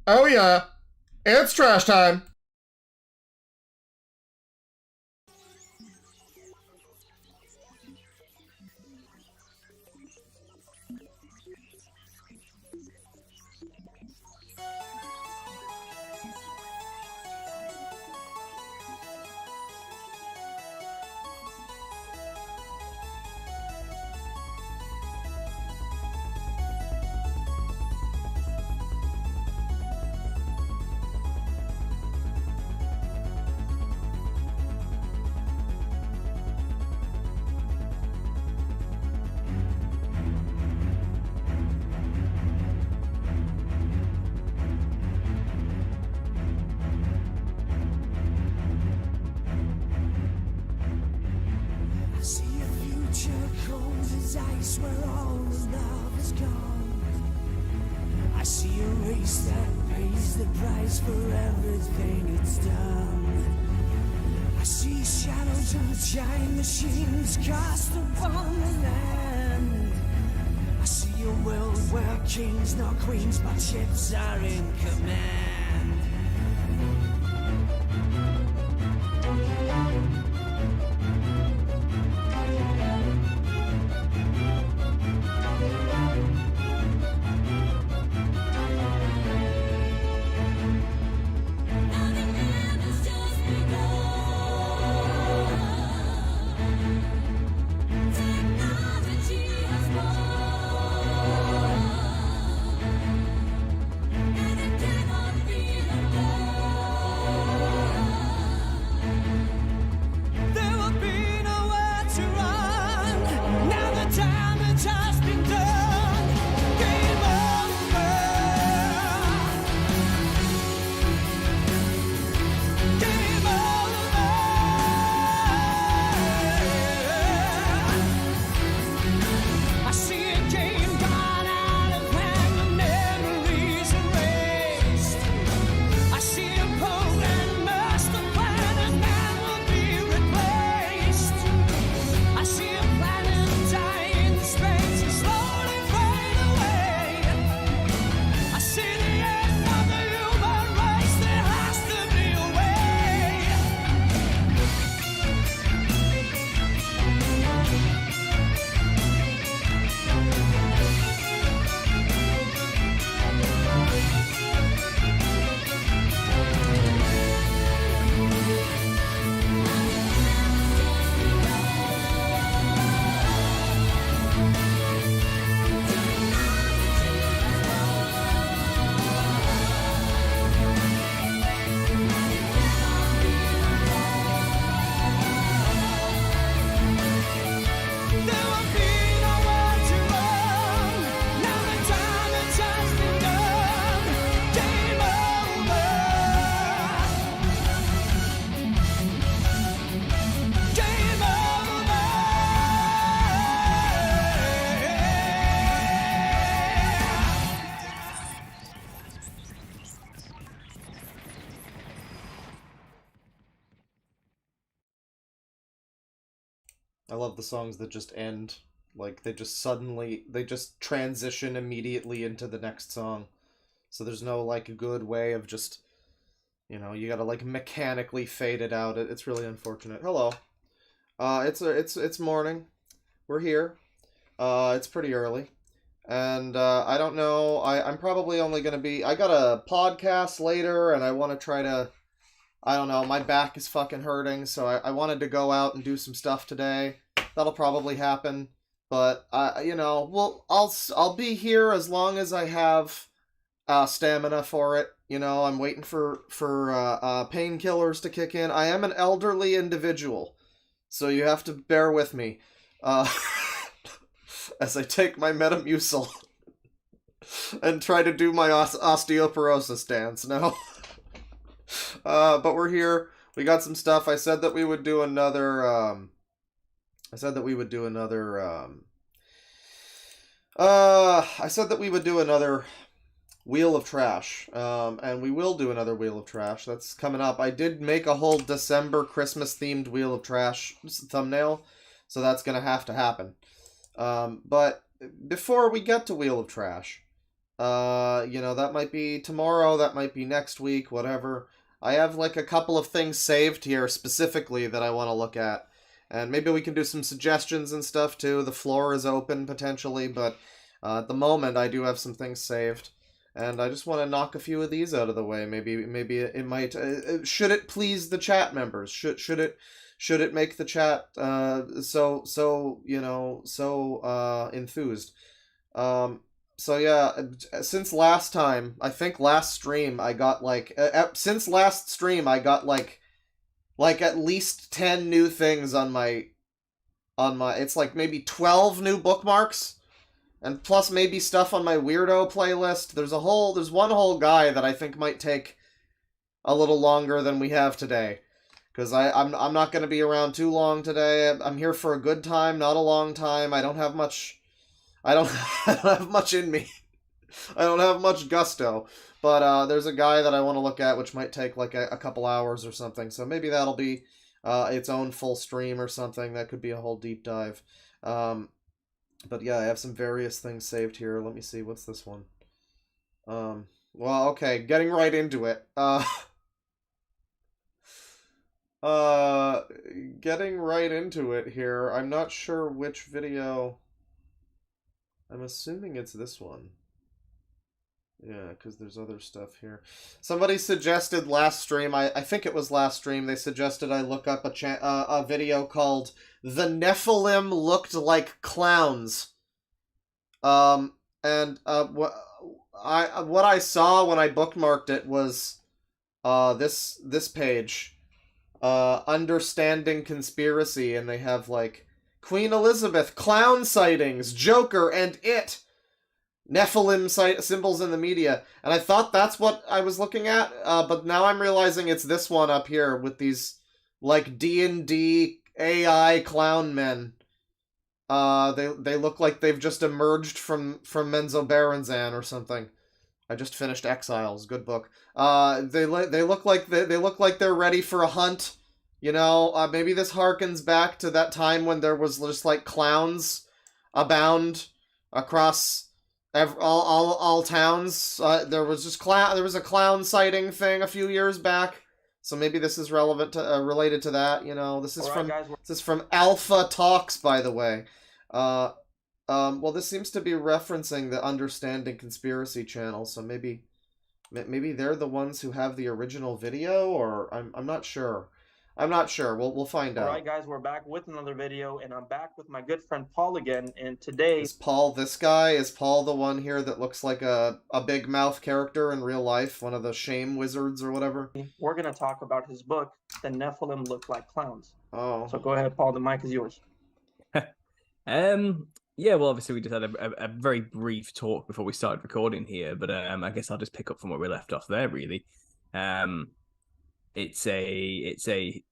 Oh yeah, it's trash time. I see a future cold as ice where all the love is gone. I see a race that pays the price for everything it's done. I see shadows of giant machines cast upon the land. I see a world where kings, not queens, but ships are in command. I love the songs that just end. Like, they just transition immediately into the next song. So there's no, like, good way of just, you gotta, like, mechanically fade it out. It's really unfortunate. Hello. It's morning. We're here. It's pretty early. And, I don't know, I'm probably only gonna be, I got a podcast later, and I want to try to, I don't know, my back is fucking hurting, so I wanted to go out and do some stuff today. That'll probably happen, but I'll be here as long as I have stamina for it. I'm waiting for painkillers to kick in. I am an elderly individual, so you have to bear with me uh, as I take my Metamucil and try to do my osteoporosis dance. No. But we're here. We got some stuff. I said that we would do another. I said that we would do another. I said that we would do another Wheel of Trash. And we will do another Wheel of Trash. That's coming up. I did make a whole December Christmas themed Wheel of Trash thumbnail, so that's gonna have to happen. But before we get to Wheel of Trash, You know, that might be tomorrow, that might be next week, whatever. I have like a couple of things saved here specifically that I want to look at. And maybe we can do some suggestions and stuff too. The floor is open potentially, but at the moment I do have some things saved. And I just want to knock a few of these out of the way. Maybe it might should it please the chat members? Should it make the chat so enthused? So yeah, since last time, I think last stream I got since last stream I got like at least 10 new things on my it's like maybe 12 new bookmarks, and plus maybe stuff on my weirdo playlist. There's one whole guy that I think might take a little longer than we have today, because I'm not going to be around too long today. I'm here for a good time, not a long time. I don't have much I don't have much in me. I don't have much gusto. But there's a guy that I want to look at, which might take like a couple hours or something. So maybe that'll be its own full stream or something. That could be a whole deep dive. But yeah, I have some various things saved here. Let me see. What's this one? Well, okay. Getting right into it. Getting right into it here. I'm not sure which video. I'm assuming it's this one. Yeah, because there's other stuff here. Somebody suggested last stream, I think it was last stream, they suggested I look up a video called The Nephilim Looked Like Clowns. What I saw when I bookmarked it was this page. Understanding Conspiracy, and they have like Queen Elizabeth, clown sightings, Joker, and It. Nephilim symbols in the media. And I thought that's what I was looking at, but now I'm realizing it's this one up here with these, like, D&D AI clown men. They look like they've just emerged from Menzoberranzan or something. I just finished Exiles, good book. They look like they're ready for a hunt. You know, maybe this harkens back to that time when there was just like clowns abound across all towns. There was a clown sighting thing a few years back, so maybe this is relevant to related to that. You know, this is from Alpha Talks, by the way. Well, this seems to be referencing the Understanding Conspiracy channel, so maybe they're the ones who have the original video, or I'm not sure. I'm not sure. We'll find out. All right, guys, we're back with another video, and I'm back with my good friend Paul again. And today, is Paul this guy? Is Paul the one here that looks like a big mouth character in real life, one of the shame wizards or whatever? We're gonna talk about his book, The Nephilim Look Like Clowns. Oh. So go ahead, Paul. The mic is yours. Yeah, well, obviously we just had a very brief talk before we started recording here, but I guess I'll just pick up from where we left off there. Really, it's a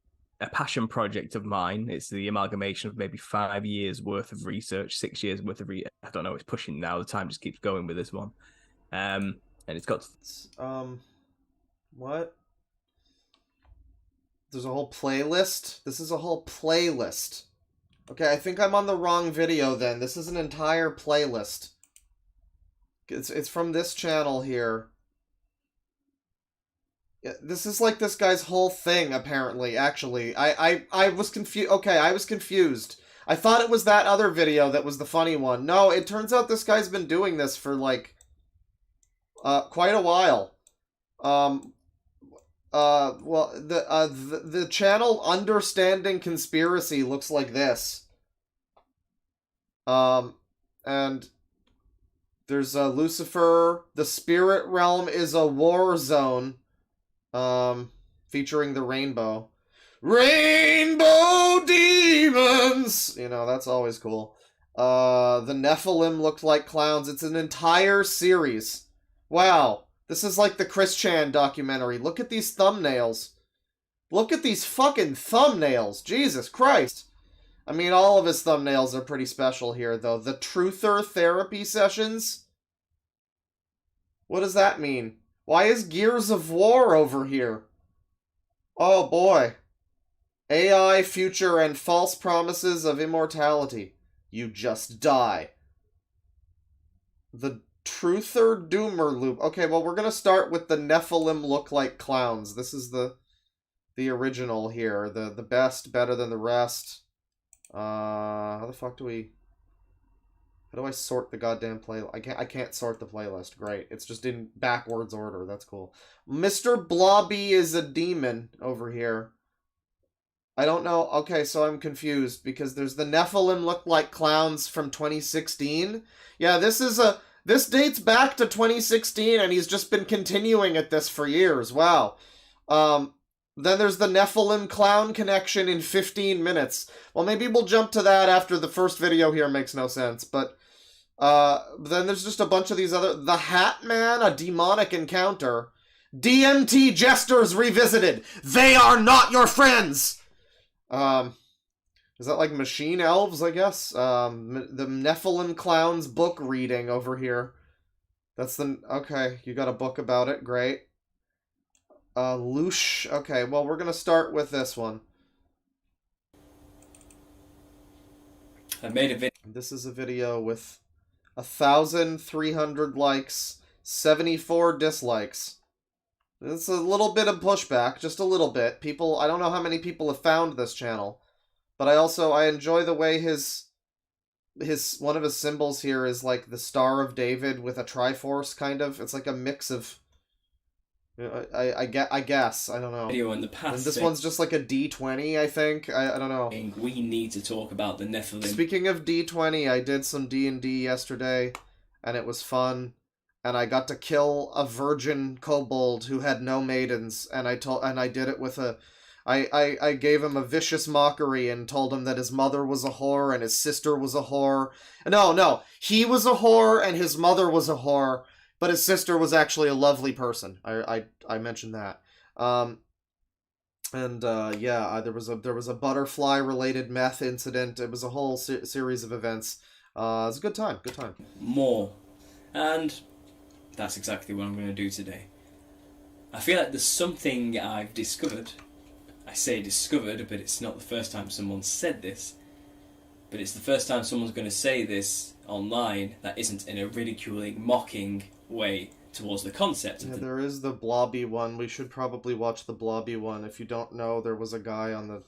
passion project of mine. It's the amalgamation of maybe 5 years worth of research, 6 years worth of I don't know. It's pushing now. The time just keeps going with this one, and it's got what? There's a whole playlist. This is a whole playlist. Okay, I think I'm on the wrong video then. This is an entire playlist. It's from this channel here. Yeah, this is like this guy's whole thing, apparently, actually. I was confused. Okay, I was confused. I thought it was that other video that was the funny one. No, it turns out this guy's been doing this for, like, quite a while. Well, the channel Understanding Conspiracy looks like this. And there's Lucifer. The Spirit Realm is a war zone. Featuring the rainbow. Rainbow demons! You know, that's always cool. The Nephilim Looked Like Clowns. It's an entire series. Wow. This is like the Chris Chan documentary. Look at these thumbnails. Look at these fucking thumbnails. Jesus Christ. I mean, all of his thumbnails are pretty special here, though. The Truther Therapy Sessions? What does that mean? Why is Gears of War over here? Oh, boy. AI, Future, and False Promises of Immortality. You just die. The Truth or Doomer Loop. Okay, well, we're gonna start with the Nephilim look like clowns. This is the original here. The best, better than the rest. How the fuck do we... How do I sort the goddamn play? I can't sort the playlist. Great. It's just in backwards order. That's cool. Mr. Blobby is a demon over here. I don't know. Okay, so I'm confused because there's the Nephilim look like clowns from 2016. Yeah, this dates back to 2016 and he's just been continuing at this for years. Wow. Then there's the Nephilim clown connection in 15 minutes. Well, maybe we'll jump to that after the first video here makes no sense, but then there's just a bunch of these other... The Hat Man, a demonic encounter. DMT Jesters Revisited. They are not your friends! Is that like Machine Elves, I guess? The Nephilim Clowns book reading over here. That's the... Okay, you got a book about it. Great. Loosh. Okay, well, we're gonna start with this one. I made a video. This is a video with 1,300 likes, 74 dislikes. It's a little bit of pushback, just a little bit. People, I don't know how many people have found this channel, but I enjoy the way one of his symbols here is like the Star of David with a Triforce, kind of. It's like a mix of... I guess. I don't know. Video in the past. And this one's just like a D20, I think. I don't know. We need to talk about the Nephilim. Speaking of D20, I did some D&D yesterday, and it was fun. And I got to kill a virgin kobold who had no maidens, and I did it with a... I gave him a vicious mockery and told him that his mother was a whore and his sister was a whore. No, he was a whore and his mother was a whore. But his sister was actually a lovely person. I mentioned that. Yeah, there was a butterfly related meth incident. It was a whole series of events. It was a good time. Good time. More, and that's exactly what I'm going to do today. I feel like there's something I've discovered. I say discovered, but it's not the first time someone said this. But it's the first time someone's going to say this online that isn't in a ridiculing, mocking way towards the concept. Yeah, there is the Blobby one. We should probably watch the Blobby one. If you don't know, there was a guy on the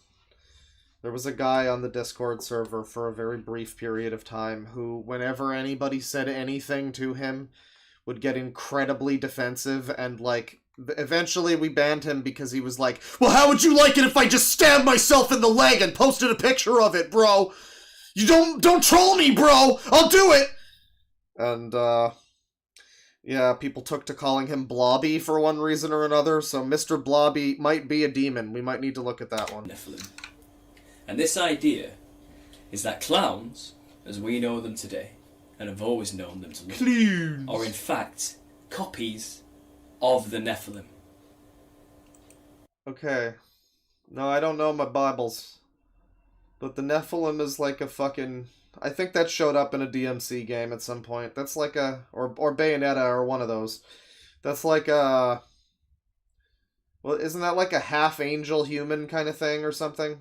Discord server for a very brief period of time who, whenever anybody said anything to him, would get incredibly defensive, and like eventually we banned him because he was like, well, how would you like it if I just stabbed myself in the leg and posted a picture of it, bro? You don't troll me, bro! I'll do it! And, yeah, people took to calling him Blobby for one reason or another, so Mr. Blobby might be a demon. We might need to look at that one. Nephilim. And this idea is that clowns, as we know them today, and have always known them to look, are in fact copies of the Nephilim. Okay. No, I don't know my Bibles. But the Nephilim is like a fucking... I think that showed up in a DMC game at some point. That's like a... Or Bayonetta or one of those. That's like a... Well, isn't that like a half-angel human kind of thing or something?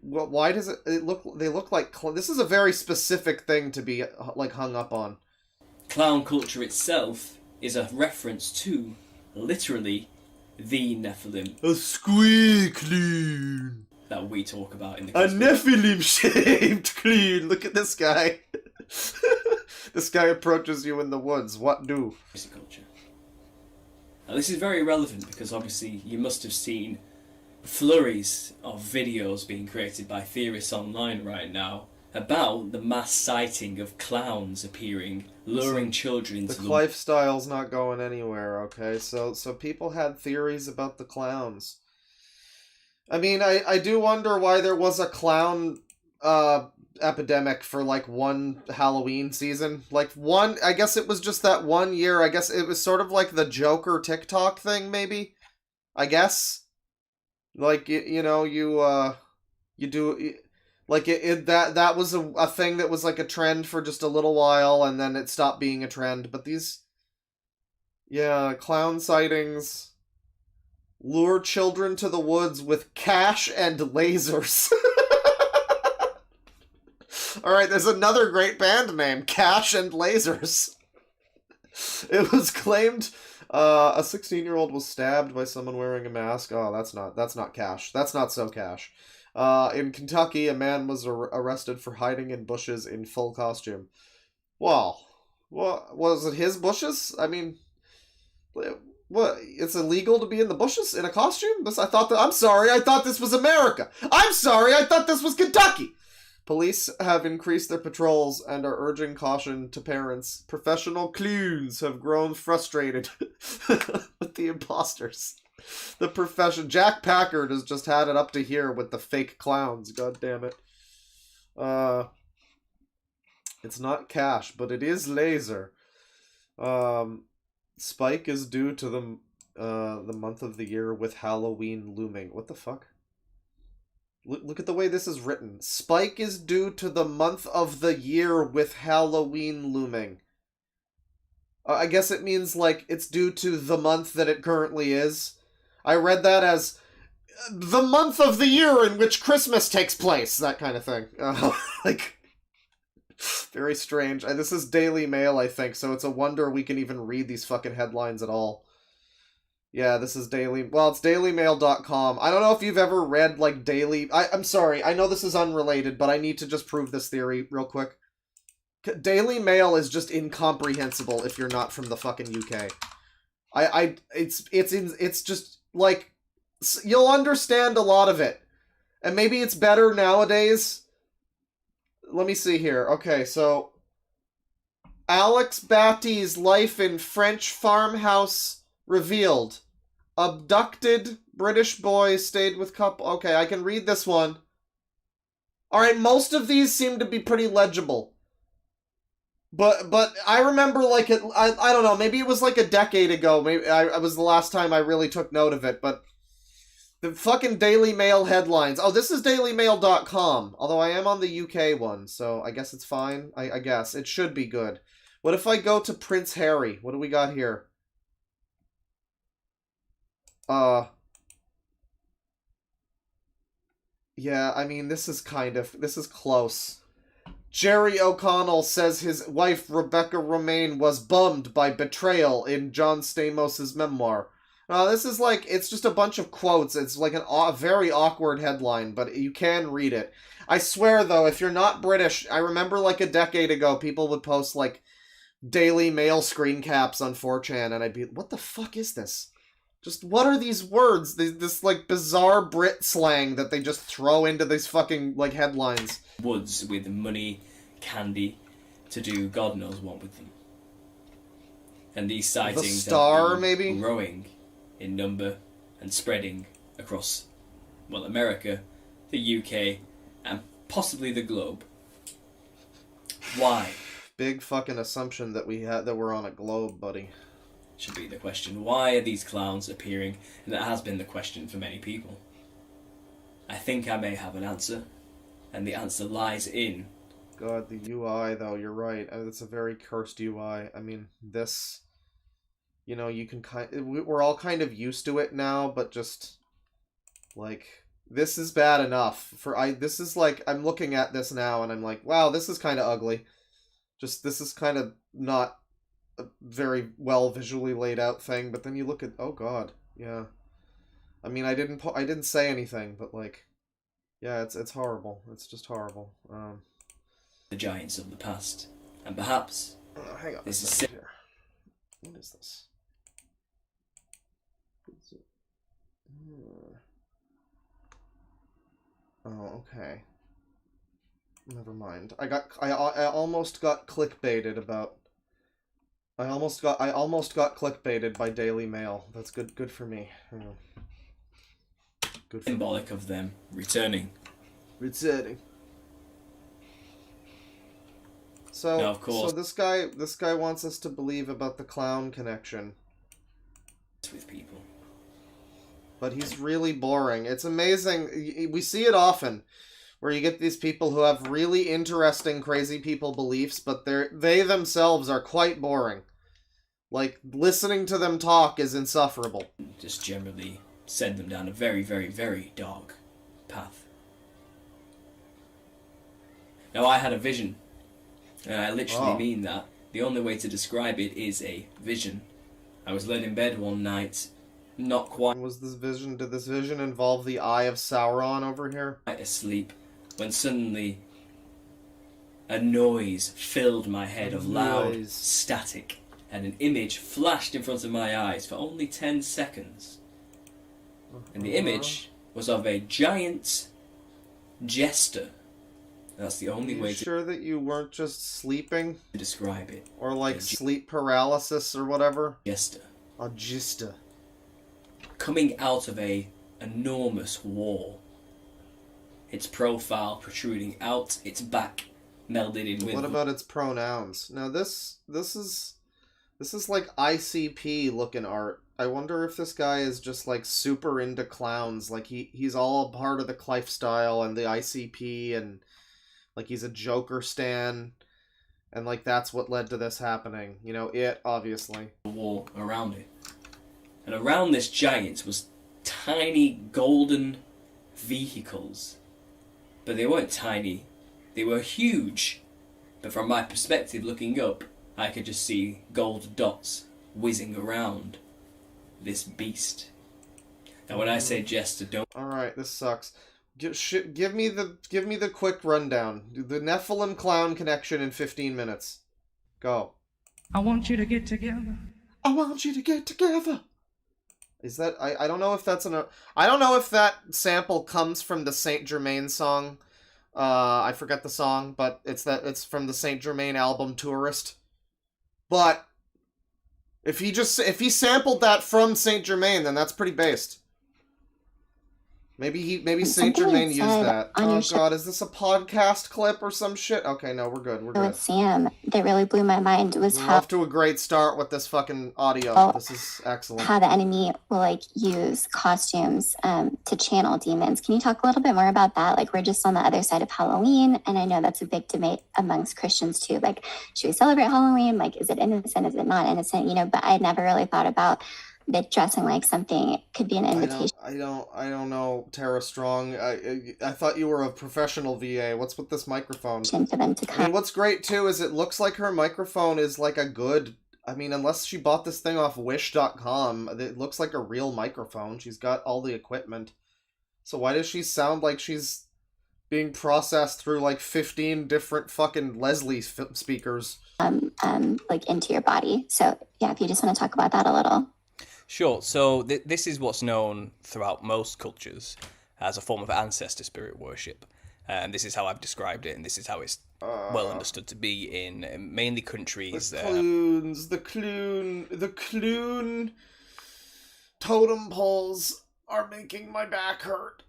Why does it look... They look like... This is a very specific thing to be, like, hung up on. Clown culture itself is a reference to, literally, the Nephilim. A squeakling! That we talk about in the A Nephilim-shaped clean! Look at this guy. This guy approaches you in the woods. What do? Culture. Now this is very relevant because obviously you must have seen flurries of videos being created by theorists online right now about the mass sighting of clowns appearing, luring children into the lifestyle's not going anywhere, okay? So people had theories about the clowns. I mean, I do wonder why there was a clown epidemic for like one Halloween season. Like one, I guess it was just that one year. I guess it was sort of like the Joker TikTok thing, maybe. I guess. Like you know, you do like that was a thing that was like a trend for just a little while, and then it stopped being a trend. But these, yeah, clown sightings. Lure children to the woods with cash and lasers. Alright, there's another great band name, Cash and Lasers. It was claimed a 16-year-old was stabbed by someone wearing a mask. Oh, that's not Cash. That's not so Cash. In Kentucky, a man was arrested for hiding in bushes in full costume. Wow. What was it, his bushes? I mean, what? It's illegal to be in the bushes in a costume? I'm sorry, I thought this was America. I'm sorry, I thought this was Kentucky. Police have increased their patrols and are urging caution to parents. Professional clowns have grown frustrated with the imposters. The profession. Jack Packard has just had it up to here with the fake clowns. God damn it. It's not Cash, but it is Laser. Spike is due to the month of the year with Halloween looming. What the fuck? Look at the way this is written. Spike is due to the month of the year with Halloween looming. I guess it means, like, it's due to the month that it currently is. I read that as the month of the year in which Christmas takes place. That kind of thing. Like, very strange. And this is Daily Mail, I think, so it's a wonder we can even read these fucking headlines at all. Yeah, this is it's dailymail.com. I don't know if you've ever read, like, I'm sorry, I know this is unrelated, but I need to just prove this theory real quick. Daily Mail is just incomprehensible if you're not from the fucking UK. It's just, like, you'll understand a lot of it. And maybe it's better nowadays. Let me see here. Okay, so Alex Batty's life in French farmhouse revealed. Abducted British boy stayed with couple. Okay, I can read this one. Alright, most of these seem to be pretty legible. But I remember, like, I don't know, maybe it was like a decade ago. Maybe I was the last time I really took note of it, but the fucking Daily Mail headlines. Oh, this is dailymail.com, although I am on the UK one, so I guess it's fine. I guess. It should be good. What if I go to Prince Harry? What do we got here? Yeah, I mean, this is close. Jerry O'Connell says his wife Rebecca Romaine was bummed by betrayal in John Stamos' memoir. This is like, it's just a bunch of quotes. It's like a very awkward headline, but you can read it. I swear, though, if you're not British, I remember like a decade ago, people would post like Daily Mail screen caps on 4chan, and I'd be, what the fuck is this? Just, what are these words? This, like, bizarre Brit slang that they just throw into these fucking, like, headlines. Woods with money, candy, to do God knows what with them. And these sightings the Star, are maybe? growing in number and spreading across, well, America, the UK, and possibly the globe. Why? Big fucking assumption that we're on a globe, buddy. Should be the question. Why are these clowns appearing? And that has been the question for many people. I think I may have an answer, and the answer lies in... God, the UI, though, you're right. It's a very cursed UI. I mean, this... You know, you can we're all kind of used to it now, but just... Like, this is bad enough. This is like, I'm looking at this now, and I'm like, wow, this is kind of ugly. Just, this is kind of not a very well visually laid out thing, but then you look at, oh god, yeah. I mean, I didn't say anything, but like, yeah, it's horrible. It's just horrible. The giants of the past, and perhaps hang on. This is here. What is this? Oh, okay. Never mind. I almost got clickbaited about. I almost got clickbaited by Daily Mail. That's good for me. Good for symbolic of them returning. So, now, of course, so this guy wants us to believe about the clown connection with people. But he's really boring. It's amazing. We see it often, where you get these people who have really interesting, crazy people beliefs, but they themselves are quite boring. Like, listening to them talk is insufferable. Just generally send them down a very, very, very dark path. Now, I had a vision. I literally Oh. mean that. The only way to describe it is a vision. I was laying in bed one night, not quite Did this vision involve the Eye of Sauron over here? asleep, when suddenly a noise filled my head of loud Noise. static, and an image flashed in front of my eyes for only 10 seconds. And the image was of a giant jester. That's the Are only you way to sure that you weren't just sleeping? describe it. Or like A sleep paralysis or whatever? Jester. A gista. Coming out of a enormous wall. Its profile protruding out, its back melded in with What about its pronouns? Now this is like ICP looking art. I wonder if this guy is just like super into clowns. Like he's all a part of the Clive style and the ICP, and like he's a Joker stan, and like that's what led to this happening. You know, it obviously. the wall around it. And around this giant was tiny golden vehicles. But they weren't tiny, they were huge. But from my perspective looking up, I could just see gold dots whizzing around this beast. Now when I say jester, don't All right, this sucks. Give me the quick rundown. The Nephilim clown connection in 15 minutes. Go. I want you to get together. I want you to get together. Is that I don't know if that's I don't know if that sample comes from the Saint Germain song. I forget the song, but it's from the Saint Germain album Tourist. But if he sampled that from Saint Germain, then that's pretty based. Maybe Saint Something Germain you used said that. on Oh your god, is this a podcast clip or some shit? Okay, no, we're good. We're good. with Sam that really blew my mind was We're how off to a great start with this fucking audio. Oh. This is excellent. how the enemy will like use costumes to channel demons. Can you talk a little bit more about that? Like we're just on the other side of Halloween, and I know that's a big debate amongst Christians too. Like, should we celebrate Halloween? Like, is it innocent? Is it not innocent? You know, but I never really thought about that dressing like something could be an invitation I don't know, Tara Strong. I thought you were a professional VA. What's with this microphone? for them to I come. mean, what's great too is it looks like her microphone is like a good. I mean, unless she bought this thing off Wish.com, it looks like a real microphone. She's got all the equipment. So why does she sound like she's being processed through like 15 different fucking Leslie speakers? Like into your body. So yeah, if you just want to talk about that a little. Sure. So this is what's known throughout most cultures as a form of ancestor spirit worship. And this is how I've described it, and this is how it's well understood to be in mainly countries. The Clune totem poles are making my back hurt.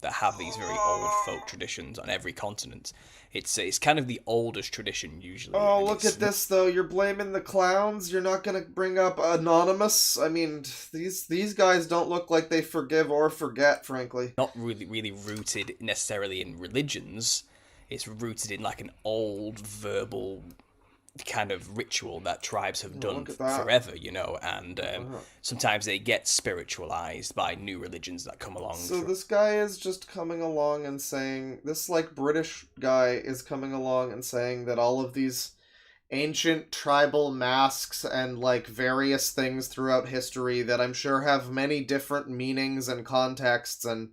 That have these very old folk traditions on every continent. It's kind of the oldest tradition usually. Oh, and look it's at this though. You're blaming the clowns. You're not gonna bring up Anonymous. I mean, these guys don't look like they forgive or forget, frankly. not really rooted necessarily in religions. It's rooted in like an old verbal kind of ritual that tribes have done look at that. forever, you know, and Wow. sometimes they get spiritualized by new religions that come along. So this guy is just coming along and saying, this like British guy is coming along and saying that all of these ancient tribal masks and like various things throughout history that I'm sure have many different meanings and contexts, and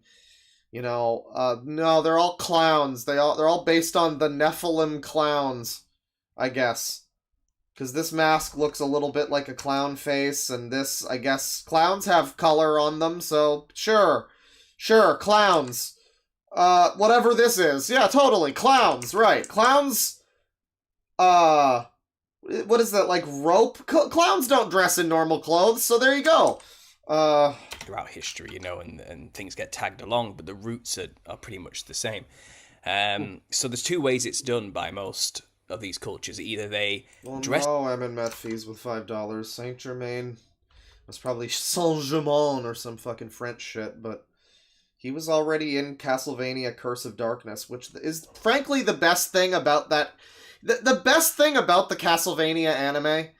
you know, no, they're all clowns. They're all based on the Nephilim clowns, I guess. Because this mask looks a little bit like a clown face, and this, I guess, clowns have color on them, so sure, clowns. Whatever this is, yeah, totally, clowns, right, clowns, what is that, like rope? Clowns don't dress in normal clothes, so there you go. Throughout history, you know, and things get tagged along, but the roots are pretty much the same. So there's two ways it's done by most of these cultures. Either they Well, dress no Met fees with $5. Saint Germain was probably Saint-Germain or some fucking French shit, but he was already in Castlevania Curse of Darkness, which is frankly the best thing about that. The best thing about the Castlevania anime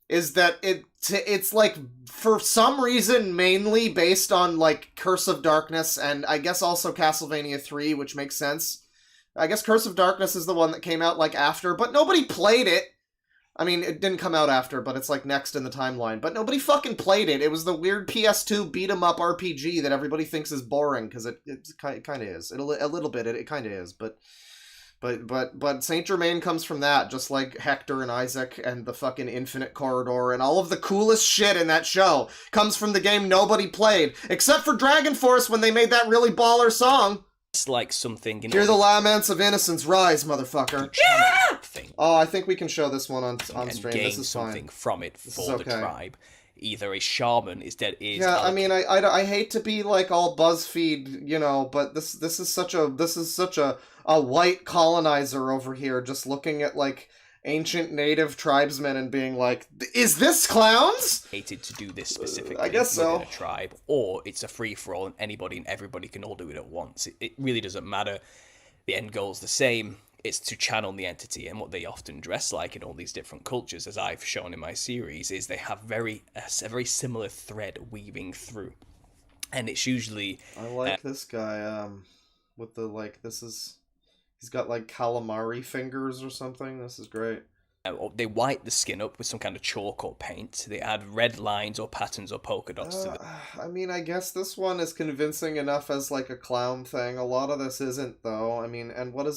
is that it's like, for some reason, mainly based on like Curse of Darkness, and I guess also Castlevania 3, which makes sense. I guess Curse of Darkness is the one that came out like after, but nobody played it. I mean, it didn't come out after, but it's like next in the timeline. But nobody fucking played it. It was the weird PS2 beat-em-up RPG that everybody thinks is boring, because it kind of is. A little bit, it kind of is. But Saint Germain comes from that, just like Hector and Isaac and the fucking Infinite Corridor and all of the coolest shit in that show comes from the game nobody played, except for Dragon Force when they made that really baller song. It's like something... Hear the laments of innocence rise, motherfucker. Thing. Oh, I think we can show this one on stream. Gain This is something fine. from it This for is the okay. tribe. Either a shaman is dead. Yeah, I mean, I hate to be like all BuzzFeed, you know, but this is such a white colonizer over here, just looking at like ancient native tribesmen and being like, is this clowns? hated to do this specifically I guess so. within a tribe, or it's a free-for-all and anybody and everybody can all do it at once. It really doesn't matter. The end goal's the same. It's to channel the entity, and what they often dress like in all these different cultures, as I've shown in my series, is they have a very similar thread weaving through. And it's usually... I like this guy, with the, like, he's got, like, calamari fingers or something. This is great. They white the skin up with some kind of chalk or paint. They add red lines or patterns or polka dots to it. I mean, I guess this one is convincing enough as, like, a clown thing. A lot of this isn't, though. I mean, and what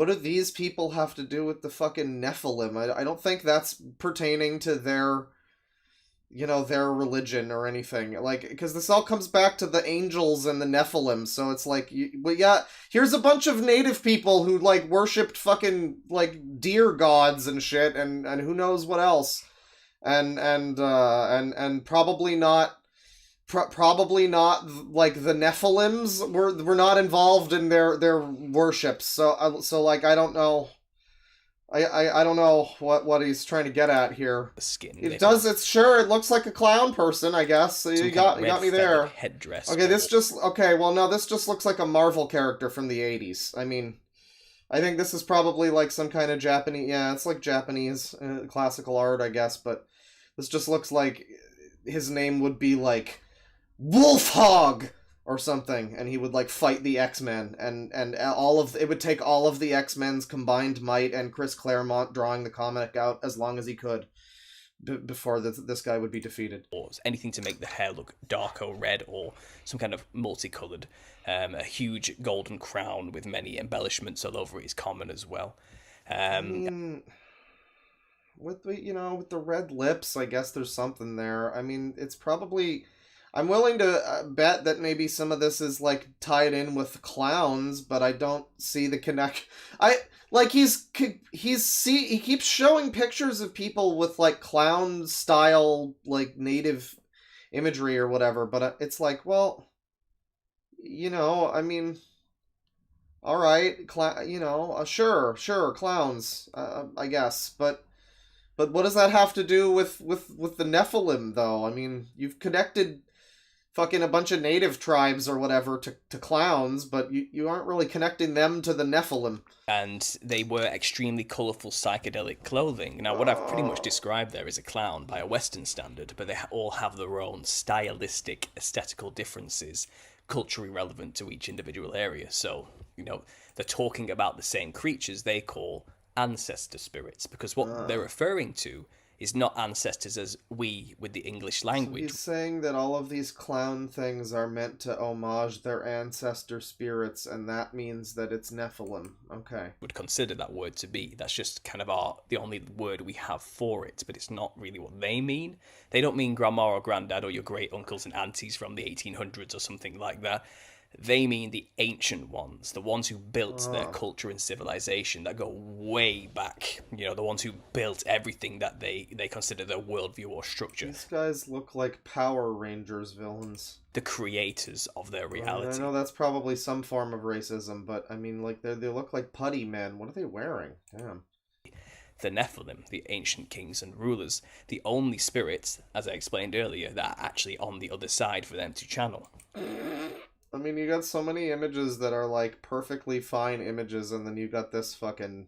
do these people have to do with the fucking Nephilim? I don't think that's pertaining to their, you know, their religion or anything. Like, because this all comes back to the angels and the Nephilim, so it's like, but yeah, here's a bunch of native people who, like, worshipped fucking, like, deer gods and shit, and who knows what else. And probably not... probably not, like, the Nephilims were not involved in their worships, so like, I don't know, I don't know what he's trying to get at here. The skin. It looks like a clown person, I guess. So you got me there. Headdress. Okay, this just looks like a Marvel character from the 80s. I mean, I think this is probably like some kind of Japanese, yeah, it's like Japanese classical art, I guess, but this just looks like his name would be like Wolfhog or something, and he would like fight the X-Men, and it would take all of the X-Men's combined might and Chris Claremont drawing the comic out as long as he could before this guy would be defeated. Anything to make the hair look dark or red or some kind of multicolored. A huge golden crown with many embellishments all over it is common as well. I mean, with the red lips, I guess there's something there. I mean, it's probably... I'm willing to bet that maybe some of this is, like, tied in with clowns, but I don't see the connect. He keeps showing pictures of people with, like, clown-style, like, native imagery or whatever, but it's like, well, you know, I mean, all right, sure, clowns, I guess, but what does that have to do with the Nephilim, though? I mean, you've connected fucking a bunch of native tribes or whatever to clowns, but you aren't really connecting them to the Nephilim. And they wear extremely colourful psychedelic clothing. Now, what I've pretty much described there is a clown by a Western standard, but they all have their own stylistic, aesthetical differences, culturally relevant to each individual area. So, you know, they're talking about the same creatures they call ancestor spirits, because what they're referring to is not ancestors as we with the English language. So he's saying that all of these clown things are meant to homage their ancestor spirits, and that means that it's Nephilim. Okay. Would consider that word to be. That's just kind of the only word we have for it, but it's not really what they mean. They don't mean grandma or granddad or your great uncles and aunties from the 1800s or something like that. They mean the ancient ones, the ones who built their culture and civilization that go way back. You know, the ones who built everything that they consider their worldview or structure. These guys look like Power Rangers villains. The creators of their reality. I know that's probably some form of racism, but I mean, like, they look like putty men. What are they wearing? Damn. The Nephilim, the ancient kings and rulers, the only spirits, as I explained earlier, that are actually on the other side for them to channel. I mean, you got so many images that are, like, perfectly fine images, and then you got this fucking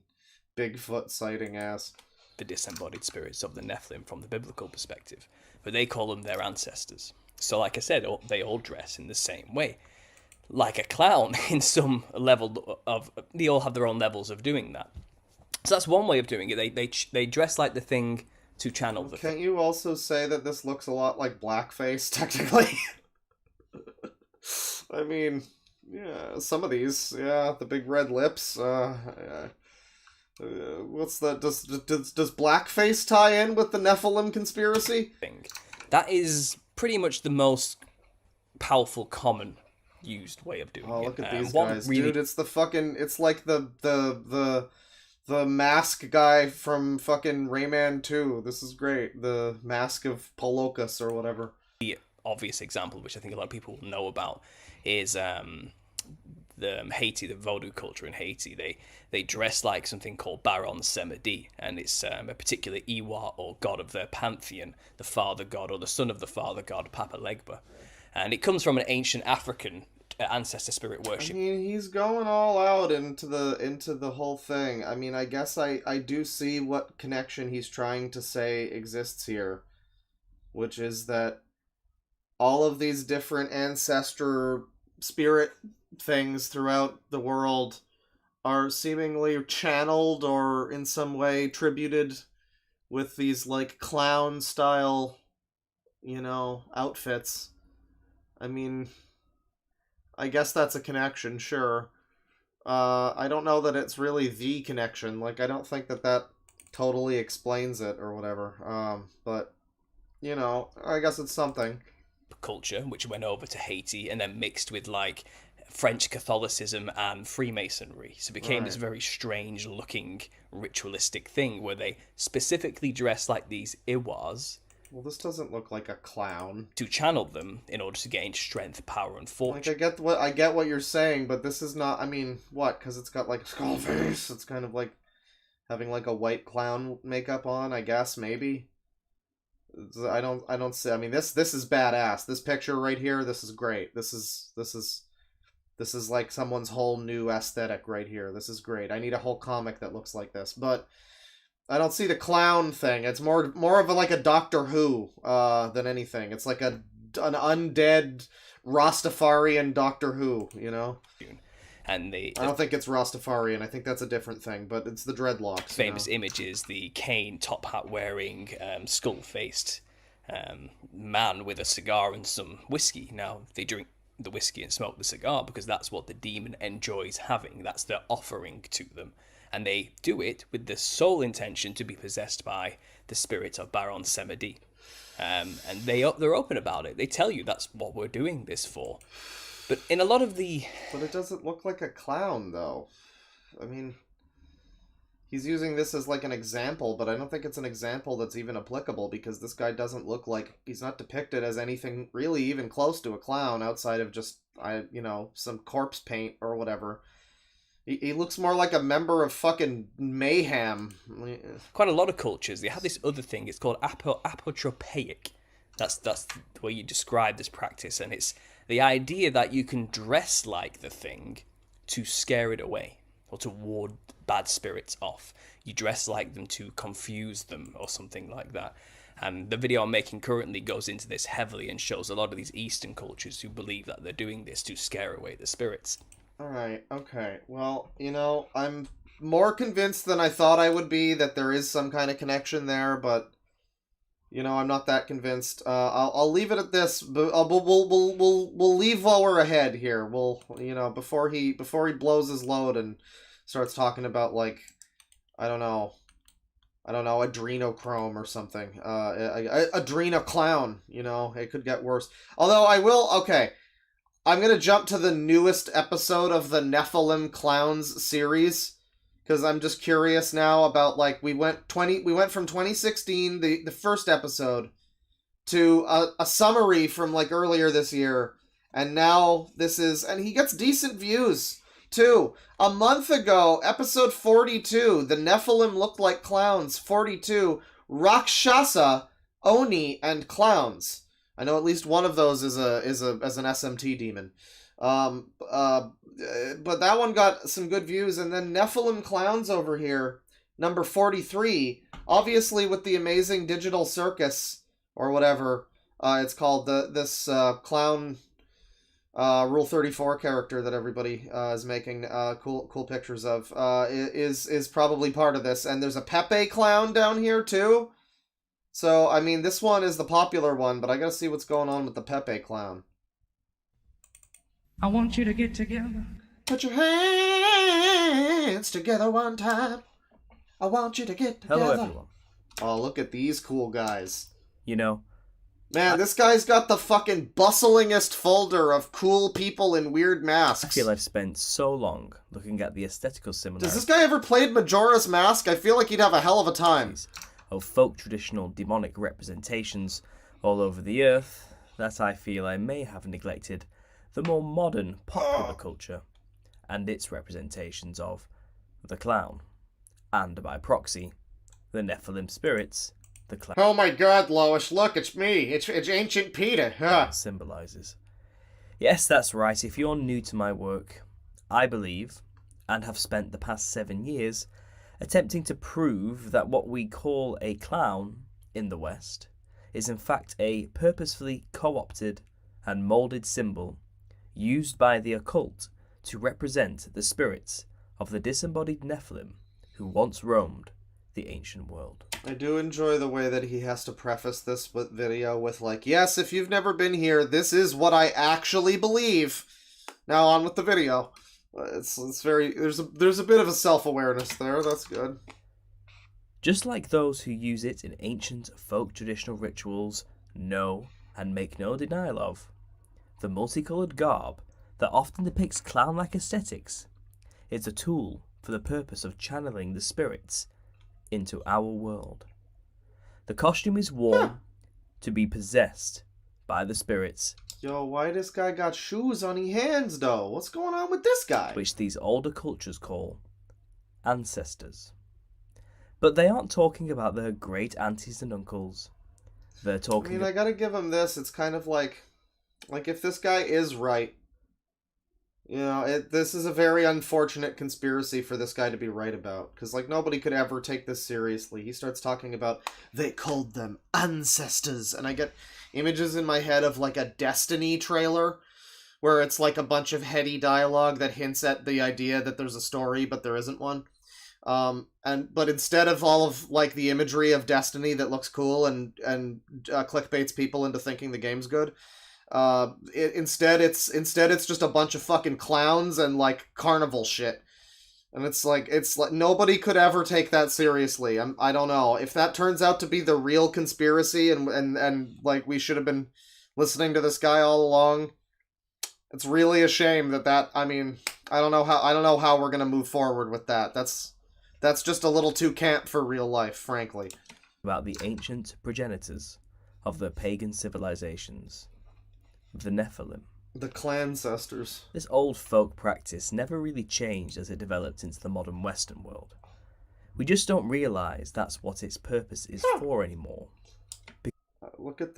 Bigfoot sighting ass. The disembodied spirits of the Nephilim from the biblical perspective, but they call them their ancestors. So like I said, they all dress in the same way. like a clown in some level of. They all have their own levels of doing that. So that's one way of doing it. They dress like the thing to channel the thing. Can't you also say that this looks a lot like blackface, technically? I mean, yeah, some of these, yeah, the big red lips, what's that? Does blackface tie in with the Nephilim conspiracy? That is pretty much the most powerful, common used way of doing it. Oh, look at these what guys, really- dude! It's the fucking, it's like the mask guy from fucking Rayman 2. This is great. The Mask of Polokas or whatever. The obvious example, which I think a lot of people know about, is the Haiti, the Vodou culture in Haiti. They dress like something called Baron Samedi, and it's a particular Iwa or god of their pantheon, the father god or the son of the father god, Papa Legba, and it comes from an ancient African ancestor spirit I worship. mean, he's going all out into the whole thing. I mean, I guess I do see what connection he's trying to say exists here, which is that all of these different ancestor spirit things throughout the world are seemingly channeled or in some way tributed with these like clown style, outfits. I mean, I guess that's a connection, sure. I don't know that it's really the connection. Like, I don't think that totally explains it or whatever. But, I guess it's something. Culture, which went over to Haiti and then mixed with like French Catholicism and Freemasonry. So it became this very strange looking ritualistic thing where they specifically dress like these Iwas. Well, this doesn't look like a clown. To channel them in order to gain strength, power, and fortune. Like, I get what you're saying, but this is not, I mean, what? Because it's got like a skull face. It's kind of like having like a white clown makeup on, I guess, maybe. I don't see. I mean, this is badass. This picture right here, this is great. This is like someone's whole new aesthetic right here. This is great. I need a whole comic that looks like this. But I don't see the clown thing. It's more of like a Doctor Who than anything. It's like an undead Rastafarian Doctor Who, And I don't think it's Rastafarian. I think that's a different thing, but it's the dreadlocks. Famous images, the cane, top hat wearing, skull-faced man with a cigar and some whiskey. Now, they drink the whiskey and smoke the cigar because that's what the demon enjoys having. That's their offering to them. And they do it with the sole intention to be possessed by the spirit of Baron Samedi. And they're open about it. They tell you that's what we're doing this for. But in a lot of the... But it doesn't look like a clown, though. I mean, he's using this as like an example, but I don't think it's an example that's even applicable because this guy doesn't look like... He's not depicted as anything really even close to a clown outside of just, some corpse paint or whatever. He looks more like a member of fucking Mayhem. Quite a lot of cultures, they have this other thing. It's called apotropaic. That's the way you describe this practice, and it's the idea that you can dress like the thing to scare it away or to ward bad spirits off. You dress like them to confuse them or something like that. And the video I'm making currently goes into this heavily and shows a lot of these Eastern cultures who believe that they're doing this to scare away the spirits. Alright, okay. Well, I'm more convinced than I thought I would be that there is some kind of connection there, but I'm not that convinced. I'll leave it at this. But we'll leave while we're ahead here. We'll before he blows his load and starts talking about like I don't know, adrenochrome or something. Adrenoclown. It could get worse. Although I'm gonna jump to the newest episode of the Nephilim Clowns series. Because I'm just curious now about, like, we went from 2016, the first episode, to a summary from, like, earlier this year. And now and he gets decent views, too. A month ago, episode 42, the Nephilim looked like clowns. 42, Rakshasa, Oni, and clowns. I know at least one of those is an SMT demon. But that one got some good views, and then Nephilim Clowns over here, number 43, obviously with the amazing Digital Circus, or whatever it's called, this clown Rule 34 character that everybody is making cool pictures of is probably part of this. And there's a Pepe clown down here too. So, I mean, this one is the popular one, but I gotta see what's going on with the Pepe clown. I want you to get together. Put your hands together one time. I want you to get together. Hello, everyone. Oh, look at these cool guys. You know, Man, this guy's got the fucking bustlingest folder of cool people in weird masks. I feel I've spent so long looking at the aesthetical similarities Does this guy ever played Majora's Mask? I feel like he'd have a hell of a time. of folk traditional demonic representations all over the earth that I feel I may have neglected the more modern popular culture and its representations of the clown, and by proxy, the Nephilim spirits the clown Oh my god, Lois, look, it's me. It's Ancient Peter. Huh. symbolizes. Yes, that's right. If you're new to my work, I believe, and have spent the past 7 years attempting to prove that what we call a clown in the West is in fact a purposefully co-opted and moulded symbol used by the occult to represent the spirits of the disembodied Nephilim who once roamed the ancient world. I do enjoy the way that he has to preface this video with like, yes, if you've never been here, this is what I actually believe. Now on with the video. It's very there's a bit of a self-awareness there. That's good. Just like those who use it in ancient folk traditional rituals know and make no denial of, the multicolored garb that often depicts clown-like aesthetics is a tool for the purpose of channeling the spirits into our world. The costume is worn to be possessed by the spirits, Yo, why this guy got shoes on his hands though? What's going on with this guy? which these older cultures call ancestors. But they aren't talking about their great aunties and uncles. They're I talking mean, I gotta give him this. It's kind of like if this guy is right, you know, this is a very unfortunate conspiracy for this guy to be right about. Because, like, nobody could ever take this seriously. He starts talking about, they called them ancestors. And I get images in my head of, like, a Destiny trailer, where it's, like, a bunch of heady dialogue that hints at the idea that there's a story, but there isn't one. But instead of all of, like, the imagery of Destiny that looks cool and clickbaits people into thinking the game's good, instead it's just a bunch of fucking clowns and like carnival shit, and it's like nobody could ever take that seriously. I don't know if that turns out to be the real conspiracy, and like we should have been listening to this guy all along. It's really a shame that I mean, I don't know how we're gonna move forward with that. That's just a little too camp for real life, frankly. about the ancient progenitors of the pagan civilizations, the Nephilim. The clancestors. This old folk practice never really changed as it developed into the modern Western world. We just don't realise that's what its purpose is for anymore. Look at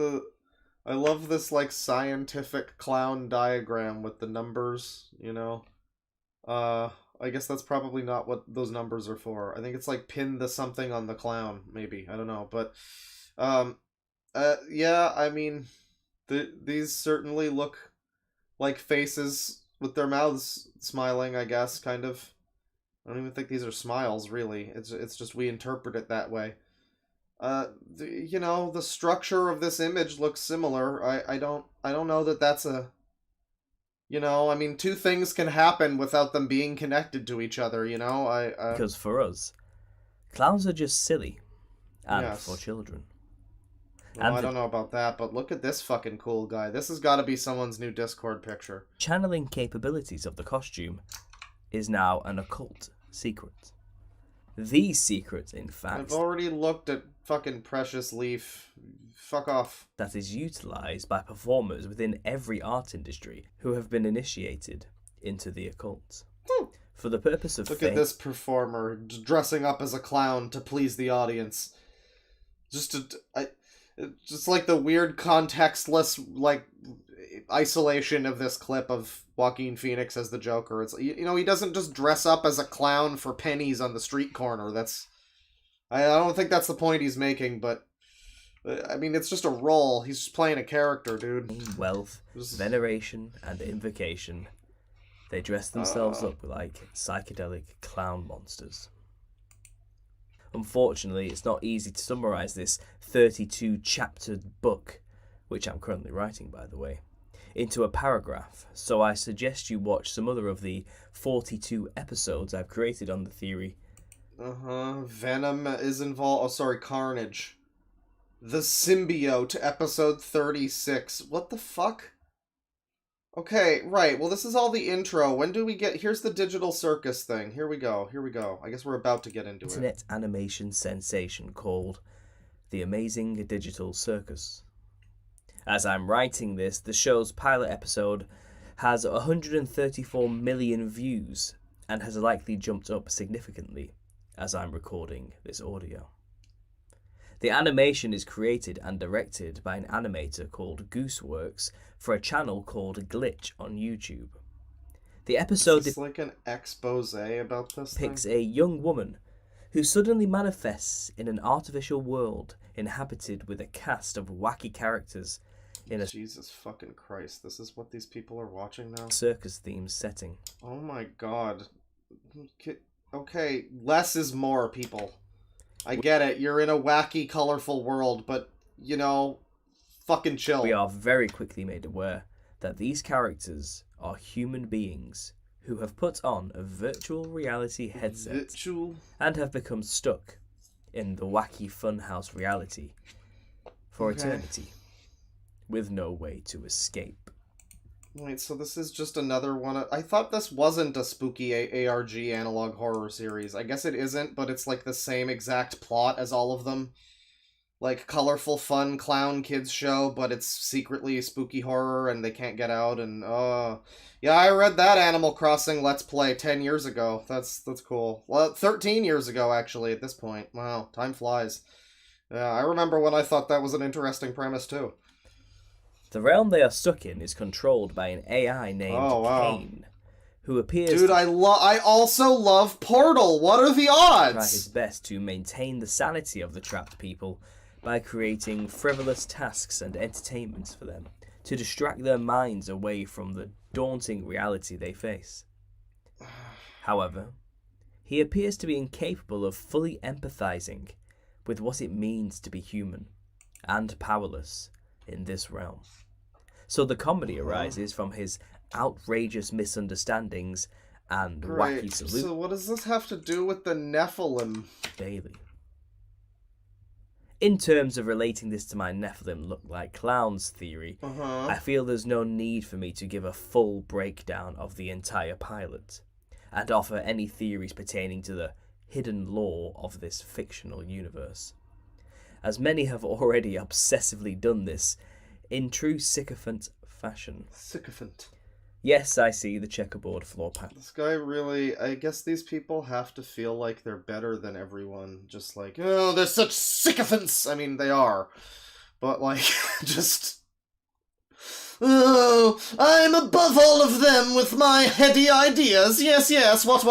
I love this, like, scientific clown diagram with the numbers, you know? I guess that's probably not what those numbers are for. I think it's, like, pin the something on the clown, maybe. I don't know, but, yeah, I mean, these certainly look like faces with their mouths smiling, I guess, kind of. I don't even think these are smiles, really. It's just we interpret it that way. You know, the structure of this image looks similar. I don't know that that's a... You know, I mean, two things can happen without them being connected to each other, you know? Because for us, clowns are just silly. And Yes. for children. Well, and I don't know about that, but look at this fucking cool guy. This has got to be someone's new Discord picture. Channeling capabilities of the costume is now an occult secret. The secret, in fact, I've already looked at fucking Precious Leaf. Fuck off. that is utilized by performers within every art industry who have been initiated into the occult. For the purpose of Look fame, at this performer dressing up as a clown to please the audience. Just like the weird contextless, like, isolation of this clip of Joaquin Phoenix as the Joker. It's, you know, he doesn't just dress up as a clown for pennies on the street corner. I don't think that's the point he's making, but I mean, it's just a role. He's just playing a character, dude. Wealth, veneration, and invocation. They dress themselves up like psychedelic clown monsters. Unfortunately, it's not easy to summarize this 32-chapter book, which I'm currently writing, by the way, into a paragraph, so I suggest you watch some other of the 42 episodes I've created on the theory. Venom is involved. Oh, sorry, Carnage. The Symbiote, episode 36. What the fuck? Okay, right. Well, this is all the intro. When do we get... Here's the Digital Circus thing. Here we go. Here we go. I guess we're about to get into it. Internet animation sensation called The Amazing Digital Circus. As I'm writing this, the show's pilot episode has 134 million views and has likely jumped up significantly as I'm recording this audio. The animation is created and directed by an animator called Gooseworks for a channel called Glitch on YouTube. The episode Is this like an expose about this depicts thing? a young woman who suddenly manifests in an artificial world inhabited with a cast of wacky characters in a Jesus fucking Christ, this is what these people are watching now? circus-themed setting. Oh my god. Okay, less is more, people. I get it, you're in a wacky, colorful world, but, you know, fucking chill. We are very quickly made aware that these characters are human beings who have put on a virtual reality headset and have become stuck in the wacky funhouse reality for eternity, with no way to escape. Wait, so this is just another one I thought this wasn't a spooky ARG analog horror series. I guess it isn't, but it's like the same exact plot as all of them. Like, colorful, fun, clown kids show, but it's secretly spooky horror and they can't get out, and, yeah, I read that Animal Crossing Let's Play 10 years ago. That's cool. Well, 13 years ago, actually, at this point. Wow, time flies. Yeah, I remember when I thought that was an interesting premise, too. The realm they are stuck in is controlled by an AI named Kane, who appears Dude, I also love Portal. What are the odds? try his best to maintain the sanity of the trapped people by creating frivolous tasks and entertainments for them to distract their minds away from the daunting reality they face. However, he appears to be incapable of fully empathizing with what it means to be human and powerless in this realm. So the comedy arises from his outrageous misunderstandings and wacky salute So what does this have to do with the Nephilim? daily. In terms of relating this to my Nephilim look like clowns theory, I feel there's no need for me to give a full breakdown of the entire pilot and offer any theories pertaining to the hidden lore of this fictional universe, as many have already obsessively done this in true sycophant fashion. Sycophant. Yes, I see the checkerboard floor pattern. This guy really... I guess these people have to feel like they're better than everyone. Just like, oh, they're such sycophants! I mean, they are. But, like, just... Oh, I'm above all of them with my heady ideas. Yes, yes, what?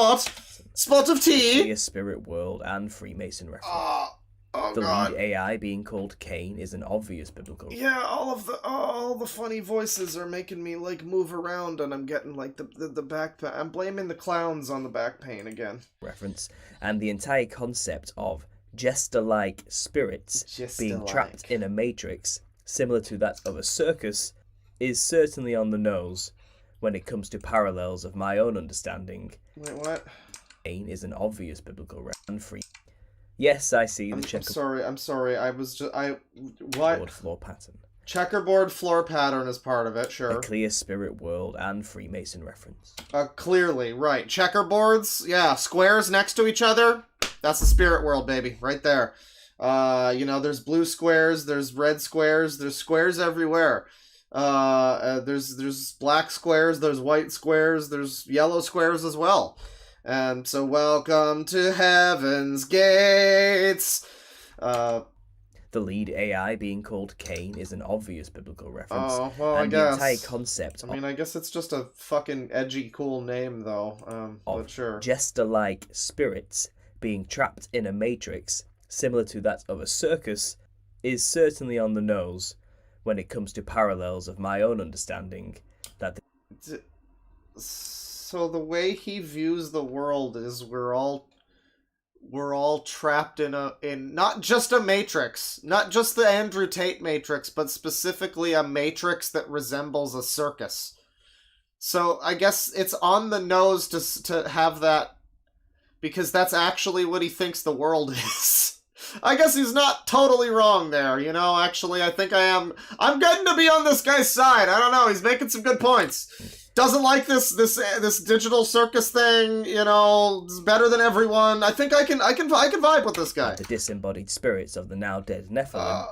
Spot of tea? Clear Spirit World and Freemason reference. Oh The god. lead AI being called Cain is an obvious biblical. Yeah, all the funny voices are making me like move around, and I'm getting like the back pain. I'm blaming the clowns on the back pain again. Reference, and the entire concept of jester-like spirits being trapped in a matrix similar to that of a circus is certainly on the nose when it comes to parallels of my own understanding. Wait, what? Cain is an obvious biblical reference. Yes, I see the checkerboard I'm sorry. I was just what? floor pattern. Checkerboard floor pattern is part of it, A sure. clear Spirit World and Freemason reference. Clearly, right. Checkerboards, yeah, squares next to each other. That's the spirit world, baby, right there. You know, there's blue squares, there's red squares, there's squares everywhere. There's black squares, there's white squares, there's yellow squares as well. And so welcome to Heaven's Gates. The lead AI being called Cain is an obvious biblical reference. Oh, well, and I guess. the entire concept I mean, I guess it's just a fucking edgy, cool name, though. But sure. jester-like spirits being trapped in a matrix similar to that of a circus is certainly on the nose when it comes to parallels of my own understanding that So the way he views the world is we're all trapped in not just a matrix, not just the Andrew Tate matrix, but specifically a matrix that resembles a circus. So I guess it's on the nose to have that, because that's actually what he thinks the world is. I guess he's not totally wrong there, you know. Actually, I think I'm getting to be on this guy's side. I don't know. He's making some good points. Doesn't like this digital circus thing, you know. It's better than everyone. I think I can vibe with this guy. the disembodied spirits of the now dead Nephilim,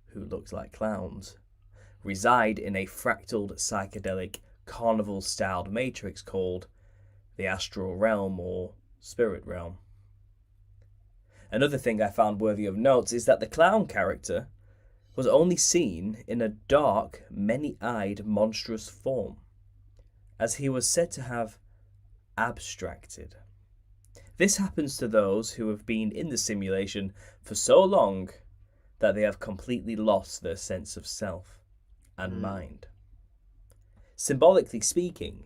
who looked like clowns, reside in a fractaled psychedelic carnival-styled matrix called the astral realm or spirit realm. Another thing I found worthy of note is that the clown character was only seen in a dark, many-eyed, monstrous form, as he was said to have abstracted. This happens to those who have been in the simulation for so long that they have completely lost their sense of self and mind. Symbolically speaking,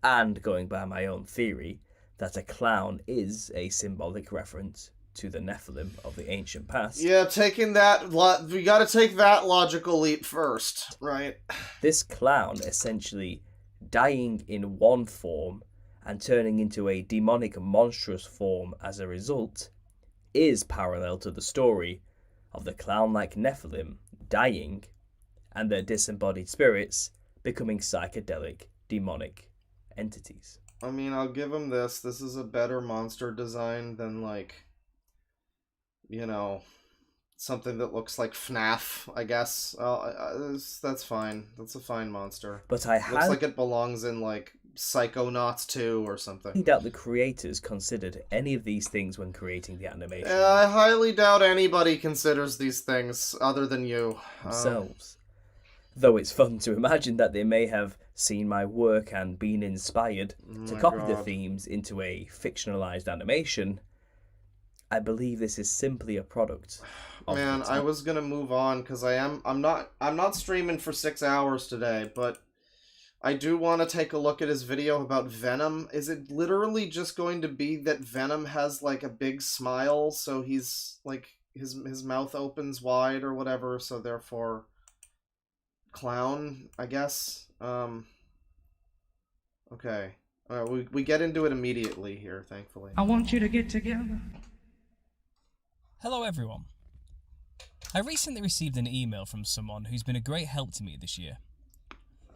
and going by my own theory that a clown is a symbolic reference to the Nephilim of the ancient past. Yeah, taking that, we gotta take that logical leap first, right? This clown essentially dying in one form and turning into a demonic monstrous form as a result is parallel to the story of the clown-like Nephilim dying and their disembodied spirits becoming psychedelic demonic entities. I mean, I'll give him this. This is a better monster design than, like, you know, something that looks like FNAF, I guess. That's fine. That's a fine monster. But I Looks like it belongs in, like, Psychonauts 2 or something. I doubt the creators considered any of these things when creating the animation I highly doubt anybody considers these things other than you. themselves. Though it's fun to imagine that they may have seen my work and been inspired to my copy the God. themes into a fictionalized animation, I believe this is simply a product of Man, the I time. was gonna move on because I'm not streaming for 6 hours today, but I do want to take a look at his video about Venom. Is it literally just going to be that Venom has like a big smile, so he's like his mouth opens wide or whatever, so therefore clown, I guess. Okay. We get into it immediately here, thankfully. I want you to get together. Hello everyone. I recently received an email from someone who's been a great help to me this year.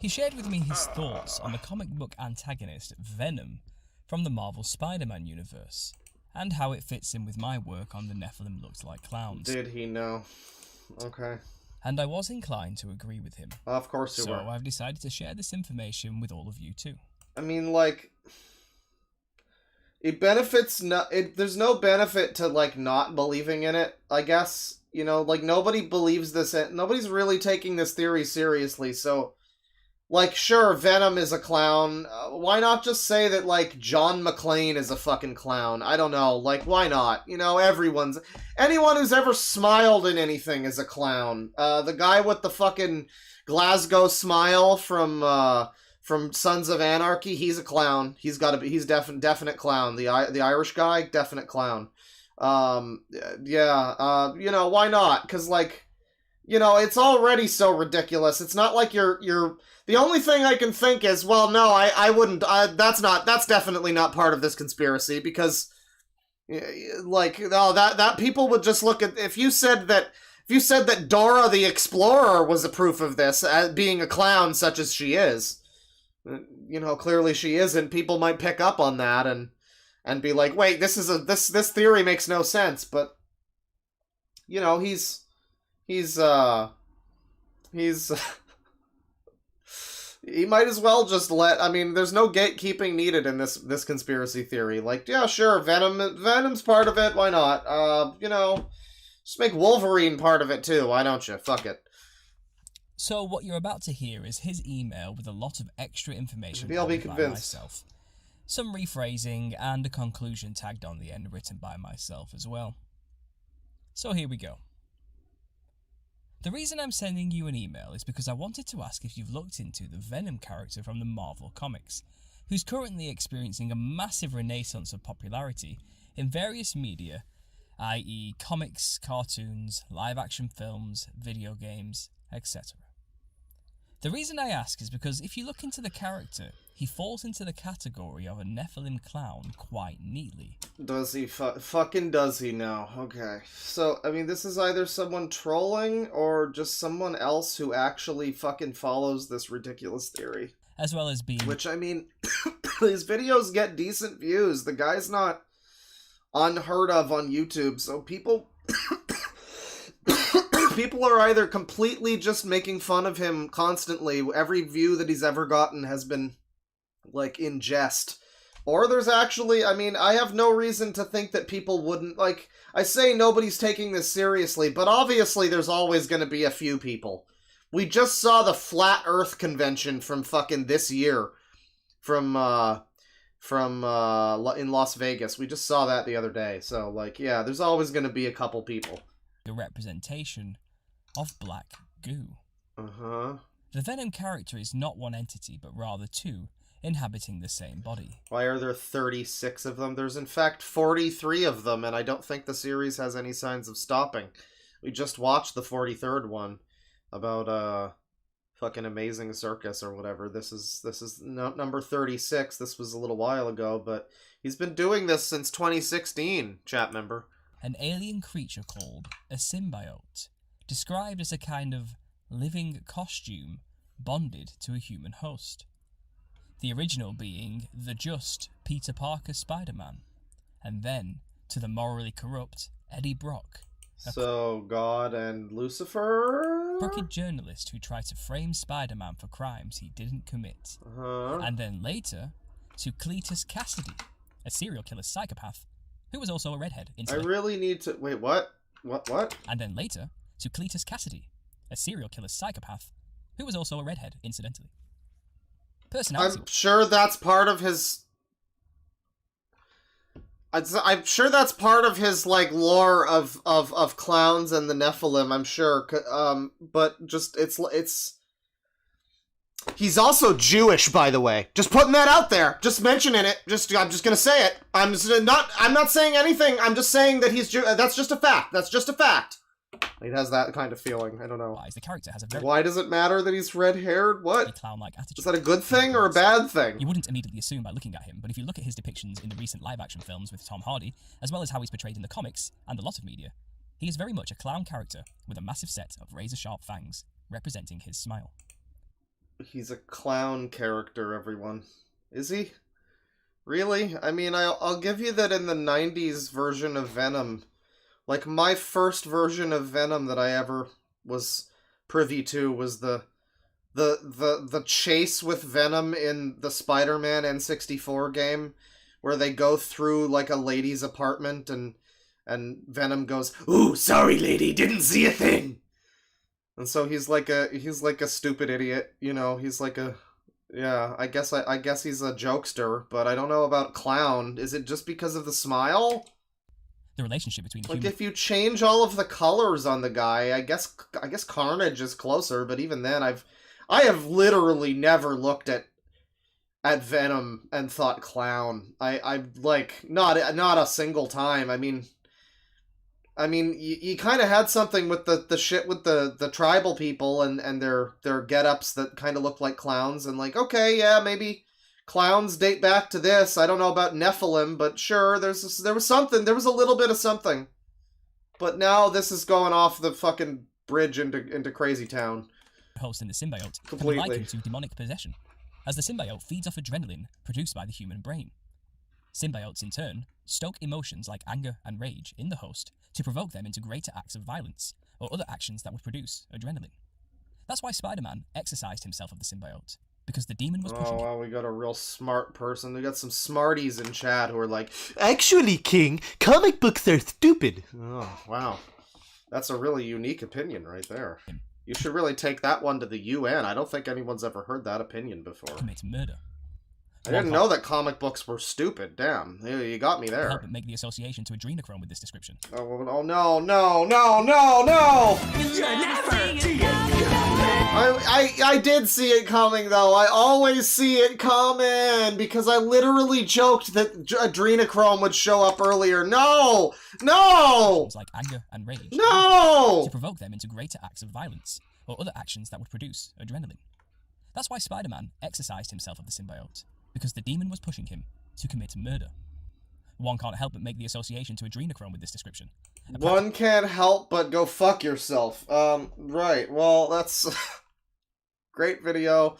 He shared with me his thoughts on the comic book antagonist Venom from the Marvel Spider-Man universe, and how it fits in with my work on the Nephilim looked like clowns. Did he know? Okay. And I was inclined to agree with him. Of course you So were. I've decided to share this information with all of you too. I mean, like, it benefits there's no benefit to, like, not believing in it, I guess. You know, like, nobody believes this, nobody's really taking this theory seriously, so, like, sure, Venom is a clown. Why not just say that, like, John McClane is a fucking clown? I don't know, like, why not? You know, anyone who's ever smiled in anything is a clown. The guy with the fucking Glasgow smile from Sons of Anarchy, he's a clown. He's definite clown. The Irish guy, definite clown. You know, why not? Because, like, you know, it's already so ridiculous. It's not like you're the only thing I can think is, well, no, I wouldn't, that's definitely not part of this conspiracy, because, like, oh, that people would just look at, if you said that Dora the Explorer was a proof of this, as being a clown such as she is, you know, clearly she isn't, people might pick up on that and be like, wait, this theory makes no sense, but, you know, he's he might as well just I mean, there's no gatekeeping needed in this conspiracy theory. Like, yeah, sure, Venom's part of it, why not? You know, just make Wolverine part of it too, why don't you? Fuck it. So what you're about to hear is his email with a lot of extra information Maybe I'll be added by convinced. myself. Some rephrasing and a conclusion tagged on the end written by myself as well. So here we go. The reason I'm sending you an email is because I wanted to ask if you've looked into the Venom character from the Marvel Comics, who's currently experiencing a massive renaissance of popularity in various media, i.e. comics, cartoons, live-action films, video games, etc. The reason I ask is because if you look into the character, he falls into the category of a Nephilim clown quite neatly. Does he? Fucking does he now? Okay. So, I mean, this is either someone trolling or just someone else who actually fucking follows this ridiculous theory. As well as being... Which, I mean, his videos get decent views. The guy's not unheard of on YouTube, so people... people are either completely just making fun of him constantly. Every view that he's ever gotten has been, like, in jest. Or there's actually, I mean, I have no reason to think that people wouldn't, like, I say nobody's taking this seriously, but obviously there's always going to be a few people. We just saw the Flat Earth convention from fucking this year. From in Las Vegas. We just saw that the other day. So, like, yeah, there's always going to be a couple people. The representation of black goo. Uh-huh. The Venom character is not one entity, but rather two, inhabiting the same body. Why are there 36 of them? There's in fact 43 of them, and I don't think the series has any signs of stopping. We just watched the 43rd one about fucking Amazing Circus or whatever. This is number 36. This was a little while ago, but he's been doing this since 2016, chat member. An alien creature called a symbiote, described as a kind of living costume bonded to a human host. The original being the just Peter Parker Spider-Man, and then to the morally corrupt Eddie Brock. So, God and Lucifer? Crooked journalist who tried to frame Spider-Man for crimes he didn't commit. And then later to Cletus Cassidy, a serial killer psychopath who was also a redhead. I really need to... Wait, what? What? And then later to Cletus Cassidy, a serial killer psychopath who was also a redhead, incidentally. Personality. I'm sure that's part of his... I'm sure that's part of his, like, lore of clowns and the Nephilim, I'm sure. But just, it's... He's also Jewish, by the way. Just putting that out there. Just mentioning it. I'm just gonna say it. I'm not saying anything. I'm just saying that he's Jewish. That's just a fact. That's just a fact. He has that kind of feeling. I don't know. The character has a very... Why does it matter that he's red-haired? What? Clown-like attitude. Is that a good thing or a bad thing? You wouldn't immediately assume by looking at him, but if you look at his depictions in the recent live-action films with Tom Hardy, as well as how he's portrayed in the comics and a lot of media, he is very much a clown character with a massive set of razor-sharp fangs, representing his smile. He's a clown character, everyone. Is he? Really? I mean, I'll give you that in the 90s version of Venom... Like, my first version of Venom that I ever was privy to was the chase with Venom in the Spider-Man N64 game, where they go through, like, a lady's apartment, and Venom goes, "Ooh, sorry, lady, didn't see a thing!" And so he's like a stupid idiot, you know, he's like a... Yeah, I guess he's a jokester, but I don't know about clown. Is it just because of the smile? The relationship between the like, if you change all of the colors on the guy, I guess Carnage is closer, but even then, I have literally never looked at Venom and thought clown. I like, not a single time. I mean, you kind of had something with the shit with the tribal people and their get-ups that kind of looked like clowns, and like, okay, yeah, maybe clowns date back to this. I don't know about Nephilim, but sure, there was something. There was a little bit of something. But now this is going off the fucking bridge into Crazy Town. Host in the symbiote completely can be likened to demonic possession, as the symbiote feeds off adrenaline produced by the human brain. Symbiotes, in turn, stoke emotions like anger and rage in the host to provoke them into greater acts of violence, or other actions that would produce adrenaline. That's why Spider-Man exorcised himself of the symbiote, because the demon was pushing him. Oh, wow, we got a real smart person. We got some smarties in chat who are like, "Actually, King, comic books are stupid." Oh, wow. That's a really unique opinion right there. You should really take that one to the UN. I don't think anyone's ever heard that opinion before. Commit murder. I didn't know that comic books were stupid. Damn, you got me there. Help but make the association to adrenochrome with this description. Oh no, no, no, no, no! I did see it coming, though. I always see it coming, because I literally joked that adrenochrome would show up earlier. No! No! Like anger and rage. No! To provoke them into greater acts of violence, or other actions that would produce adrenaline. That's why Spider-Man exercised himself of the symbiote, because the demon was pushing him to commit murder. One can't help but make the association to adrenochrome with this description. One can't help but go fuck yourself. Right, well, that's... Great video,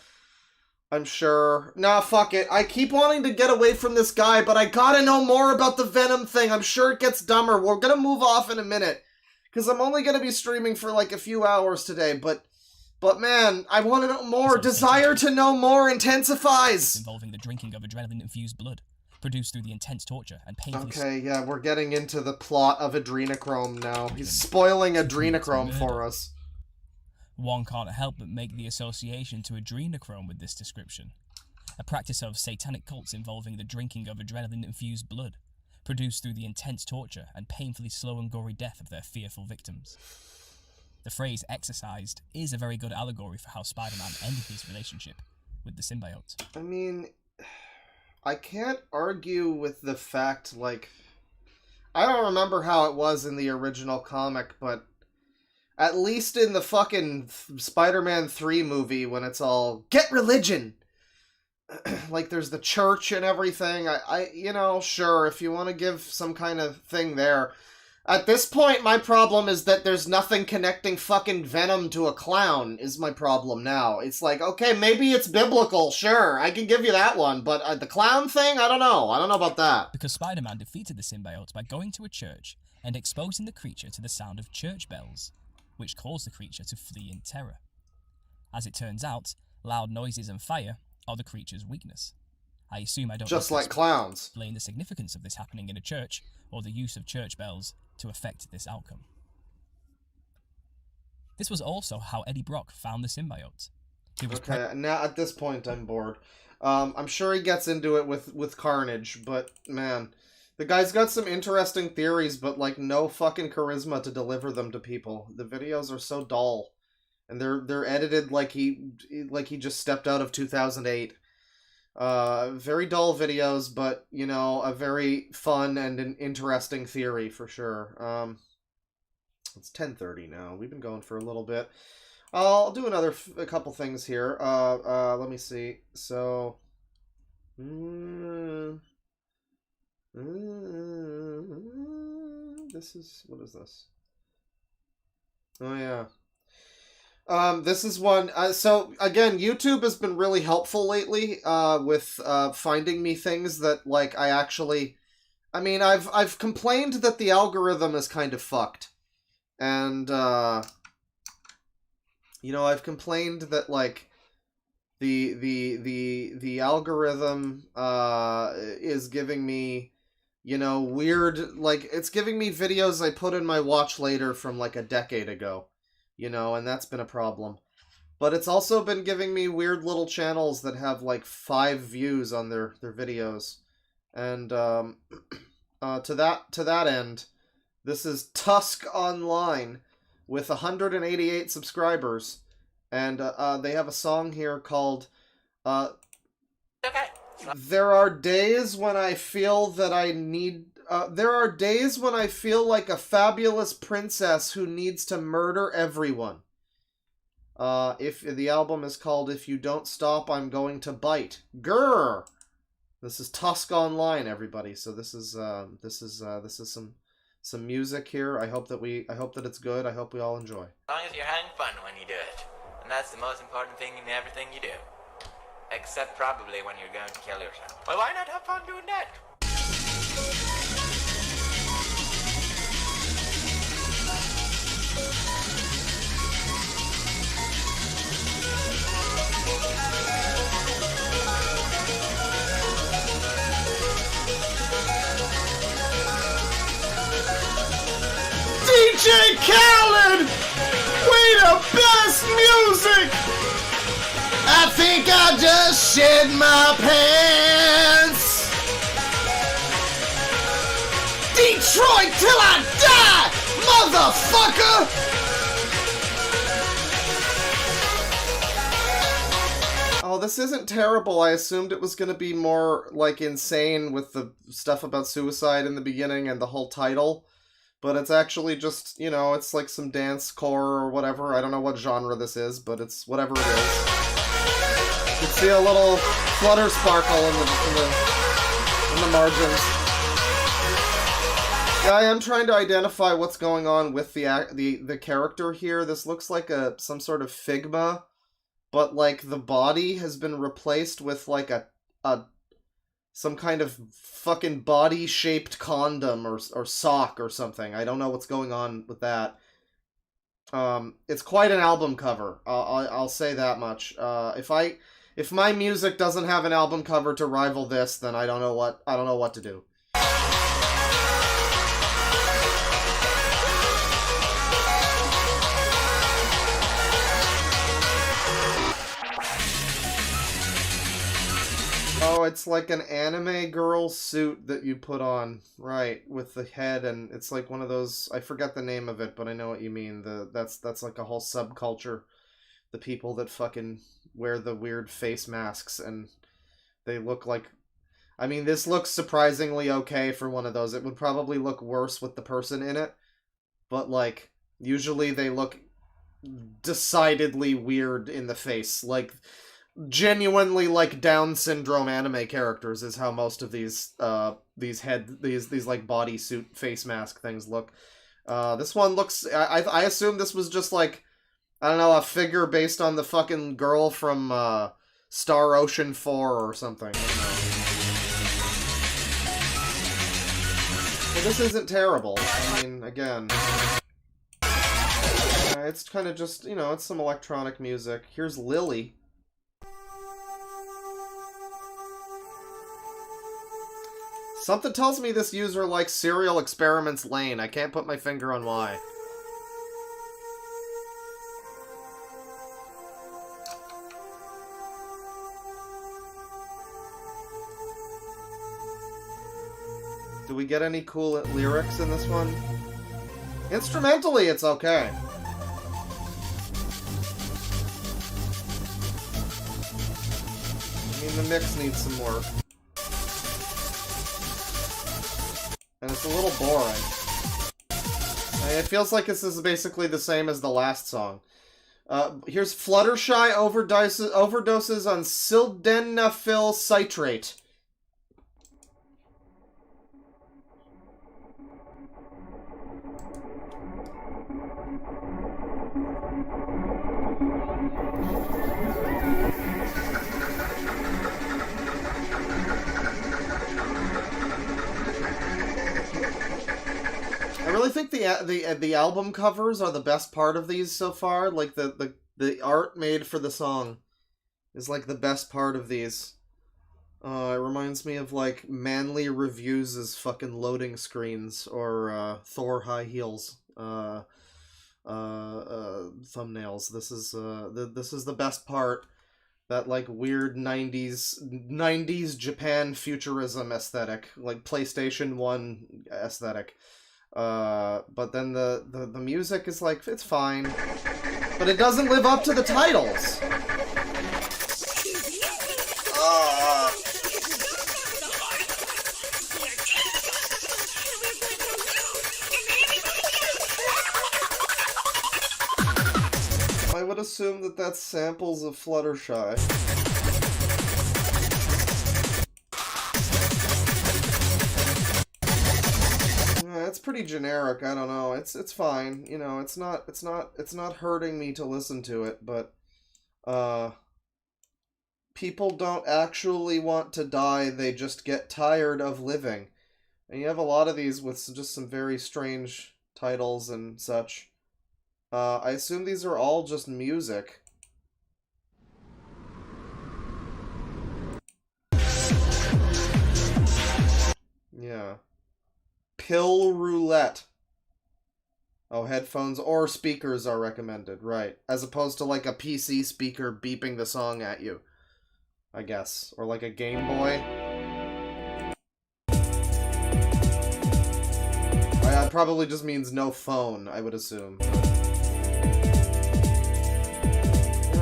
I'm sure. Nah, fuck it. I keep wanting to get away from this guy, but I gotta know more about the Venom thing. I'm sure it gets dumber. We're gonna move off in a minute, because I'm only gonna be streaming for like a few hours today, but man, I want to know more. Desire to know more intensifies. Involving the drinking of adrenaline-infused blood, produced through the intense torture and painfully... Okay, yeah, we're getting into the plot of adrenochrome now. He's spoiling adrenochrome for us. One can't help but make the association to adrenochrome with this description. A practice of satanic cults involving the drinking of adrenaline-infused blood, produced through the intense torture and painfully slow and gory death of their fearful victims. The phrase exercised is a very good allegory for how Spider-Man ended his relationship with the symbiote. I mean, I can't argue with the fact, like, I don't remember how it was in the original comic, but at least in the fucking Spider-Man 3 movie, when it's all, get religion! Like, there's the church and everything. You know, sure, if you want to give some kind of thing there. At this point, my problem is that there's nothing connecting fucking Venom to a clown, is my problem now. It's like, okay, maybe it's biblical, sure, I can give you that one, but the clown thing, I don't know about that. Because Spider-Man defeated the symbiote by going to a church and exposing the creature to the sound of church bells, which caused the creature to flee in terror. As it turns out, loud noises and fire are the creature's weakness. I assume I don't just like clowns. Explain the significance of this happening in a church, or the use of church bells to affect this outcome. This was also how Eddie Brock found the symbiote. Okay, now at this point I'm bored. I'm sure he gets into it with Carnage, but man, the guy's got some interesting theories, but like no fucking charisma to deliver them to people. The videos are so dull, and they're edited like he just stepped out of 2008. Very dull videos, but, you know, a very fun and an interesting theory for sure. It's 10:30 now. We've been going for a little bit. I'll do a couple things here. Let me see. So, this is, what is this? Oh yeah. This is one, so again, YouTube has been really helpful lately, with, finding me things that, like, I mean, I've complained that the algorithm is kind of fucked, and, you know, I've complained that, like, the algorithm, is giving me, you know, weird, like, it's giving me videos I put in my watch later from, like, a decade ago. You know, and that's been a problem. But it's also been giving me weird little channels that have like 5 views on their videos. And to that end, this is Tusk Online with 188 subscribers. And they have a song here called There are days when I feel that I need... there are days when I feel like a fabulous princess who needs to murder everyone. If the album is called If You Don't Stop, I'm Going to Bite. Grrr! This is Tusk Online, everybody. So this is some music here. I hope that it's good. I hope we all enjoy. As long as you're having fun when you do it. And that's the most important thing in everything you do. Except probably when you're going to kill yourself. Well, why not have fun doing that? DJ Khaled! We the best music! I think I just shit my pants. Detroit till I die, motherfucker! Oh, this isn't terrible. I assumed it was gonna be more, like, insane with the stuff about suicide in the beginning and the whole title. But it's actually just, you know, it's like some dance core or whatever. I don't know what genre this is, but it's whatever it is. You can see a little flutter sparkle in the margins. Yeah, I am trying to identify what's going on with the character here. This looks like some sort of Figma, but like the body has been replaced with like some kind of fucking body-shaped condom or sock or something. I don't know what's going on with that. It's quite an album cover. I'll say that much. If my music doesn't have an album cover to rival this, then I don't know what to do. Oh, it's like an anime girl suit that you put on, right, with the head, and it's like one of those, I forget the name of it, but I know what you mean. That's like a whole subculture. The people that fucking wear the weird face masks, and they look like, I mean, this looks surprisingly okay for one of those. It would probably look worse with the person in it, but like, usually they look decidedly weird in the face, like genuinely like Down syndrome anime characters is how most of these like bodysuit face mask things look. This one looks, I assume this was just like, I don't know, a figure based on the fucking girl from Star Ocean 4 or something. Well, this isn't terrible. I mean, again, it's kind of just, you know, it's some electronic music. Here's Lily. Something tells me this user likes Serial Experiments Lane. I can't put my finger on why. Do we get any cool lyrics in this one? Instrumentally, it's okay. I mean, the mix needs some work. And it's a little boring. I mean, it feels like this is basically the same as the last song. Here's Fluttershy overdoses on sildenafil citrate. I really think the album covers are the best part of these so far. Like the art made for the song is like the best part of these. It reminds me of like Manly Reviews' fucking loading screens or Thor High Heels thumbnails. This is the best part. That like weird 90s Japan futurism aesthetic, like PlayStation 1 aesthetic. But then the music is like, it's fine, but it doesn't live up to the titles. I would assume that that's samples of Fluttershy. It's pretty generic. I don't know. It's fine. You know, it's not hurting me to listen to it, but people don't actually want to die. They just get tired of living. And you have a lot of these with just some very strange titles and such. I assume these are all just music. Yeah. Pill Roulette. Oh, headphones or speakers are recommended, right? As opposed to like a PC speaker beeping the song at you, I guess. Or like a Game Boy. That probably just means no phone, I would assume. Yeah,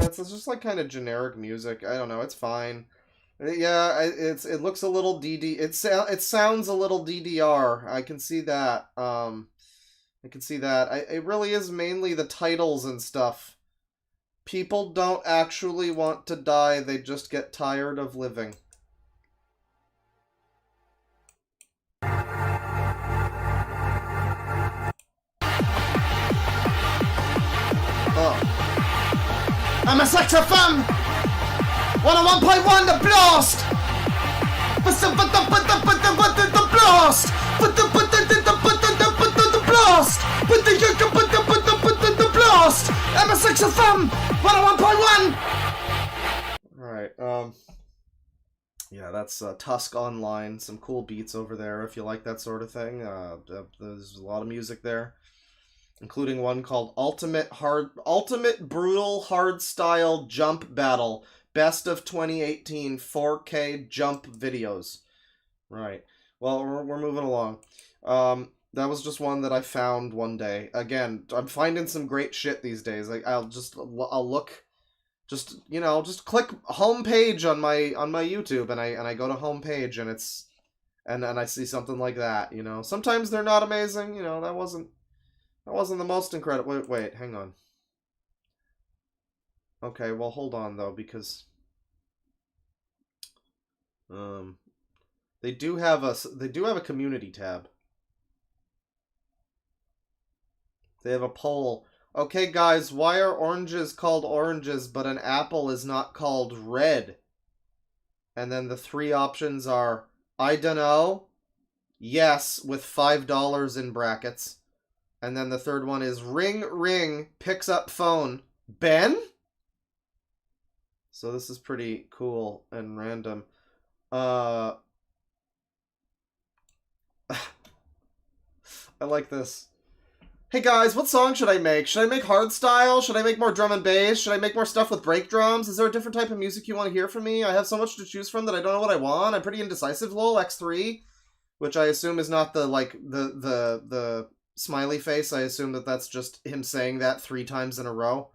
it's just like kind of generic music. I don't know, it's fine. Yeah, it looks a little it sounds a little DDR. I can see that. I can see that. It really is mainly the titles and stuff. People don't actually want to die, they just get tired of living. Oh. I'm a Sector Fam! 101.1 the blast! The blast! The blast! The blast! I'm a Sector Fam! 101.1! Alright, yeah, that's Tusk Online. Some cool beats over there if you like that sort of thing. There's a lot of music there, including one called Ultimate Brutal Hardstyle Jump Battle, Best of 2018 4K Jump Videos. Right. Well, we're moving along. That was just one that I found one day. Again, I'm finding some great shit these days. Like I'll look, just click homepage on my YouTube, and I go to homepage, and and I see something like that. You know, sometimes they're not amazing. You know, that wasn't the most incredible. Wait, hang on. Okay, well, hold on though, because they do have a community tab. They have a poll. Okay, guys, why are oranges called oranges, but an apple is not called red? And then the 3 options are, I dunno, yes, with $5 in brackets. And then the third one is, ring, ring, picks up phone, Ben? So this is pretty cool and random. I like this. Hey guys, what song should I make? Should I make hardstyle? Should I make more drum and bass? Should I make more stuff with break drums? Is there a different type of music you want to hear from me? I have so much to choose from that I don't know what I want. I'm pretty indecisive, lol. X3, which I assume is not the smiley face. I assume that's just him saying that 3 times in a row.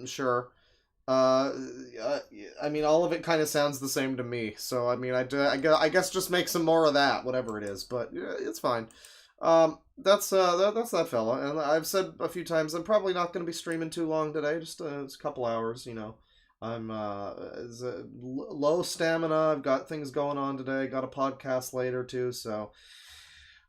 Sure. I mean, all of it kind of sounds the same to me. So, I mean, I guess just make some more of that, whatever it is. But yeah, it's fine. That's that fella. And I've said a few times, I'm probably not going to be streaming too long today. Just a couple hours, you know. I'm low stamina. I've got things going on today. Got a podcast later too, so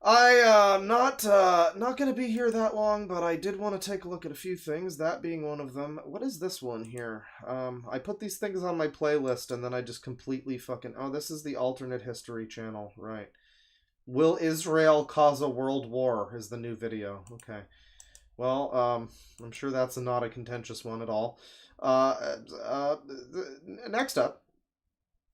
I'm not going to be here that long, but I did want to take a look at a few things, that being one of them. What is this one here? I put these things on my playlist, and then I just completely fucking... Oh, this is the alternate history channel, right. Will Israel cause a world war is the new video. Okay. Well, I'm sure that's not a contentious one at all. Next up.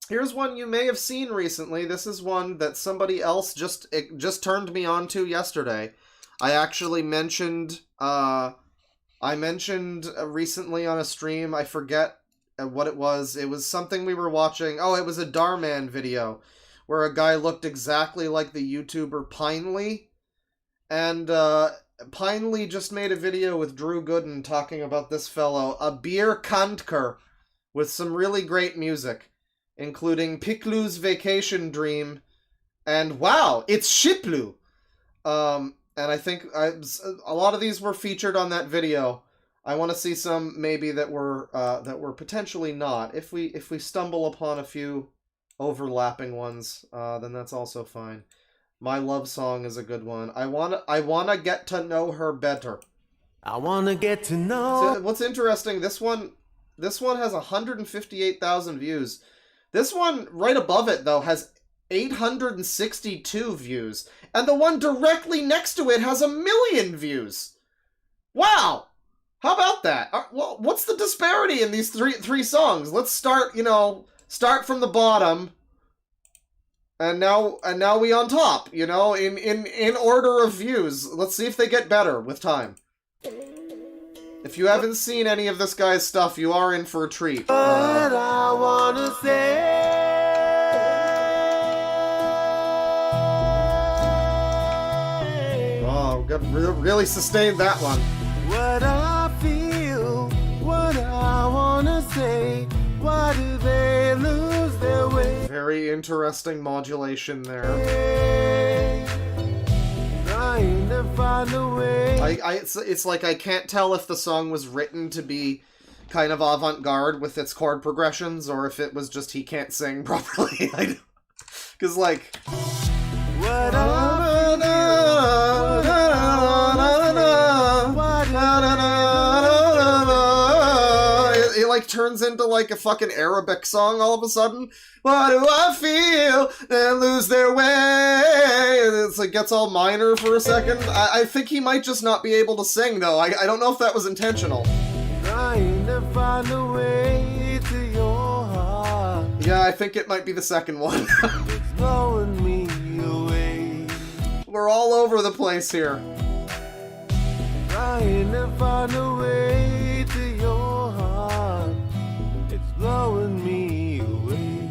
Here's one you may have seen recently. This is one that somebody else just turned me on to yesterday. I actually mentioned, recently on a stream, I forget what it was. It was something we were watching. Oh, it was a Darman video where a guy looked exactly like the YouTuber Pinely. And Pinely just made a video with Drew Gooden talking about this fellow, Abir Kandker, with some really great music, including Piklu's Vacation Dream, and wow, it's Shiplu! And I think a lot of these were featured on that video. I want to see some maybe that were potentially not. If we stumble upon a few overlapping ones, then that's also fine. My Love Song is a good one. I wanna get to know her better. I wanna get to know. So what's interesting, this one has 158,000 views. This one right above it, though, has 862 views. And the one directly next to it has 1 million views. Wow! How about that? Well, what's the disparity in these three songs? Let's start from the bottom. And now we on top, you know, in order of views. Let's see if they get better with time. If you haven't seen any of this guy's stuff, you are in for a treat. What I wanna say. Oh, got really sustained that one. What I feel, what I wanna say. Why do they lose their way? Very interesting modulation there. Trying to find a way. It's like I can't tell if the song was written to be kind of avant-garde with its chord progressions, or if it was just he can't sing properly. Because like, What it like turns into like a fucking Arabic song all of a sudden. Why do I feel they lose their way? And it's like gets all minor for a second. I think he might just not be able to sing though. I don't know if that was intentional. Trying to find a way to your heart. Yeah, I think it might be the second one. It's blowing me away. We're all over the place here. Trying to find a way to your heart. It's blowing me away.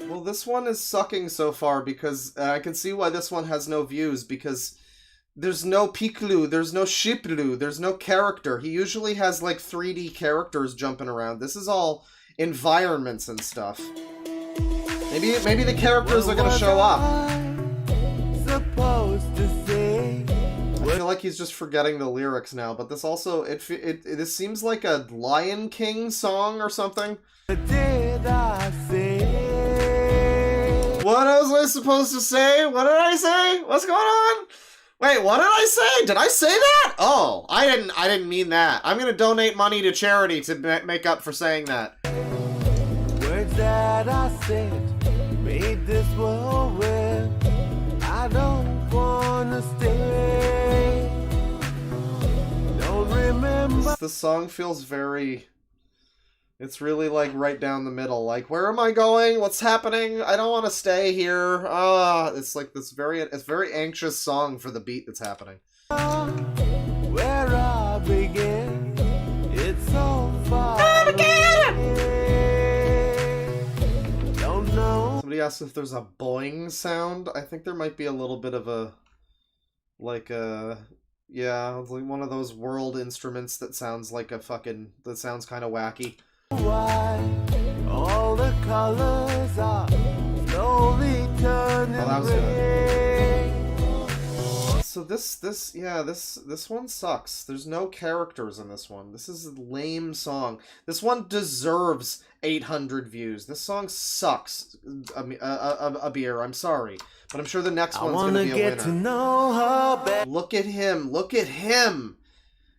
Well, this one is sucking so far because I can see why this one has no views, because there's no Piklu, there's no Shiplu, there's no character. He usually has like 3D characters jumping around. This is all environments and stuff. Maybe the characters are gonna show up. Supposed to say. I feel like he's just forgetting the lyrics now, but this also, this seems like a Lion King song or something. What did I say? What was I supposed to say? What did I say? What's going on? Wait, what did I say? Did I say that? Oh, I didn't mean that. I'm gonna donate money to charity to make up for saying that. Words that I said made this world where I don't wanna stay. Don't remember. The song feels very... It's really like right down the middle. Like, where am I going? What's happening? I don't want to stay here. It's like this very anxious song for the beat that's happening. Where I begin, it's so far away. Don't know. Somebody asked if there's a boing sound. I think there might be a little bit of a... Like a... Yeah, it's like one of those world instruments that sounds like a fucking... That sounds kind of wacky. Why all the colors are slowly turning gray. So this one sucks. There's no characters in this one. This is a lame song. This one deserves 800 views. This song sucks. Abir, I'm sorry, but I'm sure the next one's gonna be a winner. To know her better. Look at him. Look at him.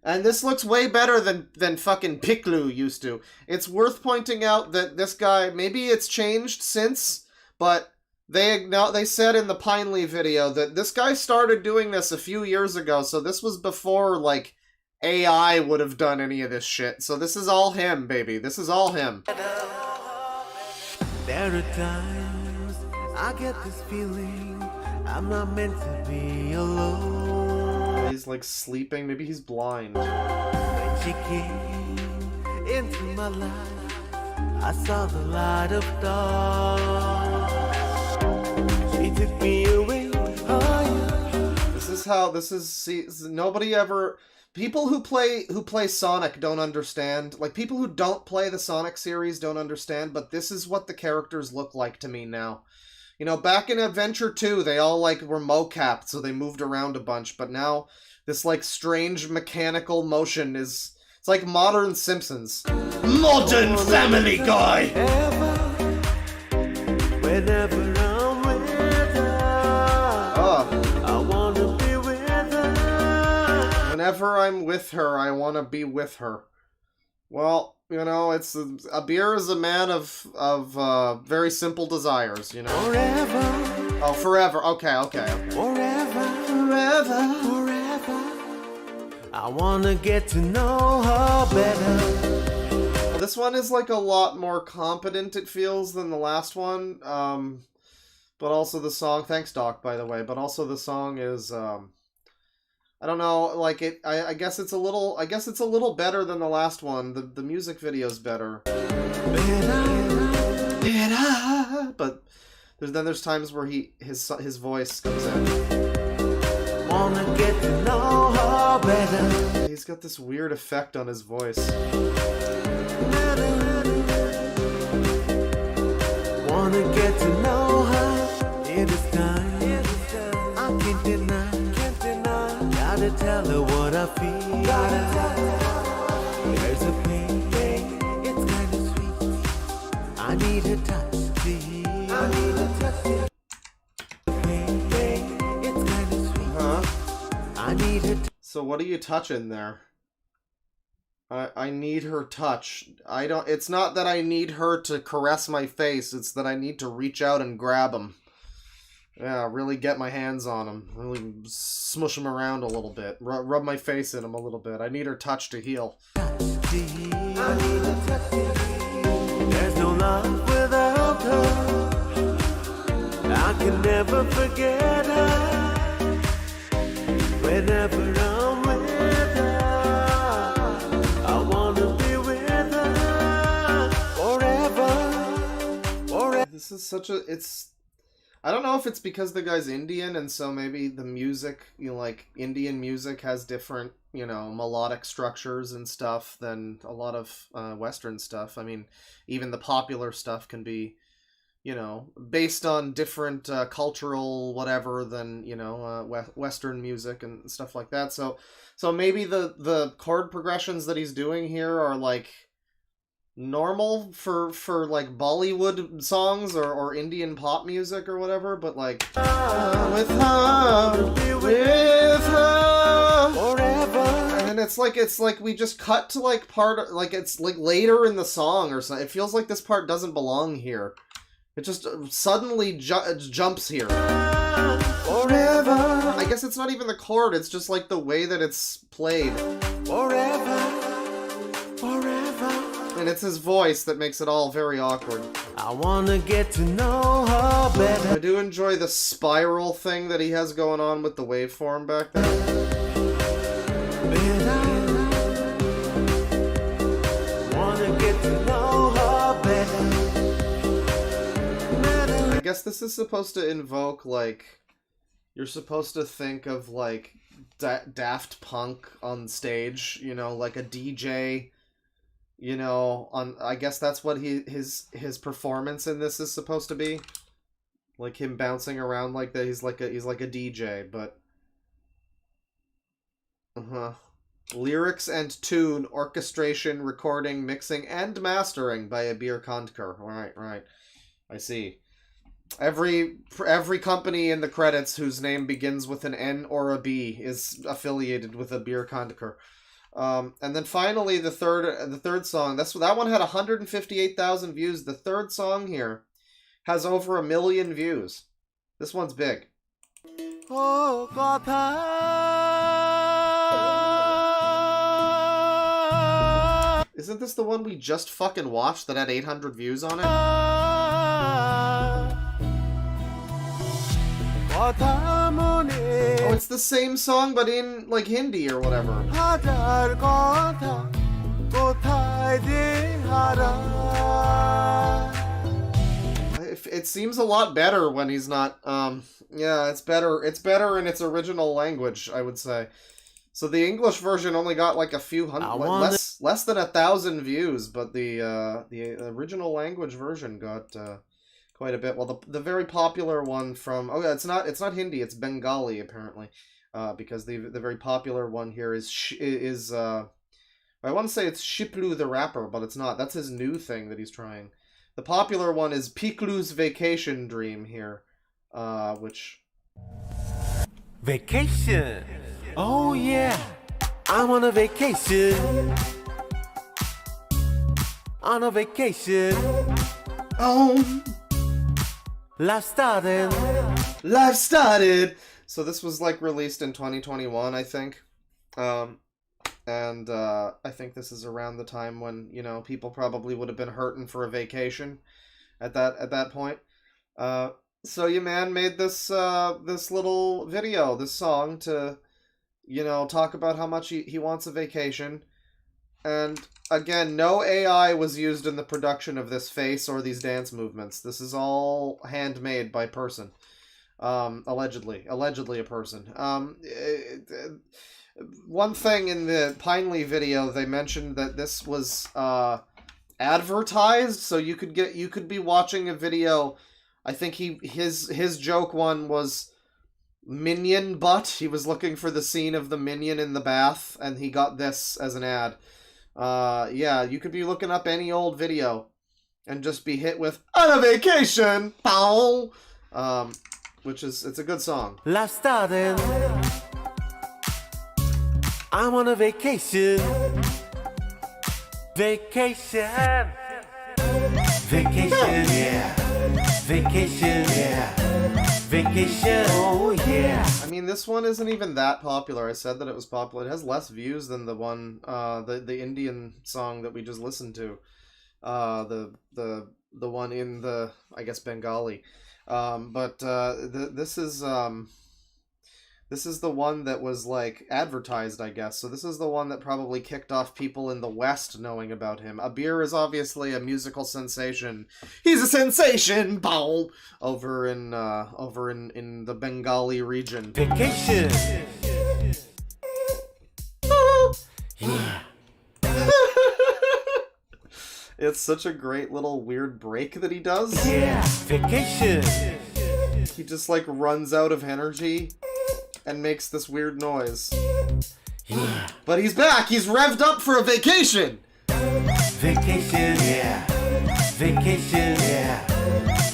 And this looks way better than fucking Piklu used to. It's worth pointing out that this guy, maybe it's changed since, but they said in the Pinely video that this guy started doing this a few years ago, so this was before, like, AI would have done any of this shit. So this is all him, baby. This is all him. There are times I get this feeling I'm not meant to be alone. He's like sleeping. Maybe he's blind. When she came into my life, I saw the light of dawn. She took me away higher. Nobody ever... People who play Sonic don't understand. Like, people who don't play the Sonic series don't understand, but this is what the characters look like to me now. You know, back in Adventure 2, they all, like, were mo-capped, so they moved around a bunch, but now this, like, strange mechanical motion is... It's like modern Simpsons. Modern Family Guy! Whenever I'm with her, I wanna be with her. Whenever I'm with her, I want to be with her. Well, you know, Abir is a man of very simple desires, you know? Forever. Oh, forever. Okay. Forever. I wanna get to know her better. Well, This one is like a lot more competent, it feels, than the last one. But also the song, thanks Doc, by the way, but also the song is, I don't know, like I guess it's a little better than the last one. The music video's better. But then there's times where his voice comes in. Wanna get to know her better. He's got this weird effect on his voice. Wanna get to know her. It is time. I can't deny. Gotta tell her what I feel. There's a pain. It's kinda sweet. I need her touch to heal. Pain. It's kinda sweet. Huh? I need her. So what are you touching there? I need her touch. It's not that I need her to caress my face, it's that I need to reach out and grab him. Yeah, really get my hands on him. Really smush him around a little bit. Rub my face in him a little bit. I need her touch to heal. There's no love without her. I can never forget her. Whenever I'm with her, I wanna be with her forever. This is such a... I don't know if it's because the guy's Indian, and so maybe the music, like, Indian music has different, melodic structures and stuff than a lot of Western stuff. I mean, even the popular stuff can be, based on different cultural whatever than, Western music and stuff like that. So maybe the chord progressions that he's doing here are, like, normal for like Bollywood songs or Indian pop music or whatever, but like with her forever, and it's like we just cut to like like it's like later in the song or something. It feels like this part doesn't belong here. It just suddenly jumps here. Forever. I guess it's not even the chord, it's just like the way that it's played. Forever. And it's his voice that makes it all very awkward. I wanna get to know her better. I do enjoy the spiral thing that he has going on with the waveform back there. Wanna get to know her better. I guess this is supposed to invoke, like, you're supposed to think of, like, Daft Punk on stage, like a DJ... I guess that's what his performance in this is supposed to be, like him bouncing around like that. He's like a DJ, but lyrics and tune, orchestration, recording, mixing, and mastering by Abir Kandkar. Right. I see. Every company in the credits whose name begins with an N or a B is affiliated with Abir Kandkar. And then finally, the third song. That one had 158,000 views. The third song here has over 1 million views. This one's big. Oh, God. Isn't this the one we just fucking watched that had 800 views on it? Oh, it's the same song, but in, like, Hindi or whatever. It seems a lot better when he's not, yeah, it's better in its original language, I would say. So the English version only got, like, a few hundred, less than 1,000 views, but the original language version got, quite a bit. Well, the very popular one from... Oh, yeah, it's not Hindi, it's Bengali, apparently. Because the very popular one here is I want to say it's Shiplu the rapper, but it's not. That's his new thing that he's trying. The popular one is Piklu's Vacation Dream here, which... Vacation! Oh, yeah! I'm on a vacation! On a vacation! Oh! Life started! So this was, like, released in 2021, I think. And I think this is around the time when, you know, people probably would have been hurting for a vacation at that point. So your man made this this little video, this song to, you know, talk about how much he wants a vacation. And again, no AI was used in the production of this face or these dance movements. This is all handmade by person. Allegedly a person. One thing in the Pinely video, they mentioned that this was advertised, so you could be watching a video. I think his joke one was minion butt. He was looking for the scene of the minion in the bath, and he got this as an ad. Yeah, you could be looking up any old video and just be hit with "On a Vacation," pow, it's a good song. Life starting. I'm on a vacation. Vacation. Vacation, yeah. Vacation, yeah. Vacation, oh yeah. I mean, this one isn't even that popular. I said that it was popular. It has less views than the one, the Indian song that we just listened to. The one in the, I guess, Bengali. This is the one that was, like, advertised, I guess. So this is the one that probably kicked off people in the West knowing about him. Abir is obviously a musical sensation. He's a sensation! Bow! Over in the Bengali region. Vacation. Yeah. It's such a great little weird break that he does. Yeah. Vacation. He just, like, runs out of energy and makes this weird noise. Yeah. But he's back! He's revved up for a vacation! Vacation, yeah. Vacation, yeah.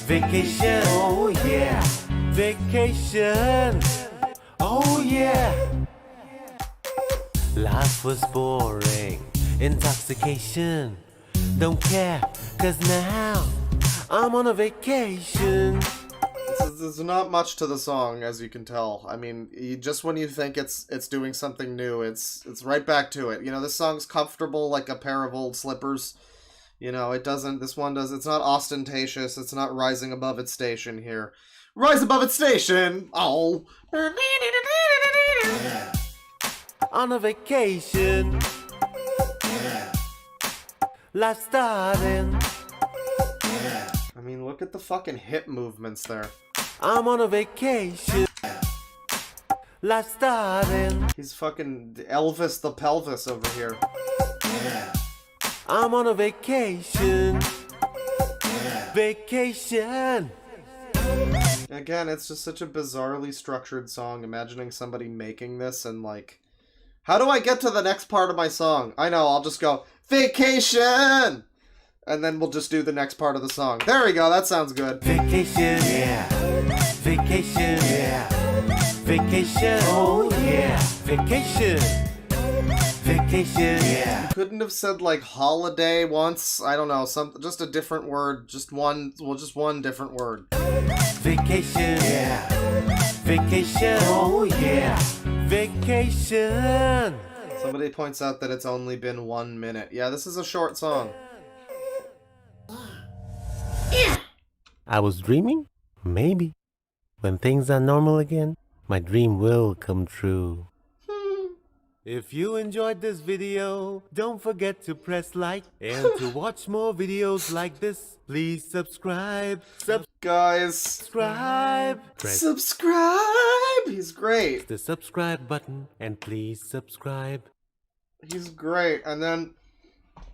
Vacation, oh yeah. Vacation, oh yeah. Life was boring, intoxication. Don't care, 'cause now I'm on a vacation. There's not much to the song, as you can tell. I mean, just when you think it's doing something new, it's right back to it. You know, this song's comfortable like a pair of old slippers. You know, this one does, it's not ostentatious, it's not rising above its station here. Rise above its station! Oh! On a vacation. Life starting. I mean, look at the fucking hip movements there. I'm on a vacation. Life starting. He's fucking Elvis the pelvis over here. I'm on a vacation. Vacation. Again, it's just such a bizarrely structured song. Imagining somebody making this and like, how do I get to the next part of my song? I know, I'll just go, vacation! And then we'll just do the next part of the song. There we go, that sounds good. Vacation, yeah. Vacation, yeah. Vacation, oh yeah. Vacation. Vacation, yeah. You couldn't have said like holiday once? I don't know, just a different word, just one different word. Vacation, yeah. Vacation, oh yeah. Vacation. Somebody points out that it's only been 1 minute. Yeah, this is a short song. I was dreaming? Maybe. When things are normal again, my dream will come true. If you enjoyed this video, don't forget to press like. And to watch more videos like this, please subscribe. Guys, Subscribe. Press subscribe! He's great. the subscribe button and please subscribe. He's great. And then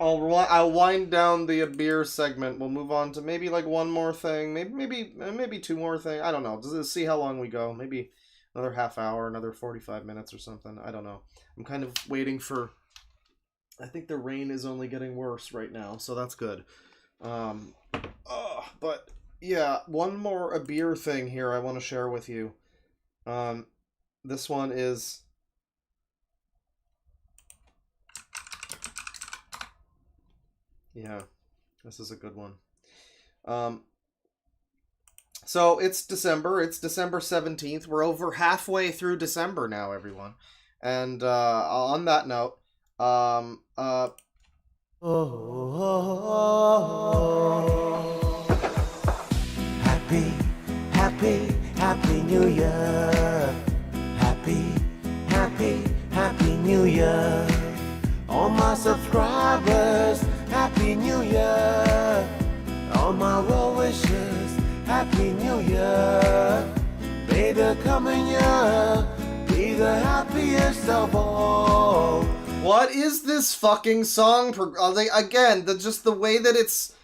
I'll wind down the Abir segment. We'll move on to maybe like one more thing, maybe two more things. I don't know. Just see how long we go. Maybe another half hour, another 45 minutes or something. I don't know. I'm kind of waiting for. I think the rain is only getting worse right now, so that's good. But yeah, one more Abir thing here I want to share with you. This one is. Yeah, this is a good one. So it's December. It's December 17th. We're over halfway through December now, everyone. And on that note, Happy, happy, happy New Year. Happy, happy, happy New Year. All my subscribers, happy New Year. All my well wishers, happy New Year. May the coming year be the happiest of all. What is this fucking song? Again, just the way that it's...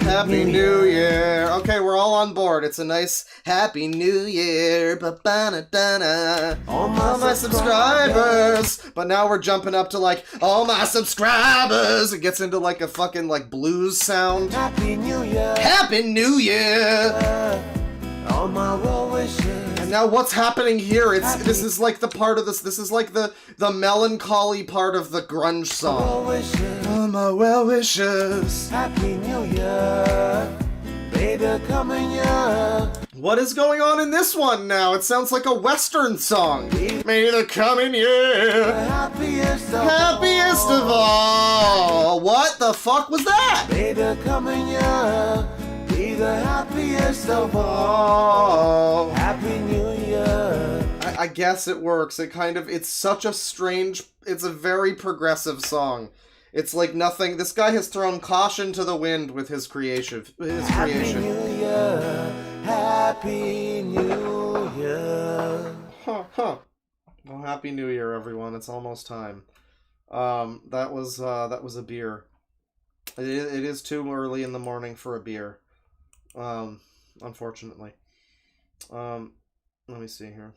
Happy New Year. Okay, we're all on board. It's a nice Happy New Year. Ba-ba-da-da-da. All my subscribers. But now we're jumping up to like, all my subscribers. It gets into like a fucking like blues sound. Happy New Year. Happy New Year. All my well wishes. And now what's happening here? This is like the part of this is like the melancholy part of the grunge song. All my well wishes. Happy New Year. May the coming year. What is going on in this one now? It sounds like a Western song. May the coming year. The happiest of all. What the fuck was that? May the coming year be the happiest of all. Happy New Year. I guess it works. It's such a strange, it's a very progressive song. It's like nothing, this guy has thrown caution to the wind with his creation. Happy New Year. Happy New Year. Huh. Well, Happy New Year, everyone. It's almost time. That was a beer. It is too early in the morning for a beer. Unfortunately. Let me see here.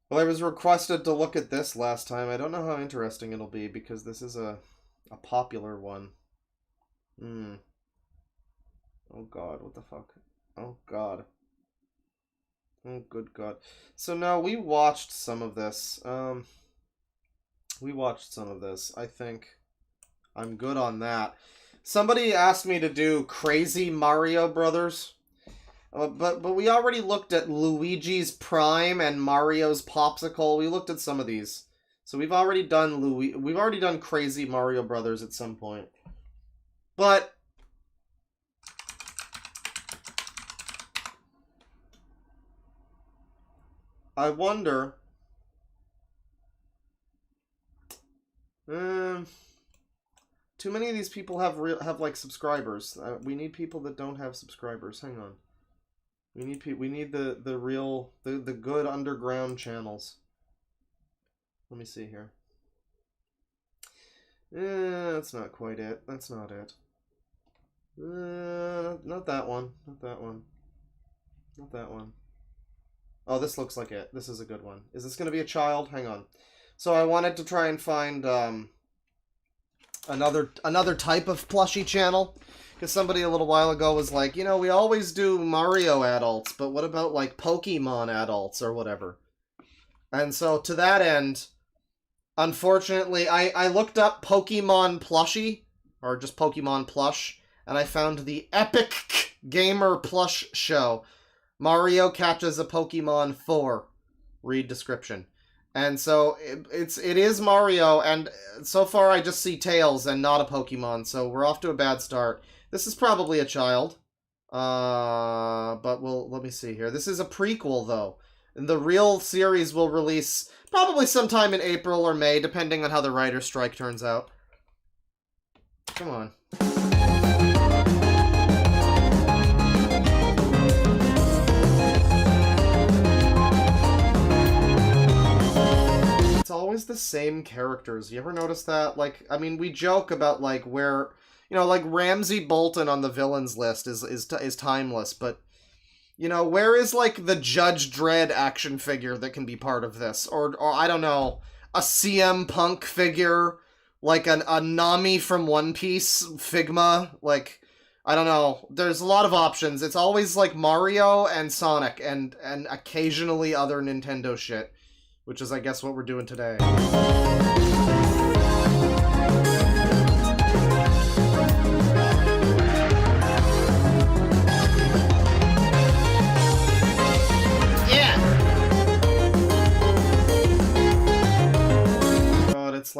Well, I was requested to look at this last time. I don't know how interesting it'll be, because this is a popular one. Oh god, what the fuck? Oh god. Oh good god. So no, we watched some of this. I think I'm good on that. Somebody asked me to do Crazy Mario Brothers. But we already looked at Luigi's Prime and Mario's Popsicle. We looked at some of these. So we've already done Crazy Mario Brothers at some point. But I wonder, too many of these people have like subscribers. We need people that don't have subscribers. Hang on. We need the real good underground channels. Let me see here. That's not quite it. That's not it. Not that one. Not that one. Not that one. Oh, this looks like it. This is a good one. Is this going to be a child? Hang on. So I wanted to try and find another type of plushie channel. Because somebody a little while ago was like, you know, we always do Mario adults, but what about, like, Pokemon adults or whatever? And so, to that end, unfortunately, I looked up Pokemon plushie, or just Pokemon plush, and I found the Epic Gamer Plush Show. Mario catches a Pokemon 4. Read description. And so, it is Mario, and so far I just see Tails and not a Pokemon, so we're off to a bad start. This is probably a child, but let me see here. This is a prequel, though. And the real series will release probably sometime in April or May, depending on how the writer's strike turns out. Come on. It's always the same characters. You ever notice that? Like, I mean, we joke about, like, where... You know, like, Ramsay Bolton on the villains list is timeless, but, you know, where is, like, the Judge Dredd action figure that can be part of this? Or I don't know, a CM Punk figure, like a Nami from One Piece, Figma, like, I don't know. There's a lot of options. It's always, like, Mario and Sonic and occasionally other Nintendo shit, which is, I guess, what we're doing today.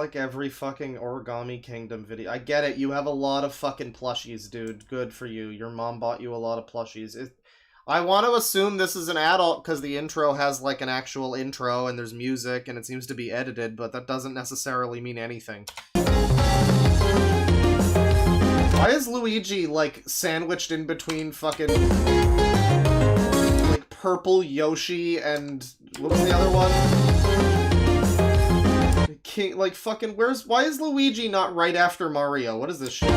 like every fucking Origami Kingdom video. I get it, you have a lot of fucking plushies, dude. Good for you. Your mom bought you a lot of plushies. I want to assume this is an adult because the intro has like an actual intro and there's music and it seems to be edited, but that doesn't necessarily mean anything. Why is Luigi like sandwiched in between fucking like purple Yoshi and what was the other one? King, like fucking why is Luigi not right after Mario? What is this shit?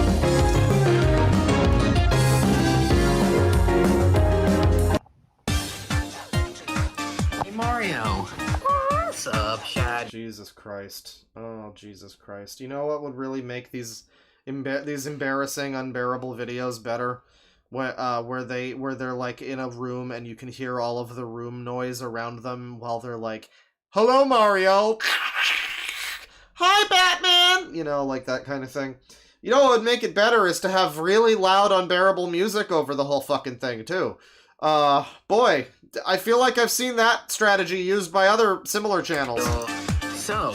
Mario. What's up, Chad? Jesus Christ. Oh, Jesus Christ. You know what would really make these embarrassing, unbearable videos better? Where they're like in a room and you can hear all of the room noise around them while they're like, "Hello, Mario! Hi, Batman!" You know, like that kind of thing. You know what would make it better is to have really loud, unbearable music over the whole fucking thing, too. Boy, I feel like I've seen that strategy used by other similar channels. So,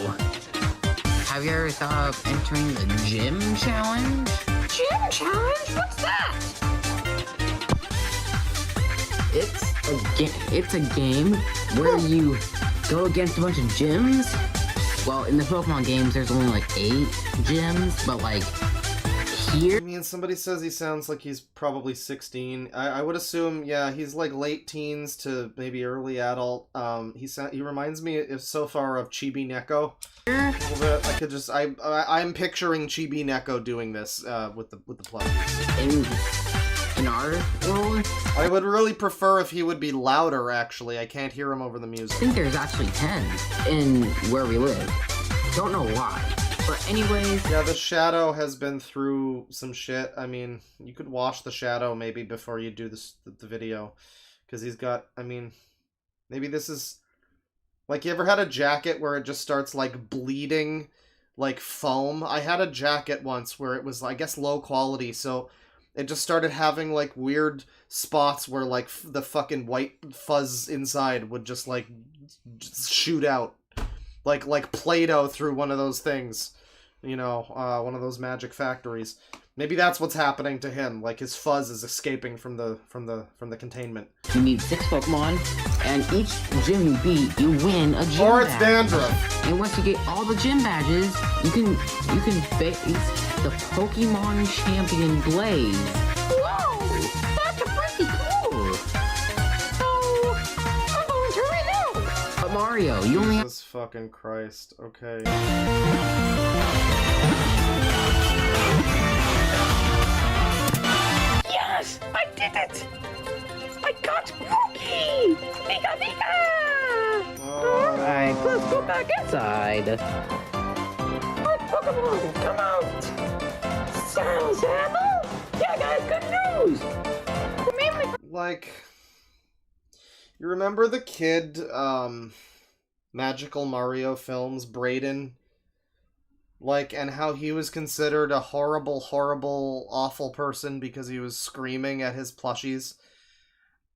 have you ever thought of entering the gym challenge? Gym challenge? What's that? It's a game where you go against a bunch of gyms. Well, in the Pokemon games, there's only like 8 gyms, but like here... I mean, somebody says he sounds like he's probably 16. I would assume, yeah, he's like late teens to maybe early adult. He reminds me so far of Chibi Neko. A little bit. I could just... I'm picturing Chibi Neko doing this with the plug. In our world? I would really prefer if he would be louder, actually. I can't hear him over the music. I think there's actually 10 in where we live. Don't know why. But anyways... Yeah, the Shadow has been through some shit. I mean, you could watch the Shadow maybe before you do the video. Because he's got... I mean, maybe this is... Like, you ever had a jacket where it just starts, like, bleeding, like, foam? I had a jacket once where it was, I guess, low quality, so... It just started having, like, weird spots where, like, the fucking white fuzz inside would just, like, shoot out. Like Play-Doh through one of those things. You know, one of those magic factories. Maybe that's what's happening to him. Like, his fuzz is escaping from the containment. You need 6 Pokemon, and each gym you beat, you win a gym Or it's badge. dandruff. And once you get all the gym badges, you can face the Pokemon Champion Blaze. Whoa! That's pretty cool! So, I'm going to right now! But Mario, you only have... Jesus fucking Christ. Okay. Yes! I did it! I got Pokey! Pika Pika! Alright, let's go back inside. What Pokemon? Come out! Sample? Yeah, guys, good news! Like, you remember the kid, Magical Mario films, Brayden? Like, and how he was considered a horrible, horrible, awful person because he was screaming at his plushies?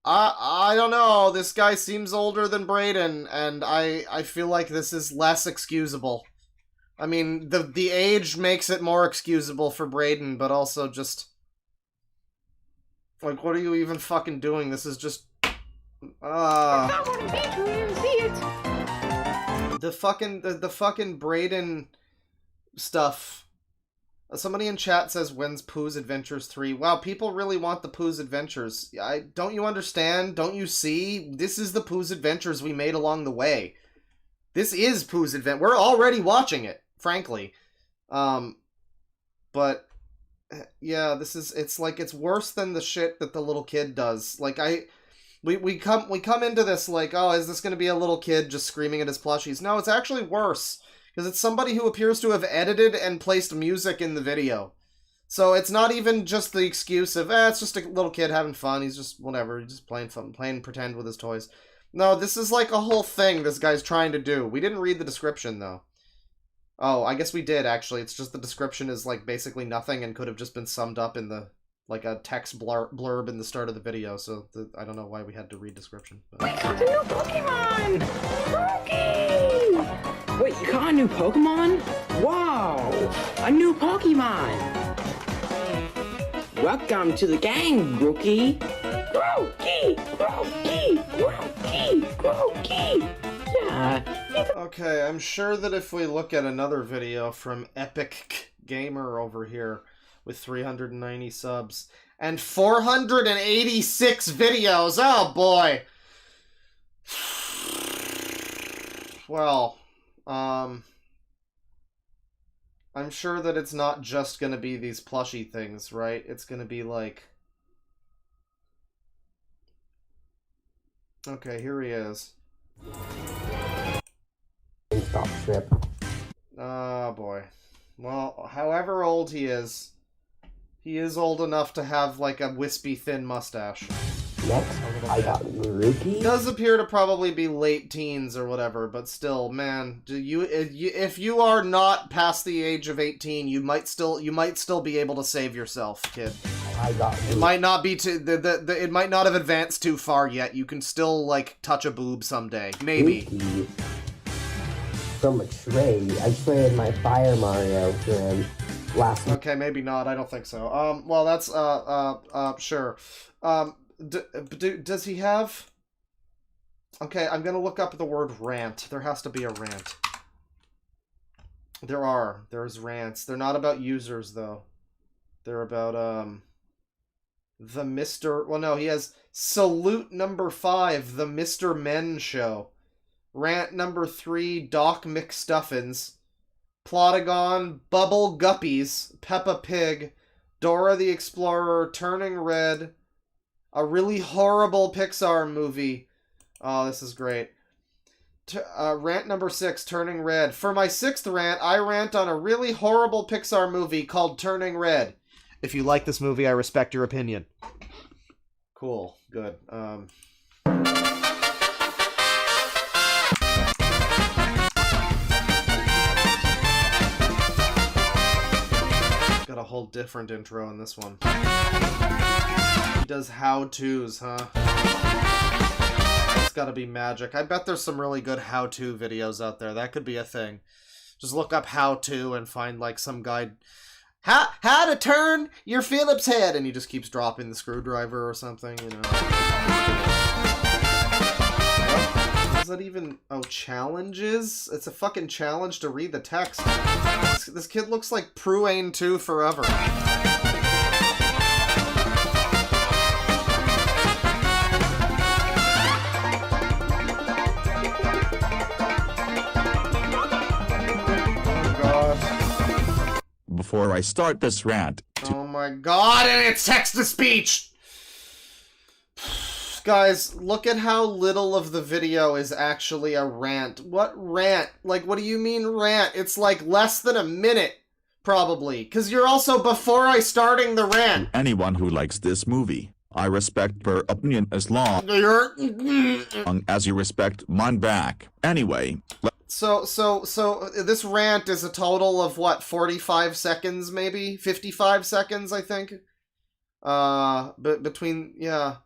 I don't know, this guy seems older than Brayden, and I feel like this is less excusable. I mean, the age makes it more excusable for Brayden, but also just... Like, what are you even fucking doing? This is just... The fucking Brayden stuff. Somebody in chat says, when's Pooh's Adventures 3? Wow, people really want the Pooh's Adventures. Don't you understand? Don't you see? This is the Pooh's Adventures we made along the way. This is Pooh's Advent. We're already watching it, frankly. But... Yeah, it's like, it's worse than the shit that the little kid does. Like, we come into this like, oh, is this going to be a little kid just screaming at his plushies? No, it's actually worse. Because it's somebody who appears to have edited and placed music in the video. So it's not even just the excuse of, it's just a little kid having fun. He's just, whatever, he's just playing pretend with his toys. No, this is like a whole thing this guy's trying to do. We didn't read the description, though. Oh, I guess we did, actually. It's just the description is, like, basically nothing and could have just been summed up in the like a text blurb in the start of the video, so I don't know why we had to read description. But... We got a new Pokemon! Rookie! Wait, you got a new Pokemon? Wow! A new Pokemon! Welcome to the gang, Rookie! Rookie! Rookie! Rookie! Rookie! Yeah. Okay, I'm sure that if we look at another video from Epic Gamer over here with 390 subs and 486 videos, oh boy! Well, I'm sure that it's not just gonna be these plushy things, right? It's gonna be like... Okay, here he is. Stop strip. Oh boy. Well, however old he is old enough to have like a wispy thin mustache. Next, I got Rookie. He does appear to probably be late teens or whatever, but still, man, if you are not past the age of 18, you might still be able to save yourself, kid. I got It might not be too it might not have advanced too far yet. You can still like touch a boob someday, maybe. Rookie from a trade. I traded my Fire Mario for him last week. Okay, maybe not. I don't think so. Well, that's sure. Does he have? Okay, I'm gonna look up the word rant. There has to be a rant. There's rants. They're not about users though. They're about the Mr. Well, no, he has Salute number 5, the Mr. Men Show. Rant number 3, Doc McStuffins. Plotagon, Bubble Guppies, Peppa Pig, Dora the Explorer, Turning Red, a really horrible Pixar movie. Oh, this is great. Rant number 6, Turning Red. For my 6th rant, I rant on a really horrible Pixar movie called Turning Red. If you like this movie, I respect your opinion. Cool. Good. Got a whole different intro in this one. He does how-tos, huh? It's gotta be magic. I bet there's some really good how-to videos out there. That could be a thing. Just look up how-to and find like some guide. How to turn your Phillips head, and he just keeps dropping the screwdriver or something, you know. Is that even... Oh, challenges? It's a fucking challenge to read the text. This kid looks like Pruane 2 forever. Before I start this rant. Oh my god, and it's text-to-speech! Guys, look at how little of the video is actually a rant. What rant? Like, what do you mean rant? It's like less than a minute, probably. Because you're also before I starting the rant. Anyone who likes this movie, I respect their opinion as long as you respect mine back. Anyway. So this rant is a total of what, 45 seconds maybe? 55 seconds, I think? But between, yeah.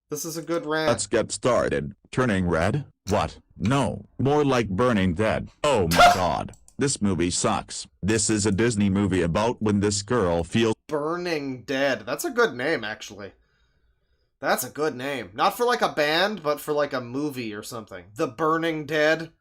This is a good rant. Let's get started. Turning Red? What? No. More like Burning Dead. Oh my god. This movie sucks. This is a Disney movie about when this girl feels... Burning Dead. That's a good name, actually. That's a good name. Not for like a band, but for like a movie or something. The Burning Dead.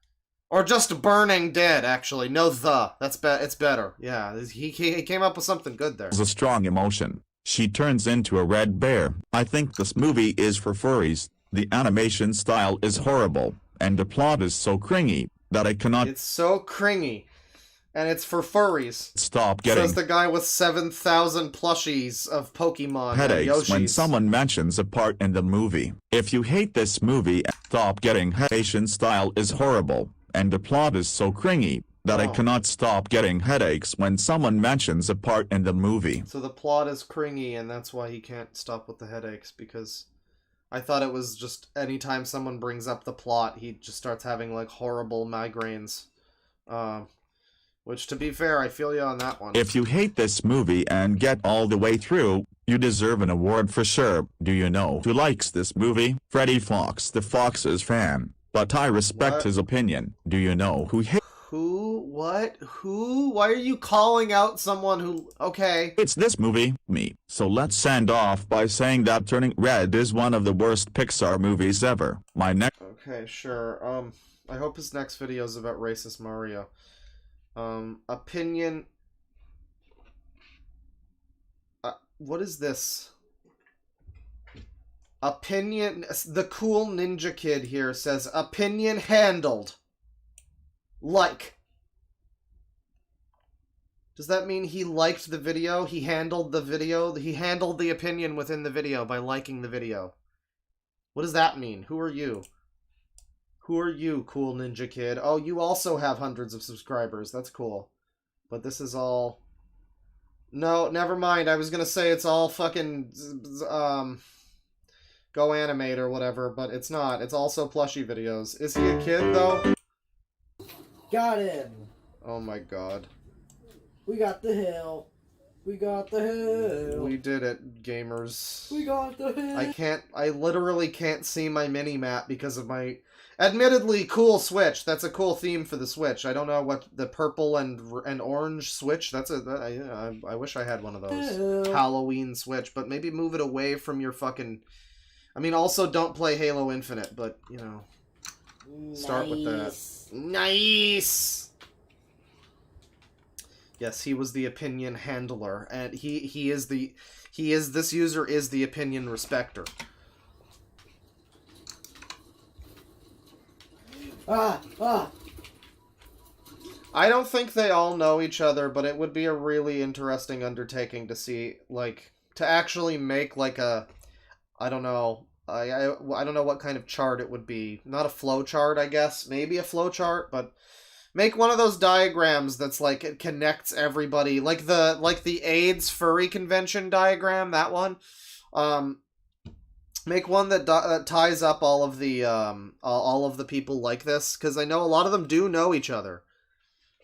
Or just Burning Dead, actually. No the. It's better. Yeah, he came up with something good there. It's a strong emotion. She turns into a red bear. I think this movie is for furries. The animation style is horrible, and the plot is so cringy that I cannot... It's so cringy. And it's for furries. Stop getting... Says the guy with 7,000 plushies of Pokemon headaches and when someone mentions a part in the movie. If you hate this movie, stop getting... Animation style is horrible, and the plot is so cringy that I cannot stop getting headaches when someone mentions a part in the movie. So the plot is cringy, and that's why he can't stop with the headaches, because I thought it was just anytime someone brings up the plot, he just starts having, like, horrible migraines. Which, to be fair, I feel you on that one. If you hate this movie and get all the way through, you deserve an award for sure. Do you know who likes this movie? Freddie Fox, the Fox's fan. But I respect What? his opinion. Do you know who hates Who? What? Who? Why are you calling out someone who... Okay. this movie? Me. So let's send off by saying that Turning Red is one of the worst Pixar movies ever. My next... Okay, sure. I hope his next video is about racist Mario. Opinion... what is this? Opinion... The cool ninja kid here says, opinion handled. Like. Does that mean he liked the video? He handled the video? He handled the opinion within the video by liking the video. What does that mean? Who are you? Who are you, cool ninja kid? Oh, you also have hundreds of subscribers. That's cool. But this is all... No, never mind. I was gonna say it's all fucking... Go Animate or whatever, but it's not. It's also plushie videos. Is he a kid, though? Got him. Oh my god. We got the hill. We got the hill. We did it, gamers. We got the hill. I literally can't see my mini-map because of my... Admittedly, cool Switch. That's a cool theme for the Switch. I don't know what the purple and orange Switch. That's I wish I had one of those. Halloween Switch, but maybe move it away from your fucking... I mean, also don't play Halo Infinite, but, you know... Start with that. Nice! Yes, he was the opinion handler, and this user is the opinion respecter. I don't think they all know each other, but it would be a really interesting undertaking to see, like, to actually make, like, a, I don't know, I don't know what kind of chart it would be. Not a flow chart, I guess. Maybe a flow chart, but make one of those diagrams that's, like, it connects everybody. Like the AIDS furry convention diagram, that one. Make one that ties up all of the people like this, because I know a lot of them do know each other.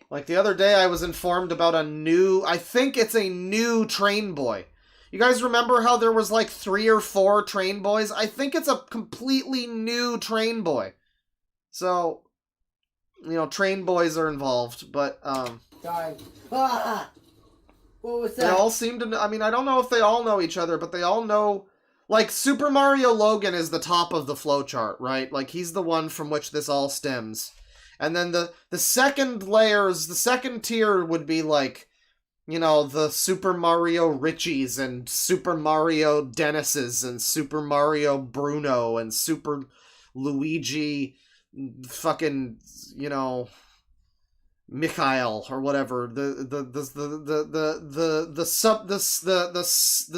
Like, the other day I was informed about I think it's a new Train Boy. You guys remember how there was like 3 or 4 Train Boys? I think it's a completely new Train Boy. So, you know, Train Boys are involved, but, Die. What was that? They all seem to, I mean, I don't know if they all know each other, but they all know, like, Super Mario Logan is the top of the flowchart, right? Like, he's the one from which this all stems. And then the second layers, the second tier would be, like, you know, the Super Mario Richies and Super Mario Dennises and Super Mario Bruno and Super Luigi fucking, you know, Mikhail or whatever. The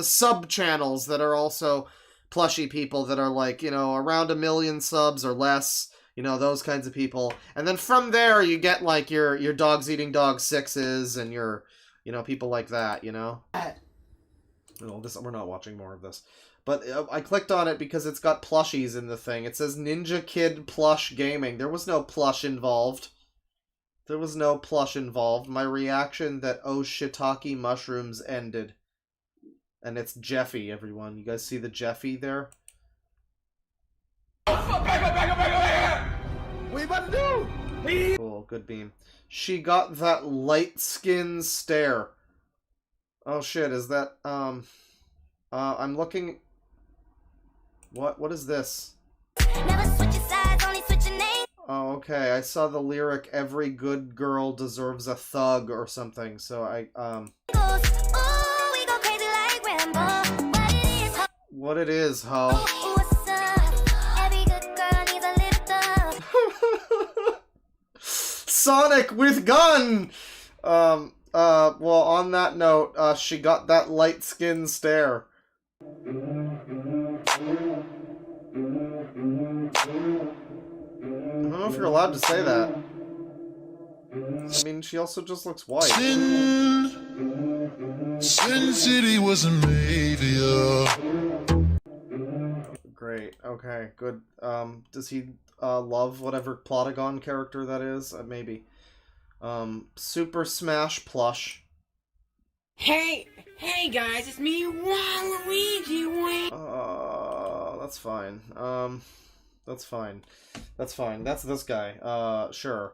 sub channels that are also plushy people that are like, you know, around 1 million subs or less. You know, those kinds of people. And then from there you get like your Dogs Eating Dogs 6s and your, you know, people like that, you know? We're not watching more of this. But I clicked on it because it's got plushies in the thing. It says Ninja Kid Plush Gaming. There was no plush involved. There was no plush involved. My reaction that oh shiitake mushrooms ended. And it's Jeffy, everyone. You guys see the Jeffy there? What you about to do? Cool, good beam. She got that light skin stare. Oh shit, is that, I'm looking... What is this? Oh, okay, I saw the lyric, every good girl deserves a thug or something, so What it is, ho? Sonic with gun! Well, on that note, she got that light skin stare. I don't know if you're allowed to say that. I mean, she also just looks white. Sin City was a mafia. Great, okay, good. Does he love whatever Plotagon character that is? Maybe. Super Smash Plush. Hey guys, it's me, Waluigi. That's fine. That's fine. That's fine. That's this guy. Sure.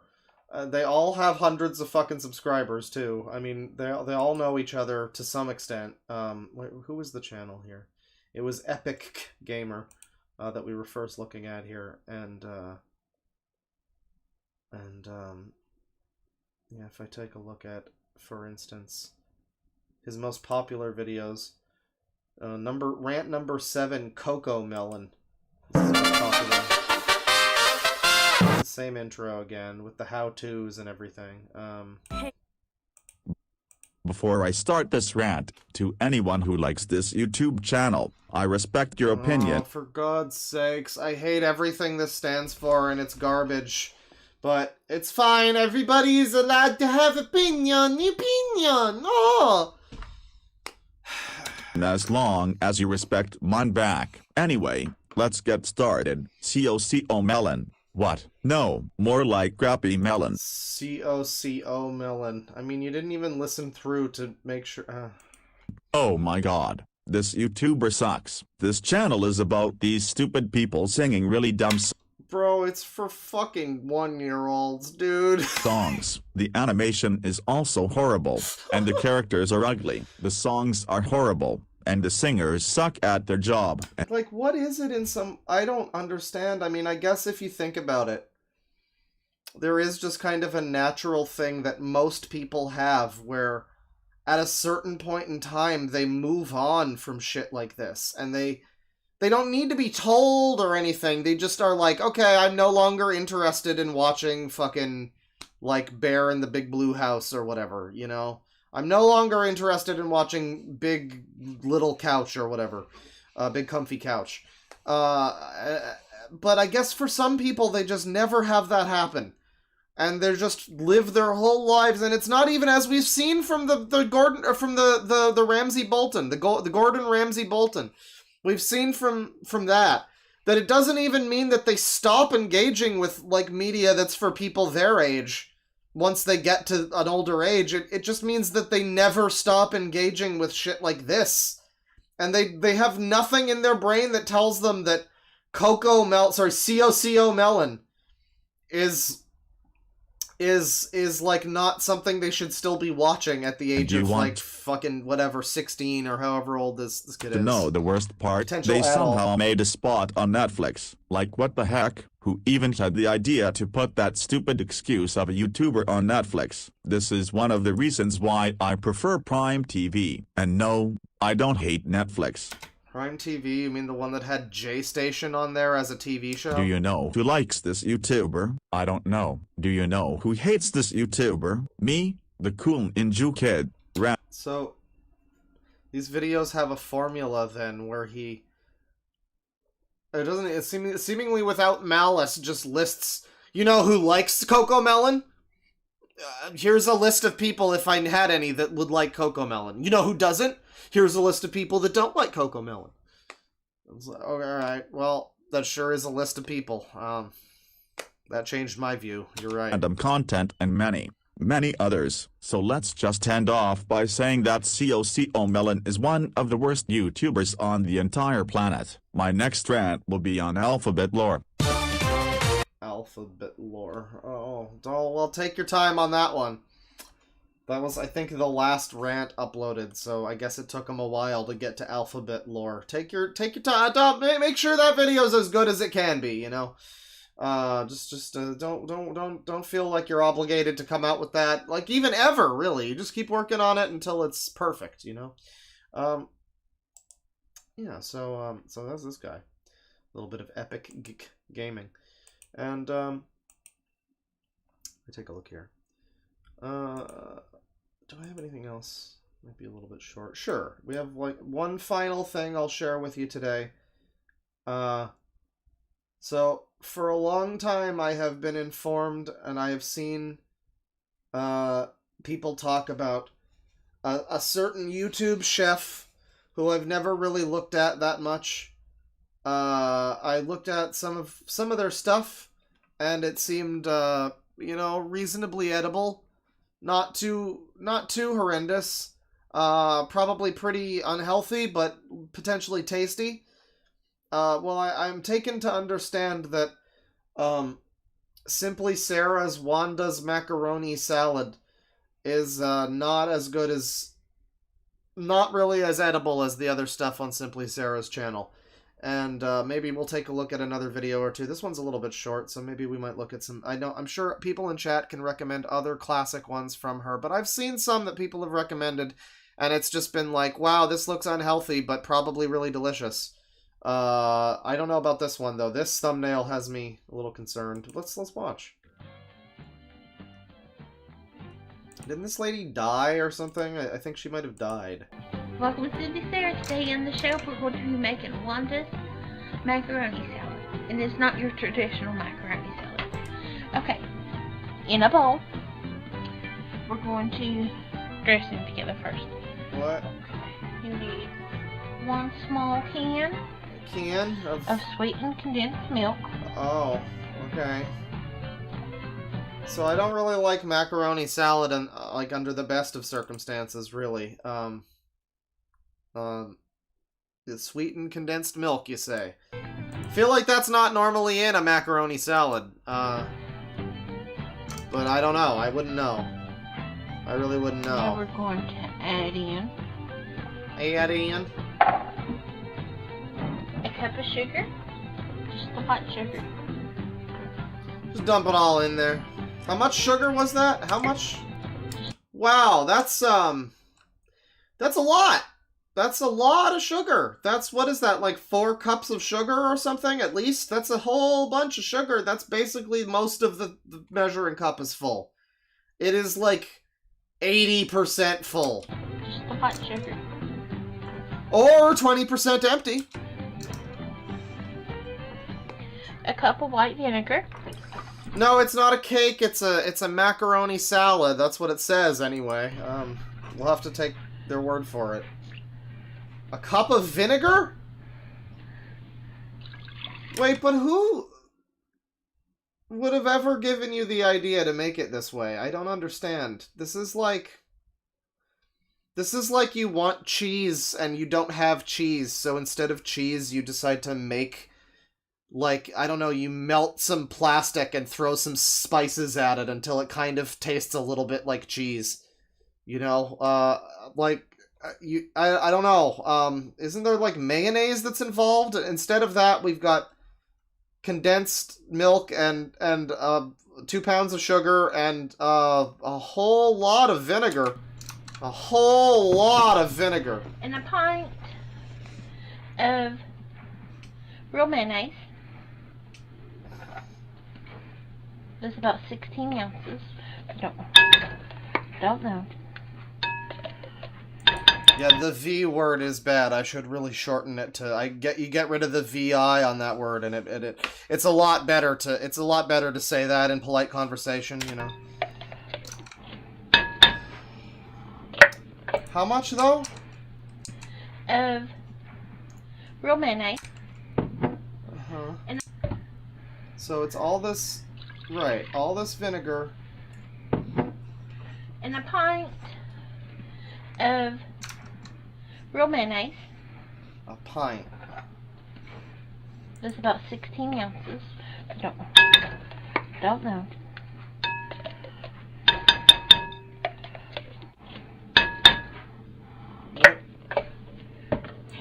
They all have hundreds of fucking subscribers, too. I mean, they all know each other to some extent. Who was the channel here? It was Epic Gamer, that we were first looking at here. And yeah, if I take a look at, for instance, his most popular videos, rant number 7, Coco Melon. This is most popular. Same intro again with the how-tos and everything. Before I start this rant, to anyone who likes this YouTube channel, I respect your opinion. Oh, for God's sakes, I hate everything this stands for, and it's garbage. But it's fine, everybody's allowed to have opinion. Oh! As long as you respect mine back. Anyway, let's get started. COCO Melon. What? No, more like crappy melon. COCO Melon. I mean, you didn't even listen through to make sure... Oh my god. This YouTuber sucks. This channel is about these stupid people singing really dumb Bro, it's for fucking 1-year-olds, dude. songs. The animation is also horrible, and the characters are ugly. The songs are horrible, and the singers suck at their job. Like, what is it in some... I don't understand. I mean, I guess if you think about it, there is just kind of a natural thing that most people have where at a certain point in time they move on from shit like this, and they don't need to be told or anything. They just are like, okay, I'm no longer interested in watching fucking, like, Bear in the Big Blue House or whatever, you know? I'm no longer interested in watching Big Little Couch or whatever. Big Comfy Couch. But I guess for some people, they just never have that happen. And they just live their whole lives, and it's not even, as we've seen from the Gordon, or from the Ramsay Bolton, the Gordon Ramsay Bolton. We've seen from that it doesn't even mean that they stop engaging with, like, media that's for people their age once they get to an older age. It just means that they never stop engaging with shit like this. And they have nothing in their brain that tells them that COCO Melon is like not something they should still be watching at the age of like fucking whatever 16 or however old this kid is. No, the worst part, Potential they adult. somehow made a spot on Netflix. Like, what the heck? Who even had the idea to put that stupid excuse of a YouTuber on Netflix? This is one of the reasons why I prefer Prime TV. And no, I don't hate Netflix. Prime TV, you mean the one that had J Station on there as a TV show? Do you know who likes this YouTuber? I don't know. Do you know who hates this YouTuber? Me, the cool Inju kid. So, these videos have a formula then where he... It seemingly without malice just lists, you know who likes COCO Melon? Here's a list of people, if I had any, that would like COCO Melon. You know who doesn't? Here's a list of people that don't like COCO Melon. It's like, okay, alright, well, that sure is a list of people. That changed my view, you're right. Random content and many others. So let's just end off by saying that COCO Melon is one of the worst YouTubers on the entire planet. My next rant will be on alphabet lore. Alphabet lore. Oh, well, take your time on that one. That was, I think, the last rant uploaded, so I guess it took him a while to get to alphabet lore. Take your time. Make sure that video's as good as it can be, you know. Don't feel like you're obligated to come out with that, like, even ever, really. You just keep working on it until it's perfect, you know. Yeah. So that's this guy. A little bit of epic gaming, and let me take a look here. Do I have anything else? Might be a little bit short. Sure. We have like one final thing I'll share with you today. So for a long time I have been informed and I have seen people talk about a certain YouTube chef who I've never really looked at that much. I looked at some of their stuff and it seemed you know, reasonably edible. not too horrendous. Probably pretty unhealthy, but potentially tasty. Well, I'm taken to understand that, Simply Sarah's Wanda's macaroni salad is, not as good as... not really as edible as the other stuff on Simply Sarah's channel. And, maybe we'll take a look at another video or two. This one's a little bit short, so maybe we might look at some... I'm sure people in chat can recommend other classic ones from her, but I've seen some that people have recommended, and it's just been like, wow, this looks unhealthy, but probably really delicious. I don't know about this one, though. This thumbnail has me a little concerned. Let's watch. Didn't this lady die or something? I think she might have died. Welcome to Simply Sarah. Today on the show we're going to be making Wanda's macaroni salad. And it's not your traditional macaroni salad. Okay, in a bowl, we're going to dress them together first. What? You need 1 small can of sweetened condensed milk. Oh, okay. So I don't really like macaroni salad and like under the best of circumstances, really. The sweetened condensed milk, you say? Feel like that's not normally in a macaroni salad. But I don't know. I wouldn't know. I really wouldn't know. Now we're going to add in a cup of sugar, just the white sugar. Just dump it all in there. How much sugar was that? How much? Wow, that's a lot. That's a lot of sugar. That's, what is that, like 4 cups of sugar or something at least? That's a whole bunch of sugar. That's basically most of the measuring cup is full. It is like 80% full. Just the white sugar. Or 20% empty. A cup of white vinegar. No, it's not a cake. It's a macaroni salad. That's what it says anyway. We'll have to take their word for it. A cup of vinegar? Wait, but who would have ever given you the idea to make it this way? I don't understand. This is like you want cheese and you don't have cheese, so instead of cheese you decide to make, like, I don't know, you melt some plastic and throw some spices at it until it kind of tastes a little bit like cheese. You know, I don't know. Isn't there like mayonnaise that's involved? Instead of that, we've got condensed milk and 2 pounds of sugar and a whole lot of vinegar. A whole lot of vinegar. And a pint of real mayonnaise. That's about 16 ounces. Don't know. Yeah, the V word is bad. I should really shorten it to. You get rid of the VI on that word, and it's a lot better to say that in polite conversation, you know. How much though? Of real mayonnaise. And so it's all this, right? All this vinegar. And a pint of real mayonnaise. A pint. That's about 16 ounces. Don't know.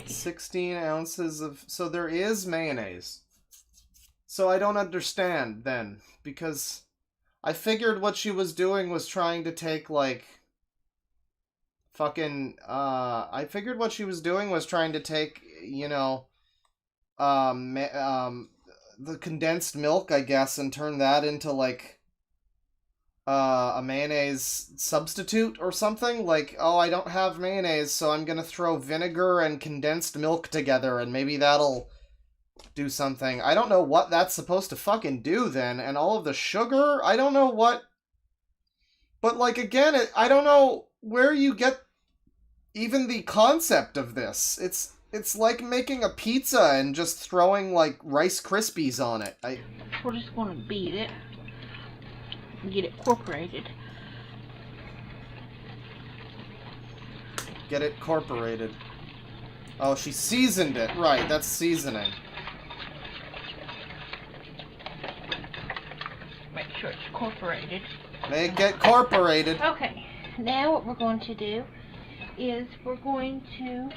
16 ounces of... So there is mayonnaise. So I don't understand, then. Because I figured what she was doing was trying to take, like... Fucking... I figured what she was doing was trying to take, you know... the condensed milk, I guess, and turn that into, like... a mayonnaise substitute or something. Like, oh, I don't have mayonnaise, so I'm gonna throw vinegar and condensed milk together, and maybe that'll do something. I don't know what that's supposed to fucking do then, and all of the sugar, I don't know what... But, like, again, I don't know where you get even the concept of this. It's like making a pizza and just throwing, like, Rice Krispies on it. We're just gonna beat it. Get it incorporated. Get it incorporated. Oh, she seasoned it. Right, that's seasoning. Make sure it's incorporated. Make it incorporated. Okay, now what we're going to do is we're going to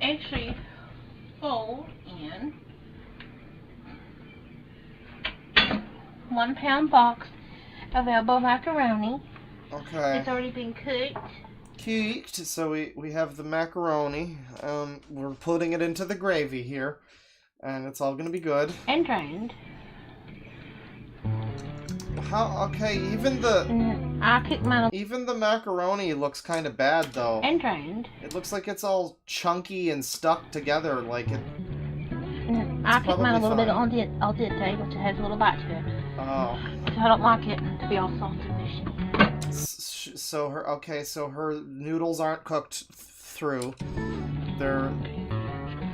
actually fold in 1 pound box of elbow macaroni. Okay. It's already been cooked. Cooked. So we have the macaroni. We're putting it into the gravy here. And it's all gonna be good. And drained. How? Okay, even the... I cooked mine. Even the macaroni looks kind of bad, though. And drained. It looks like it's all chunky and stuck together, like it... I cooked mine a little bit fine. al dente, which has a little bite to it. Oh. So I don't like it to be all salty and mushy. So her noodles aren't cooked through. They're...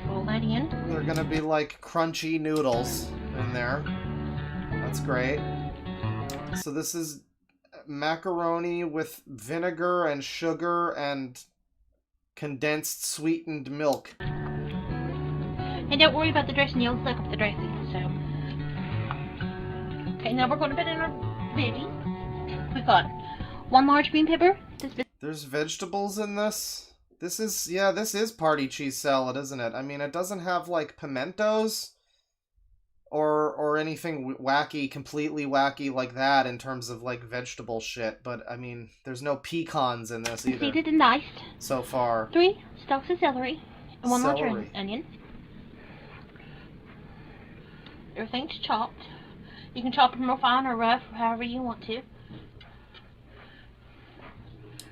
Fold that in. They're gonna be like crunchy noodles in there. That's great. So this is macaroni with vinegar and sugar and condensed sweetened milk. And don't worry about the dressing, you'll soak up the dressing, so. Okay, now we're going to put in our veggies. We've got 1 large green pepper. There's vegetables in this? This is party cheese salad, isn't it? I mean, it doesn't have, like, pimentos or anything wacky, completely wacky like that in terms of, like, vegetable shit. But, I mean, there's no pecans in this either. Seeded and diced. So far. 3 stalks of celery. And 1 large Celery. onion. Everything's chopped. You can chop them real fine or rough, however you want to.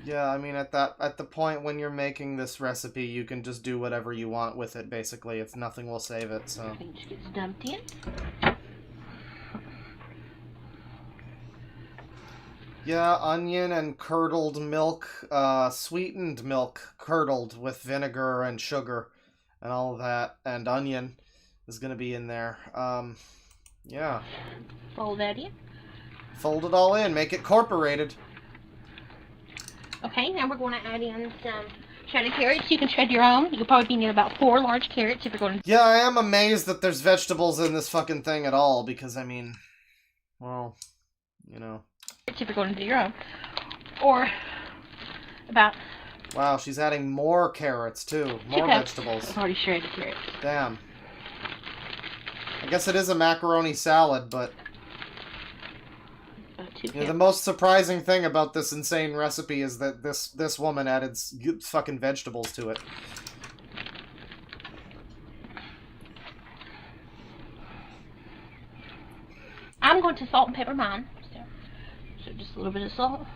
Yeah, I mean, at the point when you're making this recipe, you can just do whatever you want with it, basically. It's nothing will save it, so... Everything just gets dumped in. Yeah, onion and curdled milk, sweetened milk, curdled with vinegar and sugar and all of that, and onion is gonna be in there. Yeah. Fold that in. Fold it all in, make it incorporated. Okay, now we're going to add in some shredded carrots. You can shred your own. You'll probably need about 4 large carrots if you're going to... Yeah, I am amazed that there's vegetables in this fucking thing at all, because, I mean, well, you know. If you're going to do your own. Or about... Wow, she's adding more carrots, too. More vegetables. I've already shredded carrots. Damn. I guess it is a macaroni salad, but... Yeah, the most surprising thing about this insane recipe is that this woman added fucking vegetables to it. I'm going to salt and pepper mine. So just a little bit of salt.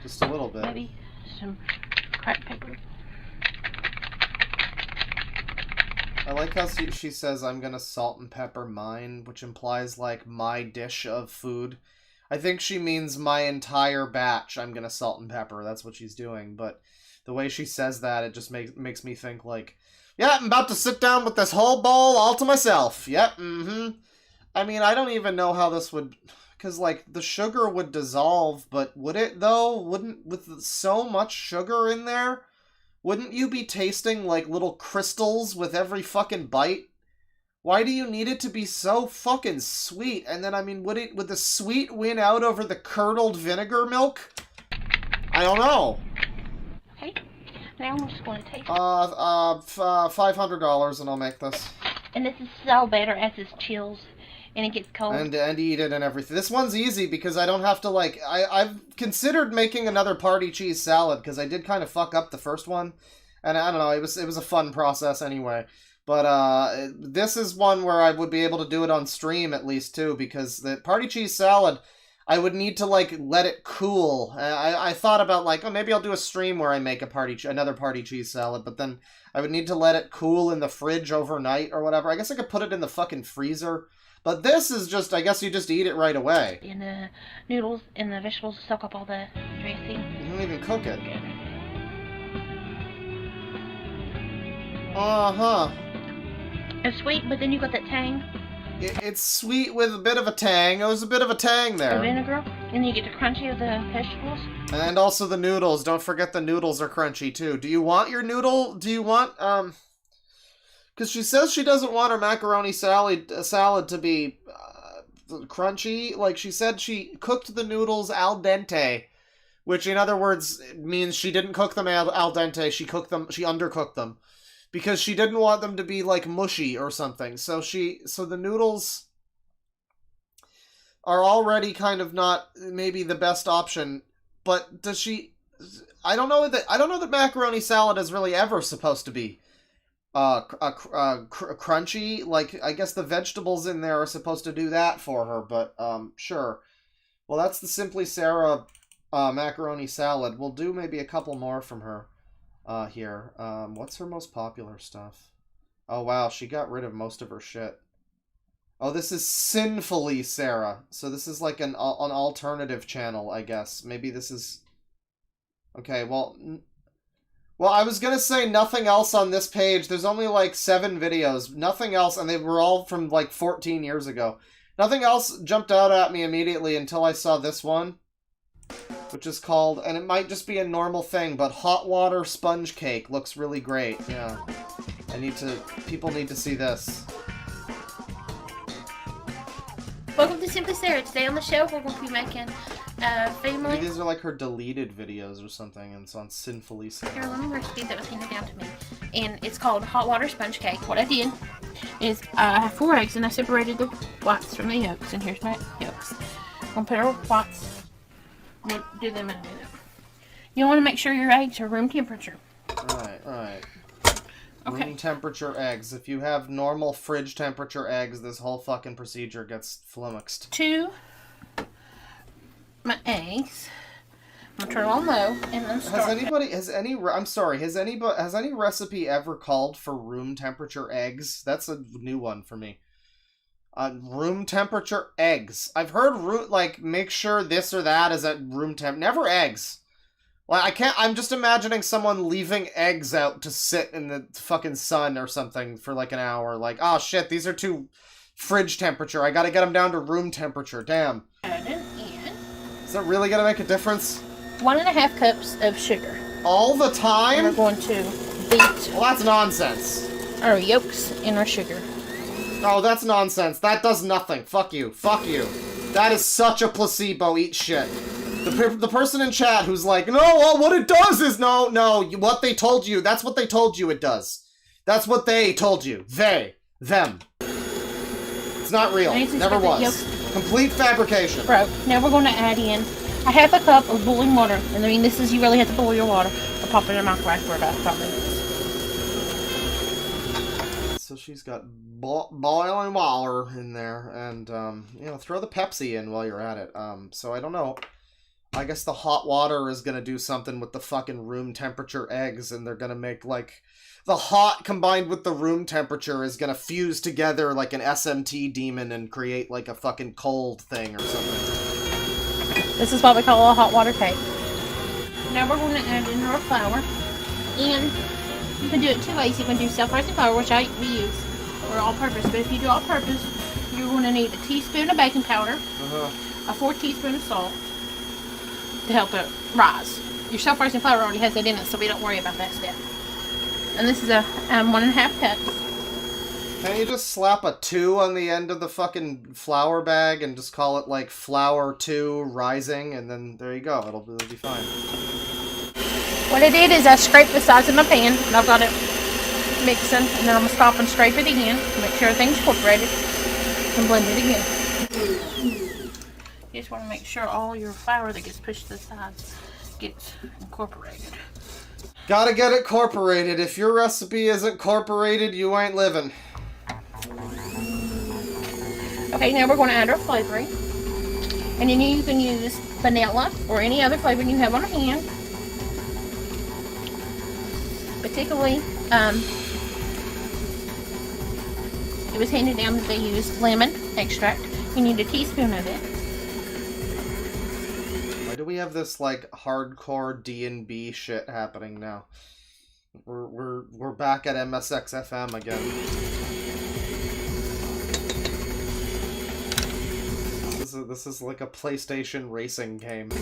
Just a little bit. Maybe some cracked pepper. I like how she says, I'm gonna salt and pepper mine, which implies, like, my dish of food. I think she means my entire batch I'm gonna salt and pepper. That's what she's doing. But the way she says that, it just makes me think, like, yeah, I'm about to sit down with this whole bowl all to myself. Yep, I mean, I don't even know how this would... Because, like, the sugar would dissolve, but would it, though? With so much sugar in there, wouldn't you be tasting, like, little crystals with every fucking bite? Why do you need it to be so fucking sweet? And then, I mean, would the sweet win out over the curdled vinegar milk? I don't know. Okay. Now I'm just going to taste it. $500 and I'll make this. And this is so better as this chills and it gets cold. And eat it and everything. This one's easy because I don't have to, like... I've considered making another party cheese salad because I did kind of fuck up the first one. And I don't know, it was a fun process anyway. But this is one where I would be able to do it on stream at least too, because the party cheese salad, I would need to, like, let it cool. I thought about, like, oh, maybe I'll do a stream where I make another party cheese salad, but then I would need to let it cool in the fridge overnight or whatever. I guess I could put it in the fucking freezer. But this is just, I guess you just eat it right away. And the noodles and the vegetables soak up all the dressing. You don't even cook it. Uh-huh. It's sweet, but then you got that tang. It's sweet with a bit of a tang. There was a bit of a tang there. The vinegar. And you get the crunchy of the vegetables. And also the noodles. Don't forget the noodles are crunchy too. Do you want your noodle? Do you want because she says she doesn't want her macaroni salad to be crunchy. Like she said, she cooked the noodles al dente, which in other words means she didn't cook them al dente. She undercooked them because she didn't want them to be like mushy or something. So the noodles are already kind of not maybe the best option. But does she? I don't know that macaroni salad is really ever supposed to be crunchy. Like, I guess the vegetables in there are supposed to do that for her, but sure. Well, that's the Simply Sarah macaroni salad. We'll do maybe a couple more from her here. What's her most popular stuff? Oh wow, she got rid of most of her shit. Oh, this is Sinfully Sarah. So this is like an alternative channel, I guess. Maybe this is... Okay, well, I was gonna say nothing else on this page. There's only like 7 videos. Nothing else, and they were all from like 14 years ago. Nothing else jumped out at me immediately until I saw this one, which is called, and it might just be a normal thing, but hot water sponge cake looks really great. Yeah, people need to see this. Welcome to Simply Sarah. Today on the show, we're going to be making family... Maybe these are like her deleted videos or something, and it's on Sinfully Sarah. Here, let me recipe that was handed down to me. And it's called hot water sponge cake. What I did is I have 4 eggs, and I separated the whites from the yolks. And here's my yolks. I'm going to put our whites, we'll do them in a minute. You want to make sure your eggs are room temperature. Right. Okay. Room temperature eggs. If you have normal fridge temperature eggs, this whole fucking procedure gets flummoxed. 2 my eggs. I'm gonna turn it on low and then start. Has any recipe ever called for room temperature eggs? That's a new one for me. Room temperature eggs. I've heard make sure this or that is at room temp. Never eggs. Well, I'm just imagining someone leaving eggs out to sit in the fucking sun or something for like an hour. Like, oh shit, these are too fridge temperature. I gotta get them down to room temperature. Damn. Add in. Is that really gonna make a difference? 1.5 cups of sugar. All the time? And we're going to beat... Well, that's nonsense. Our yolks and our sugar. Oh, that's nonsense. That does nothing. Fuck you. Fuck you. That is such a placebo. Eat shit. The person in chat who's like, no, well, what it does is, no, what they told you, that's what they told you it does. That's what they told you. Them. It's not real. Never was. Complete fabrication. Bro, now we're going to add in 1/2 cup of boiling water. And I mean, this is, you really have to boil your water. Or pop it in the microwave for about 5 minutes. So she's got boiling water in there. And, throw the Pepsi in while you're at it. So I don't know. I guess the hot water is gonna do something with the fucking room temperature eggs, and they're gonna make, like, the hot combined with the room temperature is gonna fuse together like an SMT demon and create, like, a fucking cold thing or something. This is what we call a hot water cake. Now we're going to add in our flour, and you can do it 2 ways. You can do self-rising flour, which I use, or all-purpose, but if you do all-purpose, you're going to need a teaspoon of baking powder, a 4 teaspoons of salt, to help it rise. Your self-rising flour already has that in it, so we don't worry about that step. And this is a 1.5 cups. Can't you just slap a 2 on the end of the fucking flour bag and just call it like flour 2 rising, and then there you go. It'll be fine. What I did is I scraped the sides of my pan, and I've got it mixing, and then I'm going to stop and scrape it again to make sure everything's incorporated, and blend it again. You just want to make sure all your flour that gets pushed to the sides gets incorporated. Gotta get it incorporated. If your recipe isn't incorporated, you ain't living. Okay, now we're going to add our flavoring. And then you can use vanilla or any other flavoring you have on hand. Particularly, it was handed down that they used lemon extract. You need a teaspoon of it. Why do we have this like hardcore D&B shit happening now? We're back at MSXFM again. This is like a PlayStation racing game. For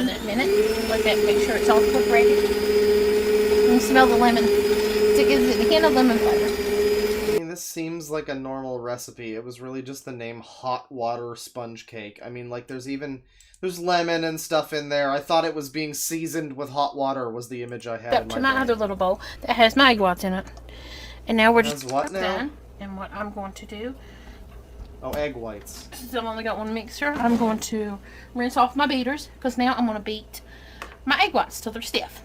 that minute, let that make sure it's all incorporated. And smell the lemon. It's a hint of lemon flavor. I mean, this seems like a normal recipe. It was really just the name hot water sponge cake. I mean, like, there's lemon and stuff in there. I thought it was being seasoned with hot water was the image I had Up in to my my brain. other little bowl that has my egg whites in it. And now we're Has just what now? done. And what I'm going to do, Oh, egg whites. since I've only got one mixer, I'm going to rinse off my beaters, because now I'm going to beat my egg whites till they're stiff.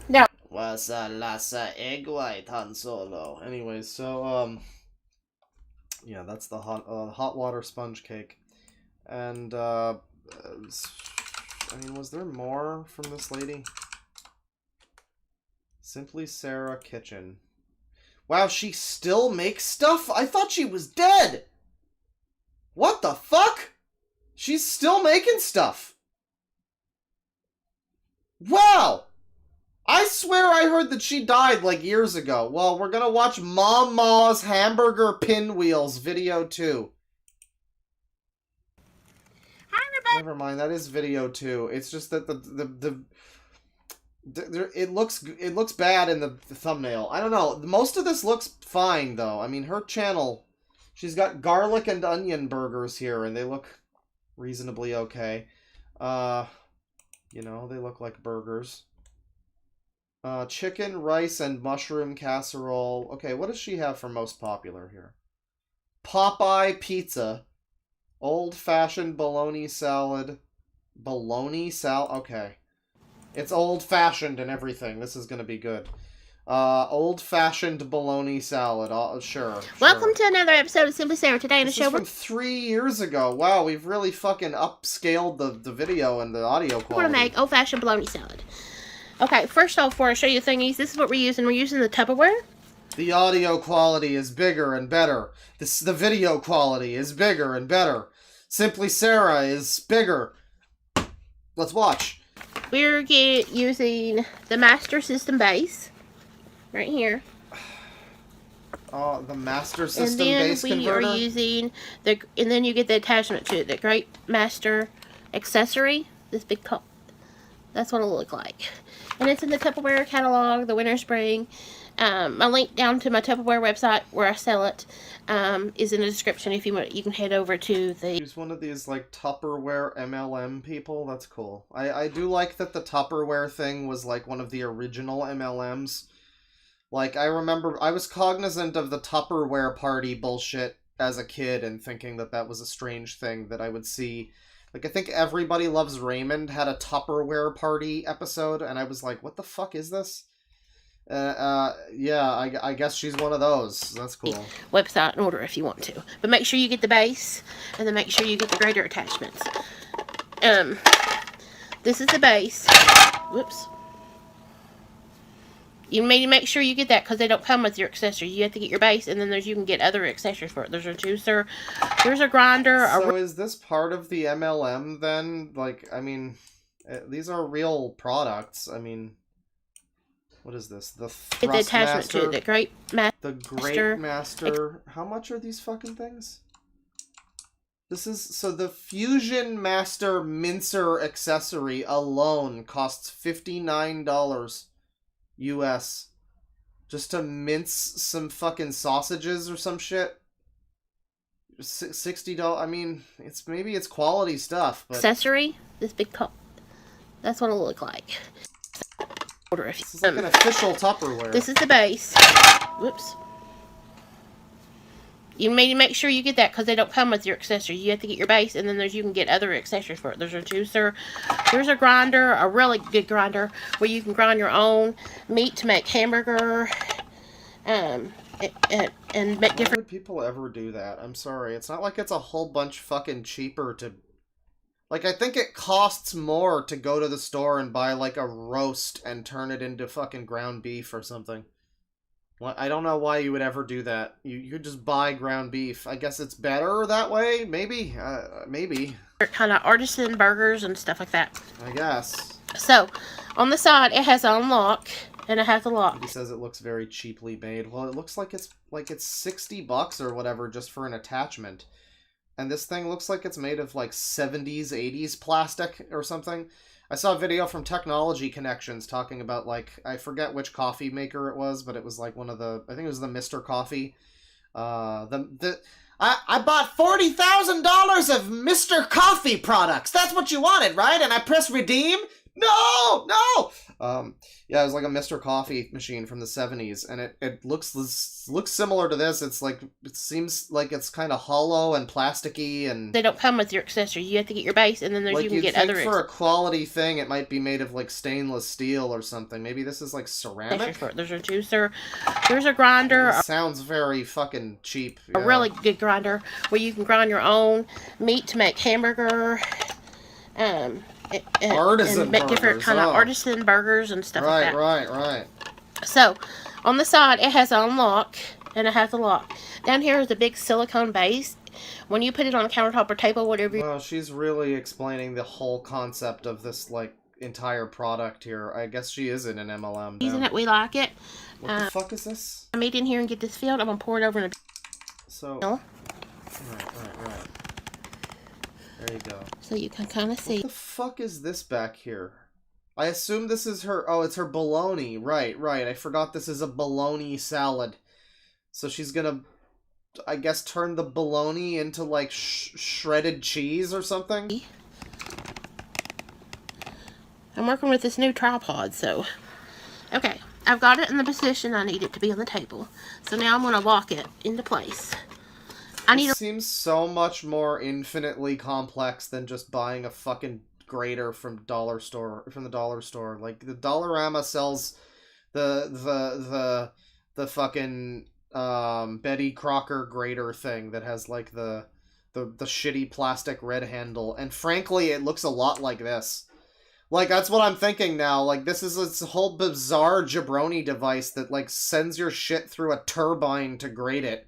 Now, Wasa lasa egg white, Han Solo. Anyways, so, yeah, that's the hot water sponge cake. And, I mean, was there more from this lady? Simply Sarah Kitchen. Wow, she still makes stuff? I thought she was dead! What the fuck? She's still making stuff! Wow! I swear I heard that she died like years ago. Well, we're gonna watch Mom Ma's Hamburger Pinwheels video 2. Never mind, that is video 2. It's just that it looks bad in the thumbnail. I don't know. Most of this looks fine though. I mean, her channel, she's got garlic and onion burgers here, and they look reasonably okay. You know, they look like burgers. Chicken, rice, and mushroom casserole. Okay, what does she have for most popular here? Popeye pizza. Old-fashioned bologna salad. Bologna salad? Okay. It's old-fashioned and everything. This is gonna be good. Old-fashioned bologna salad. Sure. welcome to another episode of Simply Sarah. Today in the This show, is from 3 years ago. Wow, we've really fucking upscaled the video and the audio we're going quality. to make old-fashioned bologna salad. Okay, first off, before I show you the thingies, this is what we're using. We're using the Tupperware. The audio quality is bigger and better. The video quality is bigger and better. Simply Sarah is bigger. Let's watch. We're using the Master System base right here. The Master And System then base we converter. are using and then you get the attachment to it, the Great Master accessory. This big cup. That's what it'll look like. And it's in the Tupperware catalog, the winter, spring. My link down to my Tupperware website where I sell it is in the description. If you want, you can head over to the. She's one of these like Tupperware MLM people. That's cool. I do like that the Tupperware thing was like one of the original MLMs. Like, I remember I was cognizant of the Tupperware party bullshit as a kid and thinking that that was a strange thing that I would see. Like, I think Everybody Loves Raymond had a Tupperware party episode, and I was like, what the fuck is this? Yeah, I guess she's one of those. That's cool. Website in order if you want to. But make sure you get the base, and then make sure you get the greater attachments. This is the base. Whoops. You need to make sure you get that because they don't come with your accessories. You have to get your base, and then you can get other accessories for it. There's a juicer, there's a grinder. So is this part of the MLM then? Like, I mean, these are real products. I mean, what is this? The Get the attachment to it. The Great Master. The Great Master. How much are these fucking things? This is so the Fusion Master mincer accessory alone costs $59 US just to mince some fucking sausages or some shit. $60. I mean, maybe it's quality stuff, but Accessory. This big cup. That's what it'll look like. Order if this is like an official Tupperware. This is the base. Whoops. You need to make sure you get that because they don't come with your accessories. You have to get your base, and then you can get other accessories for it. There's a juicer, there's a grinder, a really good grinder where you can grind your own meat to make hamburger, and make different. Why would people ever do that? I'm sorry. It's not like it's a whole bunch fucking cheaper to. Like, I think it costs more to go to the store and buy like a roast and turn it into fucking ground beef or something. I don't know why you would ever do that. You could just buy ground beef. I guess it's better that way? Maybe. Maybe. Kind of artisan burgers and stuff like that. I guess. So, on the side, it has an unlock, and it has the lock. He says it looks very cheaply made. Well, it looks like it's $60 or whatever just for an attachment. And this thing looks like it's made of like 70s, 80s plastic or something. I saw a video from Technology Connections talking about like, I forget which coffee maker it was, but it was like one of the, I think it was the Mr. Coffee. I bought $40,000 of Mr. Coffee products. That's what you wanted, right? And I press redeem? No! Yeah, it was like a Mr. Coffee machine from the 70s, and it looks similar to this. It's like, it seems like it's kind of hollow and plasticky, and they don't come with your accessories. You have to get your base, and then there's like you can get think other. For a quality thing, it might be made of like stainless steel or something. Maybe this is like ceramic. There's a juicer. There's a grinder. It sounds very fucking cheap. A really good grinder where you can grind your own meat to make hamburger. Artisan and make different burgers, kind of artisan burgers and stuff like that. Right. So, on the side, it has an unlock, and it has a lock. Down here is a big silicone base. When you put it on a countertop or table, whatever. Well, she's really explaining the whole concept of this, like, entire product here. I guess she is in an MLM. Using it, we like it. What the fuck is this? I made in here and get this filled. I'm gonna pour it over in a. So. No. Right. There you go. So you can kind of see. What the fuck is this back here? I assume this is her... Oh, it's her bologna. Right. I forgot this is a bologna salad. So she's gonna, I guess, turn the bologna into, like, shredded cheese or something? I'm working with this new tripod, so... Okay, I've got it in the position I need it to be on the table. So now I'm going to lock it into place. It seems so much more infinitely complex than just buying a fucking grater from the dollar store. Like, the Dollarama sells the fucking Betty Crocker grater thing that has like the shitty plastic red handle, and frankly it looks a lot like this. Like, that's what I'm thinking now. Like, this is this whole bizarre jabroni device that like sends your shit through a turbine to grate it.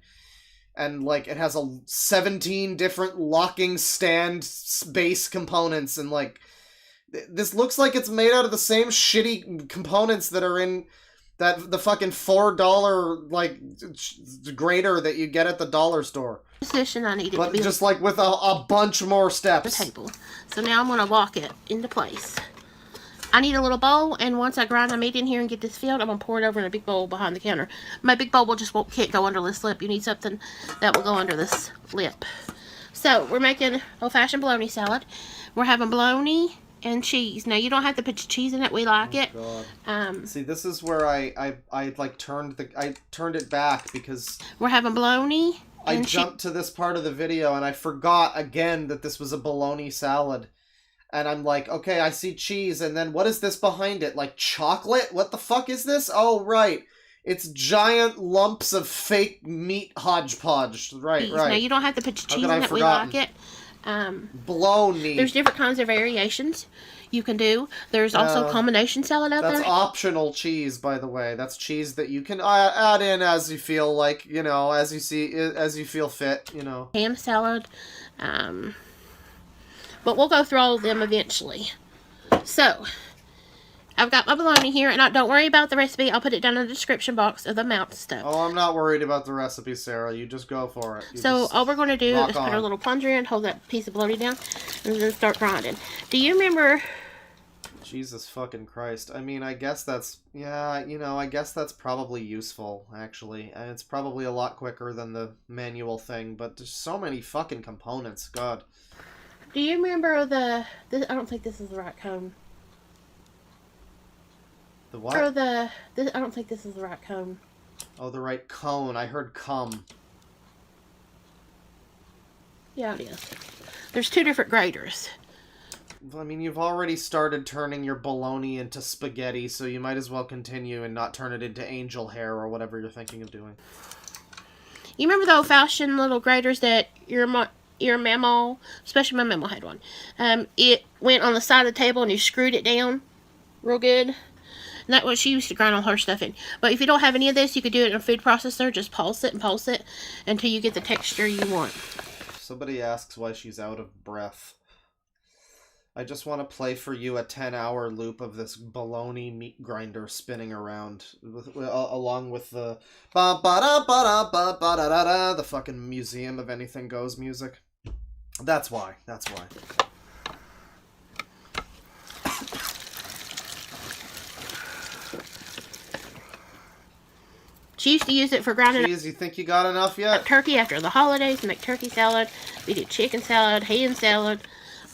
And, like, it has 17 different locking stand base components, and, like, this looks like it's made out of the same shitty components that are in the fucking $4, like, grater that you get at the dollar store. Position I need it but to be just, like, with a bunch more steps. The table. So now I'm going to lock it into place. I need a little bowl, and once I grind my meat in here and get this filled, I'm going to pour it over in a big bowl behind the counter. My big bowl can't go under this lip. You need something that will go under this lip. So, we're making old-fashioned bologna salad. We're having bologna and cheese. Now, you don't have to put your cheese in it. We like it. See, this is where I like turned it back because we're having bologna. I jumped to this part of the video and I forgot again that this was a bologna salad. And I'm like, okay, I see cheese, and then what is this behind it? Like chocolate? What the fuck is this? Oh, right. It's giant lumps of fake meat hodgepodge. Right. Now, you don't have to put your cheese in it. We like it. Bologna. There's different kinds of variations you can do. There's also combination salad out there. That's optional cheese, by the way. That's cheese that you can add in as you feel like, you know, as you feel fit, you know. Ham salad. But we'll go through all of them eventually. So, I've got my bologna here, and don't worry about the recipe. I'll put it down in the description box of the amount of stuff. Oh, I'm not worried about the recipe, Sarah. You just go for it. So, all we're going to do is put our little plunger in, hold that piece of bologna down, and then start grinding. Do you remember... Jesus fucking Christ. I mean, I guess that's... Yeah, you know, I guess that's probably useful, actually. And it's probably a lot quicker than the manual thing, but there's so many fucking components. God. Do you remember I don't think this is the right cone. The what? I don't think this is the right cone. Oh, the right cone. I heard cum. Yeah, it is. There's two different graters. I mean, you've already started turning your bologna into spaghetti, so you might as well continue and not turn it into angel hair or whatever you're thinking of doing. You remember the old-fashioned little graters that your Mamaw, especially my Mamaw had one. It went on the side of the table and you screwed it down real good. And that's what she used to grind all her stuff in. But if you don't have any of this, you could do it in a food processor. Just pulse it until you get the texture you want. Somebody asks why she's out of breath. I just want to play for you a 10-hour loop of this bologna meat grinder spinning around, along with the the fucking Museum of Anything Goes music. That's why. That's why. She used to use it for grinding Jeez, you think you got enough yet? turkey after the holidays to make turkey salad. We did chicken salad, hen salad,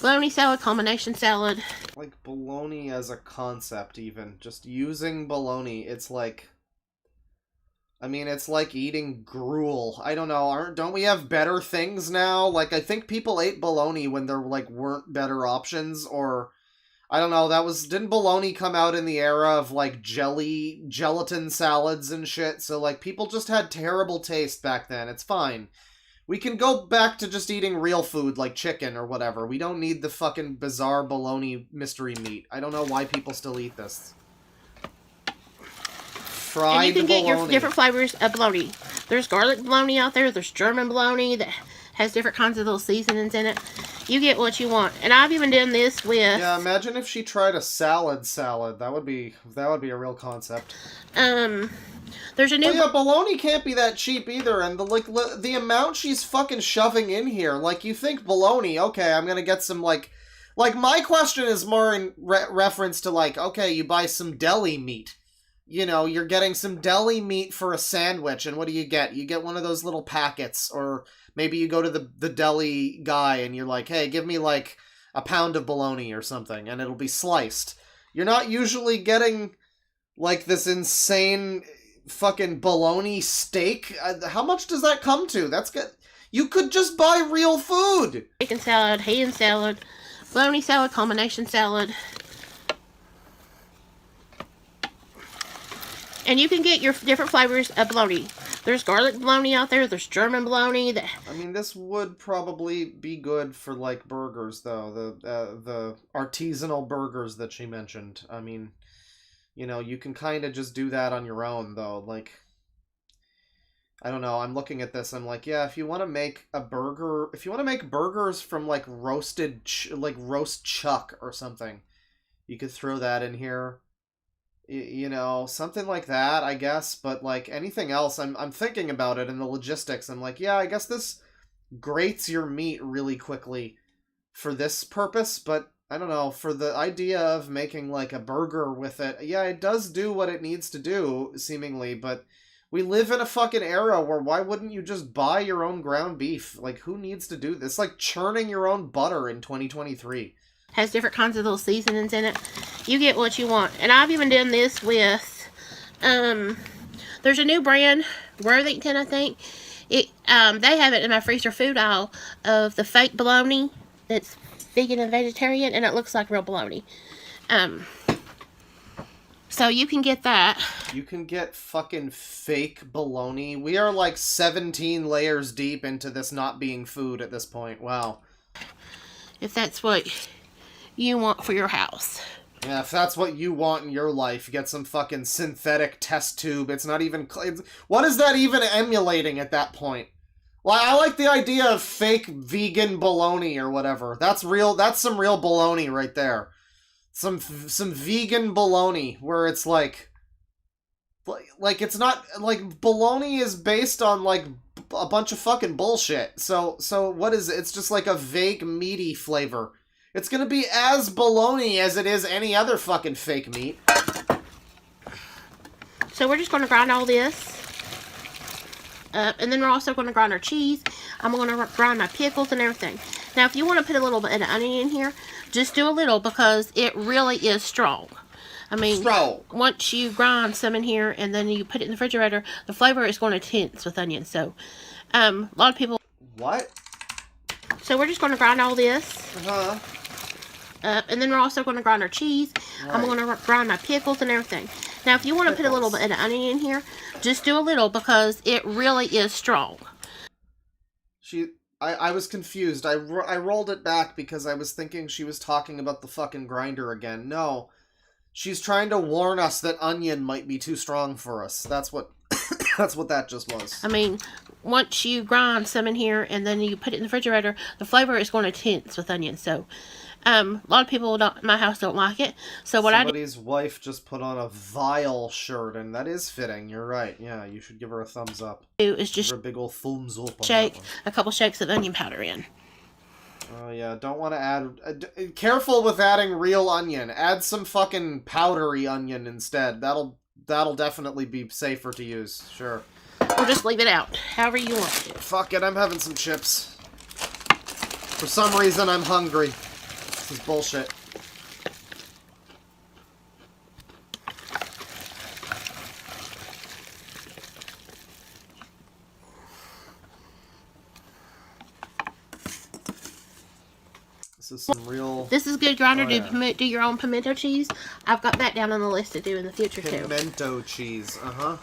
bologna salad, combination salad. Like, bologna as a concept, even. Just using bologna, it's like... I mean, it's like eating gruel. I don't know, don't we have better things now? Like, I think people ate bologna when there, like, weren't better options, or... I don't know, didn't bologna come out in the era of, like, gelatin salads and shit? So, like, people just had terrible taste back then. It's fine. We can go back to just eating real food, like chicken or whatever. We don't need the fucking bizarre bologna mystery meat. I don't know why people still eat this. Fried and you can get your bologna. different flavors of bologna. There's garlic bologna out there. There's German bologna that has different kinds of little seasonings in it. You get what you want. And I've even done this with... Yeah, imagine if she tried a salad. That would be a real concept. There's a new... But yeah, bologna can't be that cheap either, and the amount she's fucking shoving in here, like, you think bologna, okay, I'm gonna get some, like, my question is more in reference to, like, okay, you buy some deli meat. You know, you're getting some deli meat for a sandwich, and what do you get? You get one of those little packets, or maybe you go to the deli guy, and you're like, hey, give me, like, a pound of bologna or something, and it'll be sliced. You're not usually getting, like, this insane fucking bologna steak. How much does that come to? That's good. You could just buy real food. Chicken salad, hen salad, bologna salad, combination salad. And you can get your different flavors of bologna. There's garlic bologna out there. There's German bologna. I mean, this would probably be good for, like, burgers, though. The artisanal burgers that she mentioned. I mean, you know, you can kind of just do that on your own, though. Like, I don't know. I'm looking at this. I'm like, yeah, if you want to make a burger... If you want to make burgers from, like, roast chuck or something, you could throw that in here. You know, something like that, I guess. But, like, anything else, I'm thinking about it and the logistics. I'm like, yeah, I guess this grates your meat really quickly for this purpose. But, I don't know, for the idea of making, like, a burger with it, yeah, it does do what it needs to do, seemingly. But we live in a fucking era where why wouldn't you just buy your own ground beef? Like, who needs to do this? It's like churning your own butter in 2023. Has different kinds of little seasonings in it. You get what you want. And I've even done this with, there's a new brand, Worthington, I think. They have it in my freezer food aisle of the fake bologna that's vegan and vegetarian, and it looks like real bologna. So you can get that. You can get fucking fake bologna. We are like 17 layers deep into this not being food at this point. Wow. If that's what you want for your house. Yeah, if that's what you want in your life, get some fucking synthetic test tube. It's not even... What is that even emulating at that point? Well, I like the idea of fake vegan bologna or whatever. That's real. That's some real bologna right there. Some vegan bologna where it's like it's not... Like, bologna is based on, like, a bunch of fucking bullshit. So what is it? It's just like a vague meaty flavor. It's gonna be as bologna as it is any other fucking fake meat. So we're just gonna grind all this up, and then we're also gonna grind our cheese. I'm gonna grind my pickles and everything. Now, if you want to put a little bit of onion in here, just do a little because it really is strong. I mean, once you grind some in here and then you put it in the refrigerator, the flavor is going to tense with onions. So, a lot of people... What? So we're just going to grind all this. And then we're also going to grind our cheese. Right. I'm going to grind my pickles and everything. Now, if you want to put a little bit of onion in here, just do a little because it really is strong. I was confused. I rolled it back because I was thinking she was talking about the fucking grinder again. No. She's trying to warn us that onion might be too strong for us. That's what that's what that just was. I mean, once you grind some in here and then you put it in the refrigerator, the flavor is going to tense with onions. So, a lot of people in my house don't like it. So what Somebody's wife just put on a vile shirt, and that is fitting. You're right. Yeah, you should give her a thumbs up. Is just give her a big old thumbs up. Shake a couple shakes of onion powder in. Oh yeah, don't want to add... careful with adding real onion. Add some fucking powdery onion instead. That'll definitely be safer to use. Sure. Or just leave it out. However you want it. Fuck it, I'm having some chips. For some reason, I'm hungry. This is bullshit. This is some real... This is good grinder. Oh, yeah. Do your own pimento cheese. I've got that down on the list to do in the future too. Pimento cheese, uh-huh.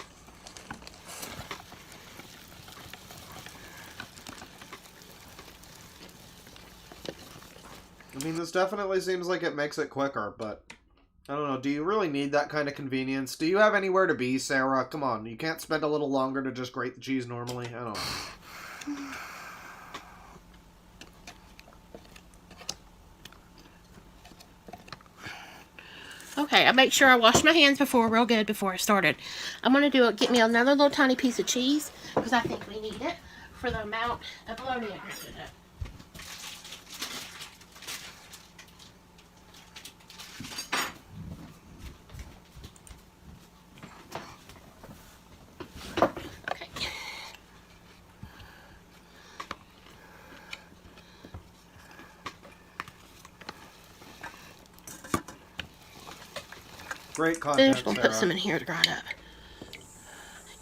I mean, this definitely seems like it makes it quicker, but... I don't know, do you really need that kind of convenience? Do you have anywhere to be, Sarah? Come on, you can't spend a little longer to just grate the cheese normally? I don't know. Okay, I make sure I wash my hands real good before I started. I'm going to get me another little tiny piece of cheese, because I think we need it for the amount of bologna I have to do. Great Then content, I'm just going to put Sarah. some in here to grind up.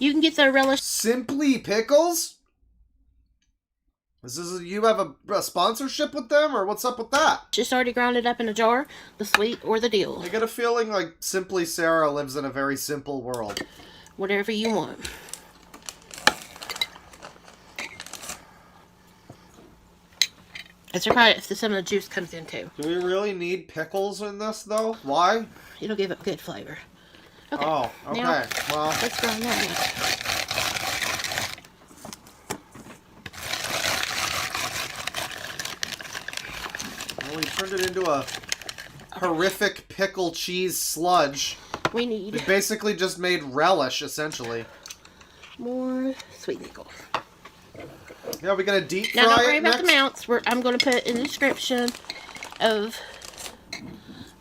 You can get the relish. Simply Pickles? You have a sponsorship with them, or what's up with that? Just already ground it up in a jar, the sweet or the deal. I get a feeling like Simply Sarah lives in a very simple world. Whatever you want. It's required if some of the juice comes in too. Do we really need pickles in this, though? Why? It'll give it good flavor. Okay. Oh, okay. Now, Well, let's grind that well, we turned it into a horrific pickle cheese sludge. We need... We basically just made relish, essentially. more sweet nickel. Yeah, we're gonna deep fry Now don't worry it about next? the amounts. I'm going to put in the description of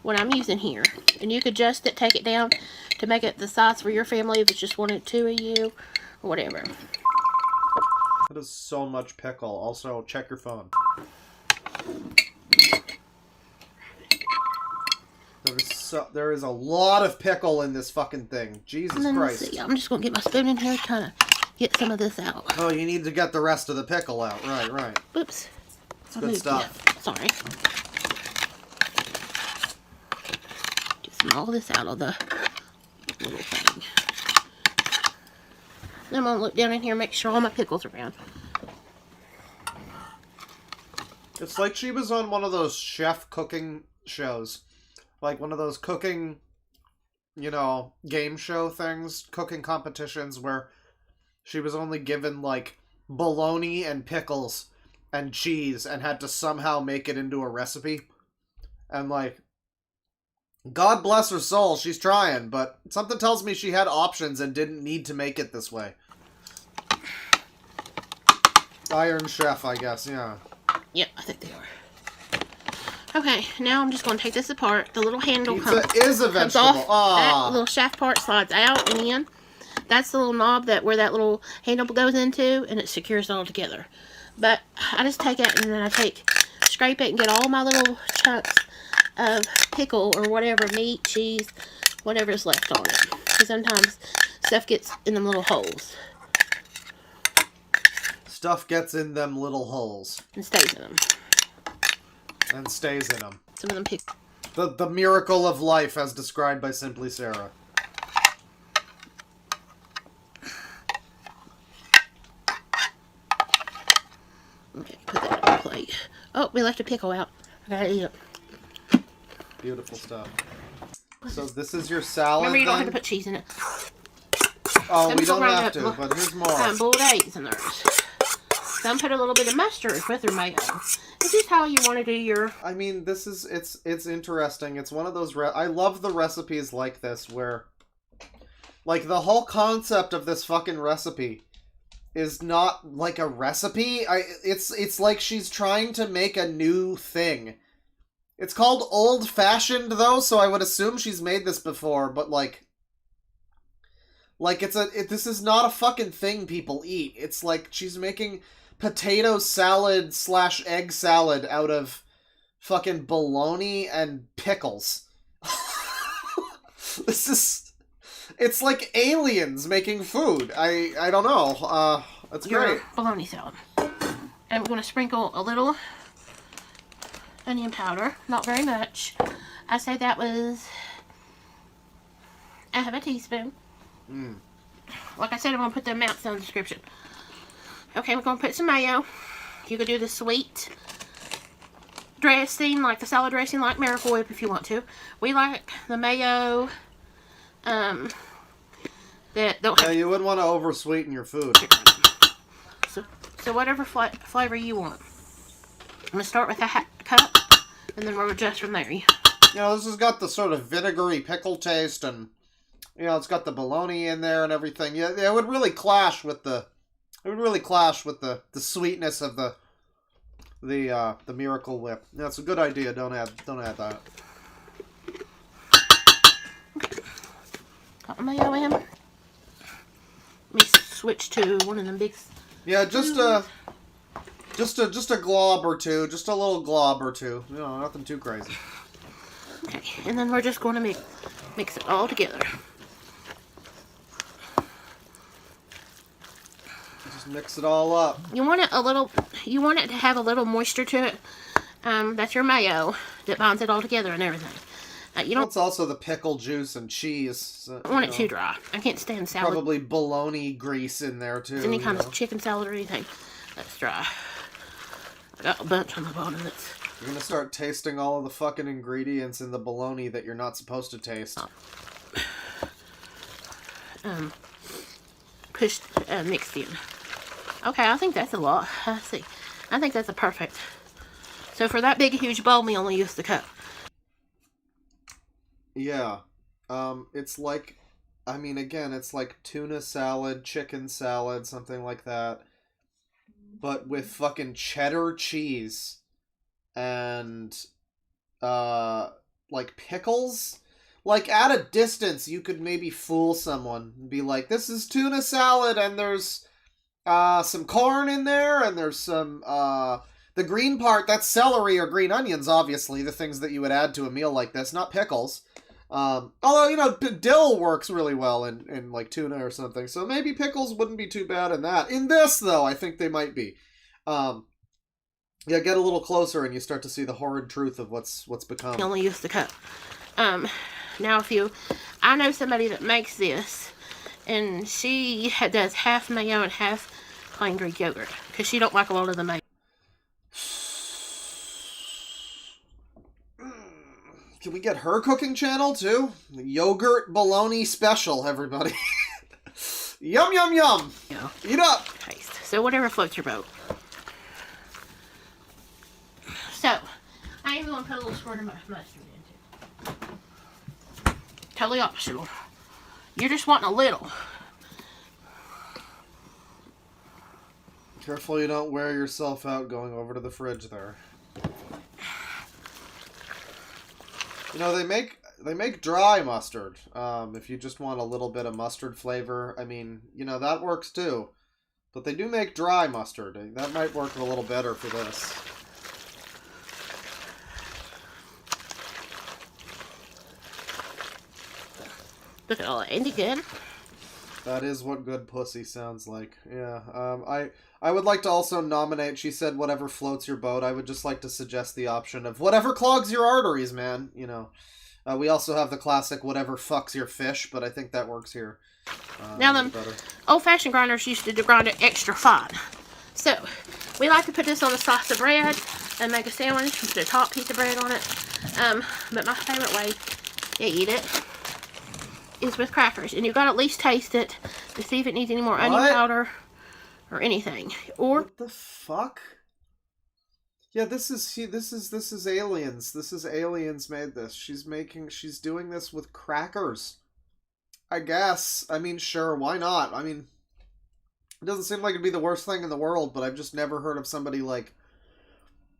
what I'm using here. And you could adjust it, take it down to make it the size for your family if it's just one or two of you or whatever. That is so much pickle. Also, check your phone. There is a lot of pickle in this fucking thing. Jesus And then let's Christ. see. I'm just going to get my spoon in here to kind of get some of this out. Oh, you need to get the rest of the pickle out. Right, right. Whoops. It's good stuff. Yeah, sorry. Get some all this out of the little thing. Then I'm going to look down in here and make sure all my pickles are around. It's like she was on one of those chef cooking shows. Like one of those cooking, you know, game show things, cooking competitions where she was only given, like, bologna and pickles and cheese and had to somehow make it into a recipe. And, like, God bless her soul, she's trying, but something tells me she had options and didn't need to make it this way. Iron Chef, I guess, yeah. Yep, I think they are. Okay, now I'm just going to take this apart. The little handle Pizza is a comes vegetable. off. Ah. That little shaft part slides out and in. That's the little knob where that little handle goes into, and it secures it all together. But I just take it and then I scrape it and get all my little chunks of pickle or whatever, meat, cheese, whatever's left on it. Because sometimes stuff gets in them little holes. Stuff gets in them little holes. And stays in them. And stays in them. Some of them pick. The miracle of life as described by Simply Sarah. Okay, put that on the plate. Oh, we left a pickle out. I gotta eat it. Beautiful stuff. So this is your salad. Remember, you don't then? have to put cheese in it. Oh, Some we people don't grind have to, up but here's more. boiled eggs in theirs. Some put a little bit of mustard with their mayo. This is how you want to do your... I mean, it's interesting. It's one of those... I love the recipes like this where... Like, the whole concept of this fucking recipe is not like a recipe. It's like she's trying to make a new thing. It's called Old Fashioned though, so I would assume she's made this before, but like this is not a fucking thing people eat. It's like she's making potato salad / egg salad out of fucking bologna and pickles. It's like aliens making food. I don't know. That's great. Bologna salad. I'm going to sprinkle a little onion powder. Not very much. I say that was a half a teaspoon. Like I said, I'm going to put the amounts in the description. Okay, we're going to put some mayo. You could do the sweet dressing, like the salad dressing, like Miracle Whip if you want to. We like the mayo that don't have... Yeah, you wouldn't want to over-sweeten your food. So whatever flavor you want. I'm going to start with a cup, and then we'll adjust from there. You know, this has got the sort of vinegary pickle taste, and, you know, it's got the bologna in there and everything. Yeah, it would really clash with the... It would really clash with the sweetness of the Miracle Whip. That's a good idea. Don't add that. Got my mayo in. Let me switch to one of them big... Yeah, just a glob or two. Just a little glob or two. You know, nothing too crazy. Okay, and then we're just going to mix it all together. Just mix it all up. You want it to have a little moisture to it. That's your mayo that binds it all together and everything. You don't. It's also the pickle juice and cheese. So, I want it too dry. I can't stand salad. Probably bologna grease in there too. Any kind of chicken salad or anything that's dry. I got a bunch on the bottom that's... You're gonna start tasting all of the fucking ingredients in the bologna that you're not supposed to taste. Mixed in. Okay, I think that's a lot. I see. I think that's a perfect. So for that big, huge bowl, we only use the cup. Yeah. It's like, I mean, again, it's like tuna salad, chicken salad, something like that. But with fucking cheddar cheese and, like pickles. Like, at a distance, you could maybe fool someone and be like, this is tuna salad, and there's, some corn in there, and there's some, the green part, that's celery or green onions, obviously, the things that you would add to a meal like this, not pickles. Although, you know, dill works really well in like tuna or something, so maybe pickles wouldn't be too bad in that. In this, though, I think they might be. Yeah, get a little closer and you start to see the horrid truth of what's become. You only use the cup. Now I know somebody that makes this, and she does half mayo and half plain Greek yogurt, because she don't like a lot of the mayo. Can we get her cooking channel, too? The yogurt bologna special, everybody. Yum, yum, yum. Yeah. Eat up. Taste. So whatever floats your boat. So, I am going to put a little squirt of mustard into it. Totally optional. You're just wanting a little. Careful you don't wear yourself out going over to the fridge there. You know, they make dry mustard. If you just want a little bit of mustard flavor, I mean, you know, that works too. But they do make dry mustard. That might work a little better for this. Look at all that. Ain't it good? That is what good pussy sounds like. Yeah. I would like to also nominate, she said whatever floats your boat. I would just like to suggest the option of whatever clogs your arteries, man. You know. We also have the classic whatever fucks your fish, but I think that works here. Now them old-fashioned grinders used to grind it extra fine. So, we like to put this on a slice of bread and make a sandwich and put a top piece of bread on it. But my favorite way to eat it is with crackers. And you've got to at least taste it to see if it needs any more onion powder or anything. Or what the fuck? Yeah, this is aliens. This is aliens made this. She's doing this with crackers. I guess. I mean, sure, why not? I mean, It doesn't seem like it'd be the worst thing in the world, but I've just never heard of somebody like,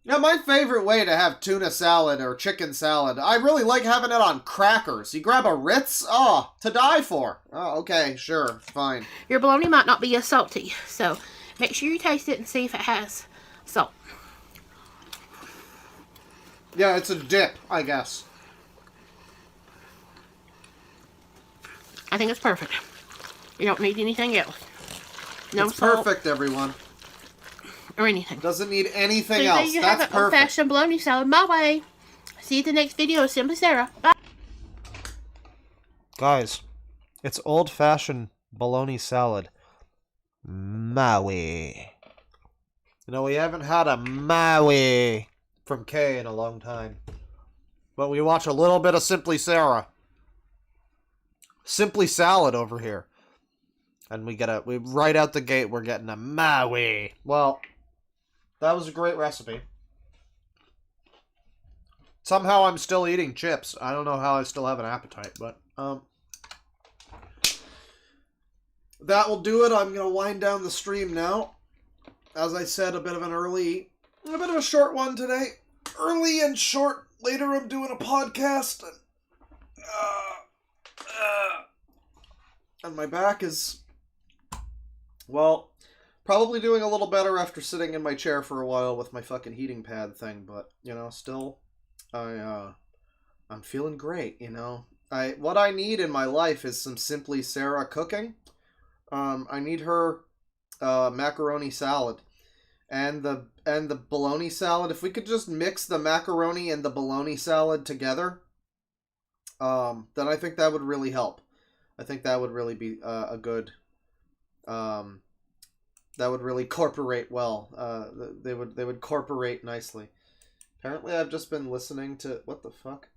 yeah, my favorite way to have tuna salad or chicken salad, I really like having it on crackers. You grab a Ritz, oh, to die for. Oh, okay, sure, fine. Your bologna might not be as salty, so make sure you taste it and see if it has salt. Yeah, it's a dip, I guess. I think it's perfect. You don't need anything else. No It's salt perfect, everyone. or anything. Doesn't need anything So there else. you That's have it, perfect. old-fashioned bologna salad my way. See you at the next video. Simply Sarah. Bye. Guys, it's old-fashioned bologna salad. Maui. You know, we haven't had a Maui from Kay in a long time. But we watch a little bit of Simply Sarah. Simply Salad over here. And we right out the gate, we're getting a Maui. Well, that was a great recipe. Somehow I'm still eating chips. I don't know how I still have an appetite, but, that will do it. I'm going to wind down the stream now. As I said, a bit of a short one today. Early and short. Later I'm doing a podcast. And my back is, well, probably doing a little better after sitting in my chair for a while with my fucking heating pad thing. But, you know, still, I'm feeling great, you know. What I need in my life is some Simply Sarah cooking. I need her macaroni salad and the bologna salad. If we could just mix the macaroni and the bologna salad together, then I think that would really help. I think that would really be a good. That would really incorporate well. They would incorporate nicely. Apparently, I've just been listening to what the fuck.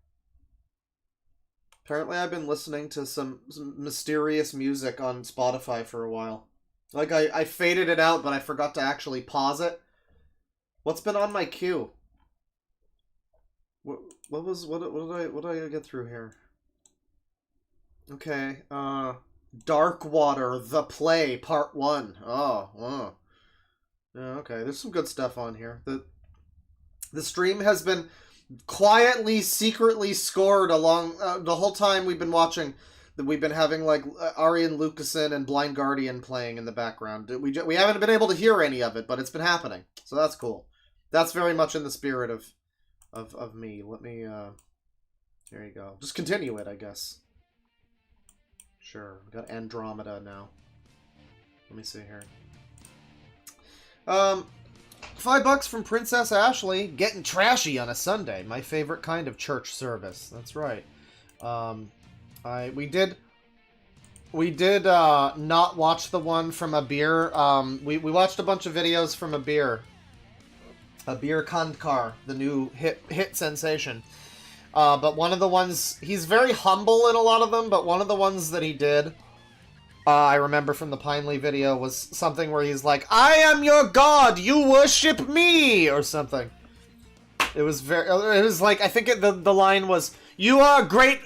Apparently, I've been listening to some mysterious music on Spotify for a while. Like, I faded it out, but I forgot to actually pause it. What's been on my queue? What did I get through here? Okay, Dark Water, The Play, Part 1. Oh. Yeah, okay, there's some good stuff on here. The stream has been quietly, secretly scored along the whole time we've been watching. We've been having like Arian Lucasen and Blind Guardian playing in the background. We haven't been able to hear any of it, but it's been happening, so that's cool. That's very much in the spirit of me. Let me here you go. Just continue it, I guess. Sure, we got Andromeda now. Let me see here. $5 from Princess Ashley. Getting trashy on a Sunday. My favorite kind of church service. That's right. We did not watch the one from a beer. We watched a bunch of videos from a beer Kandkar, the new hit sensation. But one of the ones, he's very humble in a lot of them, but one of the ones that he did, I remember from the Pinely video, was something where he's like, "I am your god, you worship me," or something. It was like, I think the line was, "You are great,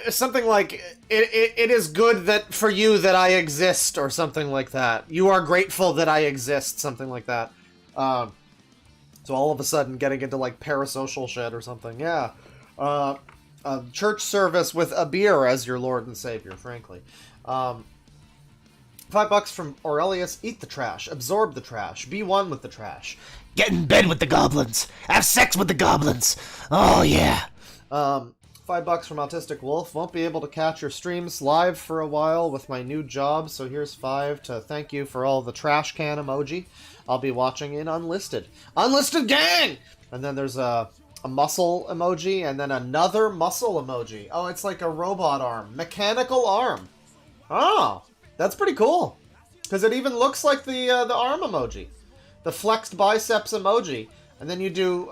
something like, it is good that for you that I exist," or something like that. "You are grateful that I exist," something like that. So all of a sudden getting into like parasocial shit or something. Yeah. A church service with a beer as your Lord and Savior, frankly. $5 from Aurelius. Eat the trash. Absorb the trash. Be one with the trash. Get in bed with the goblins. Have sex with the goblins. Oh, yeah. $5 from Autistic Wolf. Won't be able to catch your streams live for a while with my new job, so here's 5 to thank you for all the trash can emoji. I'll be watching in Unlisted. Unlisted gang! And then there's a muscle emoji, and then another muscle emoji. Oh, it's like a robot arm. Mechanical arm. Oh, that's pretty cool. Because it even looks like the arm emoji. The flexed biceps emoji. And then you do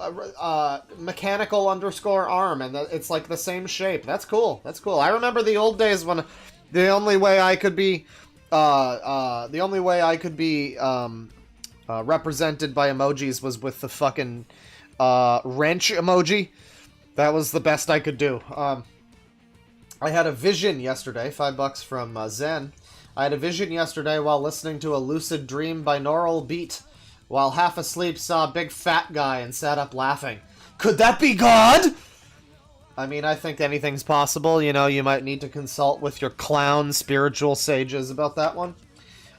mechanical underscore arm, and it's like the same shape. That's cool. That's cool. I remember the old days when the only way I could be represented by emojis was with the fucking wrench emoji. That was the best I could do. I had a vision yesterday. $5 from Zen. I had a vision yesterday while listening to a lucid dream binaural beat. While half asleep, saw a big fat guy and sat up laughing. Could that be God? I mean, I think anything's possible. You know, you might need to consult with your clown spiritual sages about that one.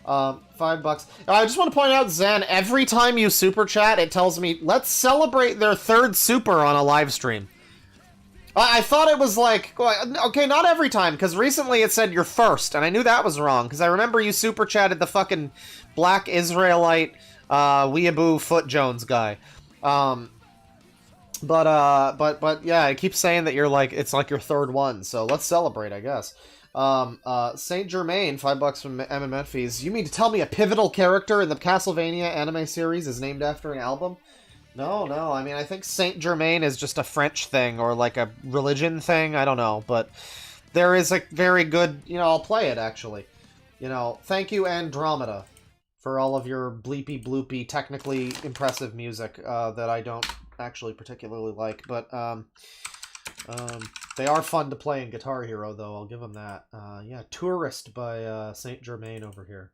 $5. I just want to point out, Zen, every time you super chat, it tells me, let's celebrate their 3rd super on a live stream. I thought it was like, okay, not every time, because recently it said you're first, and I knew that was wrong, because I remember you super chatted the fucking Black Israelite Weeaboo Foot Jones guy. But yeah, it keeps saying that you're like, it's like your 3rd one, so let's celebrate, I guess. Saint Germain, $5 from MMN fees. You mean to tell me a pivotal character in the Castlevania anime series is named after an album? No, I mean, I think Saint Germain is just a French thing, or like a religion thing, I don't know, but there is a very good, you know, I'll play it, actually. You know, thank you, Andromeda, for all of your bleepy bloopy, technically impressive music, that I don't actually particularly like, but, they are fun to play in Guitar Hero, though, I'll give them that. Yeah, Tourist by, Saint Germain over here.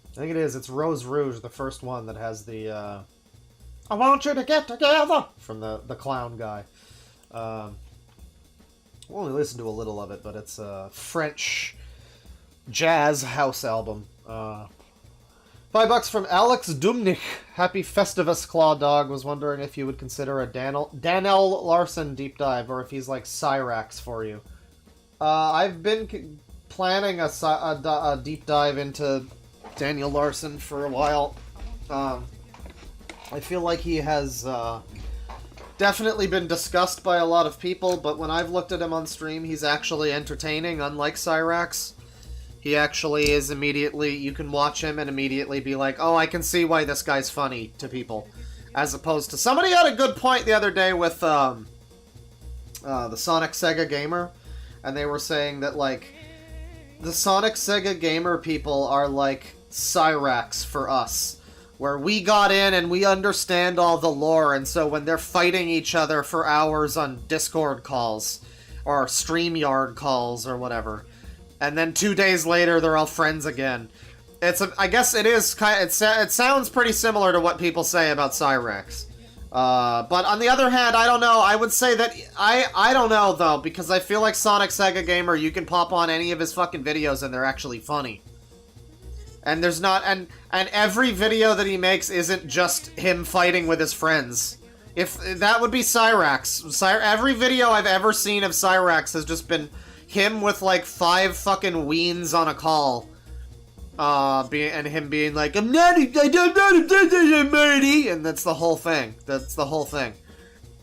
I think it is. It's Rose Rouge, the first one that has the, I want you to get together! From the clown guy. We'll only listen to a little of it, but it's a French jazz house album. $5 from Alex Dumnich. Happy Festivus, Claw Dog. Was wondering if you would consider a Daniel Larson deep dive, or if he's like Cyrax for you. I've been planning a deep dive into Daniel Larson for a while. I feel like he has definitely been discussed by a lot of people, but when I've looked at him on stream, he's actually entertaining, unlike Cyrax. He actually is immediately, you can watch him and immediately be like, oh, I can see why this guy's funny to people. As opposed to, somebody had a good point the other day with the Sonic Sega Gamer, and they were saying that, like, the Sonic Sega Gamer people are like Cyrax for us, where we got in and we understand all the lore, and so when they're fighting each other for hours on Discord calls, or StreamYard calls, or whatever, and then 2 days later they're all friends again. I guess it is it sounds pretty similar to what people say about Cyrax. But on the other hand, I don't know, I would say that, I don't know though, because I feel like Sonic Sega Gamer, you can pop on any of his fucking videos and they're actually funny. And there's not, and every video that he makes isn't just him fighting with his friends. If, that would be Cyrax. Every video I've ever seen of Cyrax has just been him with like 5 fucking weens on a call. And him being like, I don't know, Marty, and that's the whole thing. That's the whole thing.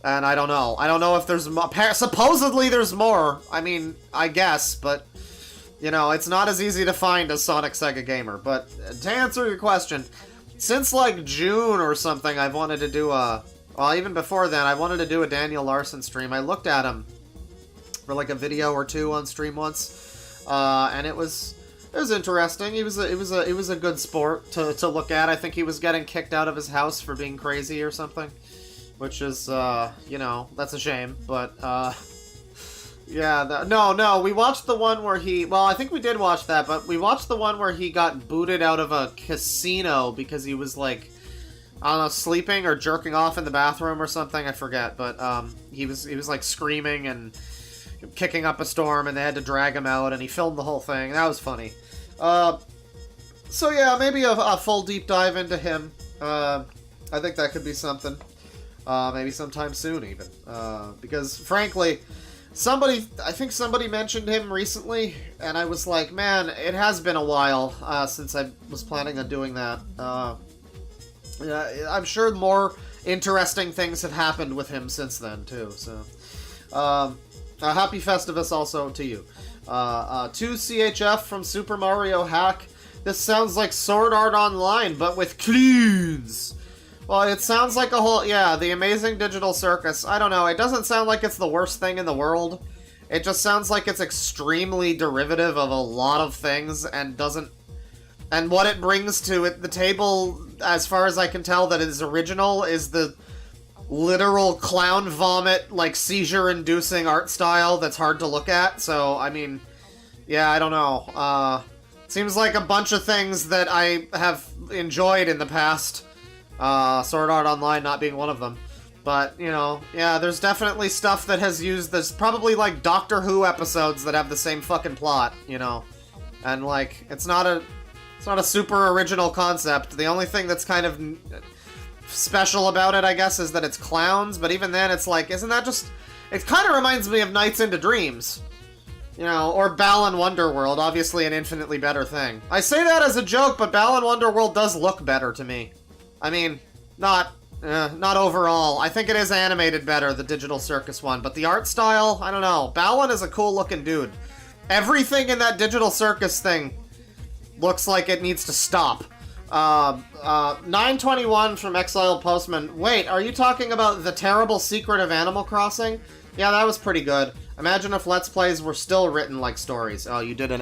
And I don't know if there's more. Supposedly there's more. I mean, I guess, but you know, it's not as easy to find as Sonic Sega Gamer. But to answer your question, since like June or something, I've wanted to do well, even before then, I wanted to do a Daniel Larson stream. I looked at him for like a video or two on stream once, and it was interesting. It was a good sport to look at. I think he was getting kicked out of his house for being crazy or something, which is you know, that's a shame. But yeah, no, we watched the one where he. Well, I think we did watch that, but we watched the one where he got booted out of a casino because he was like, I don't know, sleeping or jerking off in the bathroom or something. I forget, but he was like screaming and kicking up a storm, and they had to drag him out, and he filmed the whole thing. That was funny. So yeah, maybe a full deep dive into him. I think that could be something. Maybe sometime soon, even. Because, frankly, I think somebody mentioned him recently, and I was like, man, it has been a while since I was planning on doing that. Yeah, I'm sure more interesting things have happened with him since then, too, so. Happy Festivus also to you. 2CHF from Super Mario Hack. This sounds like Sword Art Online, but with clones. Well, it sounds like a whole... Yeah, the Amazing Digital Circus. I don't know, it doesn't sound like it's the worst thing in the world. It just sounds like it's extremely derivative of a lot of things, and doesn't... And what it brings to it, the table, as far as I can tell, that is original, is the literal clown vomit, like, seizure-inducing art style that's hard to look at. So, I mean, yeah, I don't know. Seems like a bunch of things that I have enjoyed in the past. Sword Art Online not being one of them. But, you know, yeah, there's definitely stuff that has used this, probably like Doctor Who episodes that have the same fucking plot, you know. And like, it's not a super original concept. The only thing that's kind of special about it, I guess, is that it's clowns, but even then it's like, isn't that just... It kind of reminds me of Nights into Dreams. You know, or Balan Wonderworld, obviously an infinitely better thing. I say that as a joke, but Balan Wonderworld does look better to me. I mean, not overall. I think it is animated better, the Digital Circus one, but the art style, I don't know. Balan is a cool looking dude. Everything in that Digital Circus thing looks like it needs to stop. 921 from Exiled Postman. Wait, are you talking about The Terrible Secret of Animal Crossing? Yeah, that was pretty good. Imagine if Let's Plays were still written like stories. Oh, you did an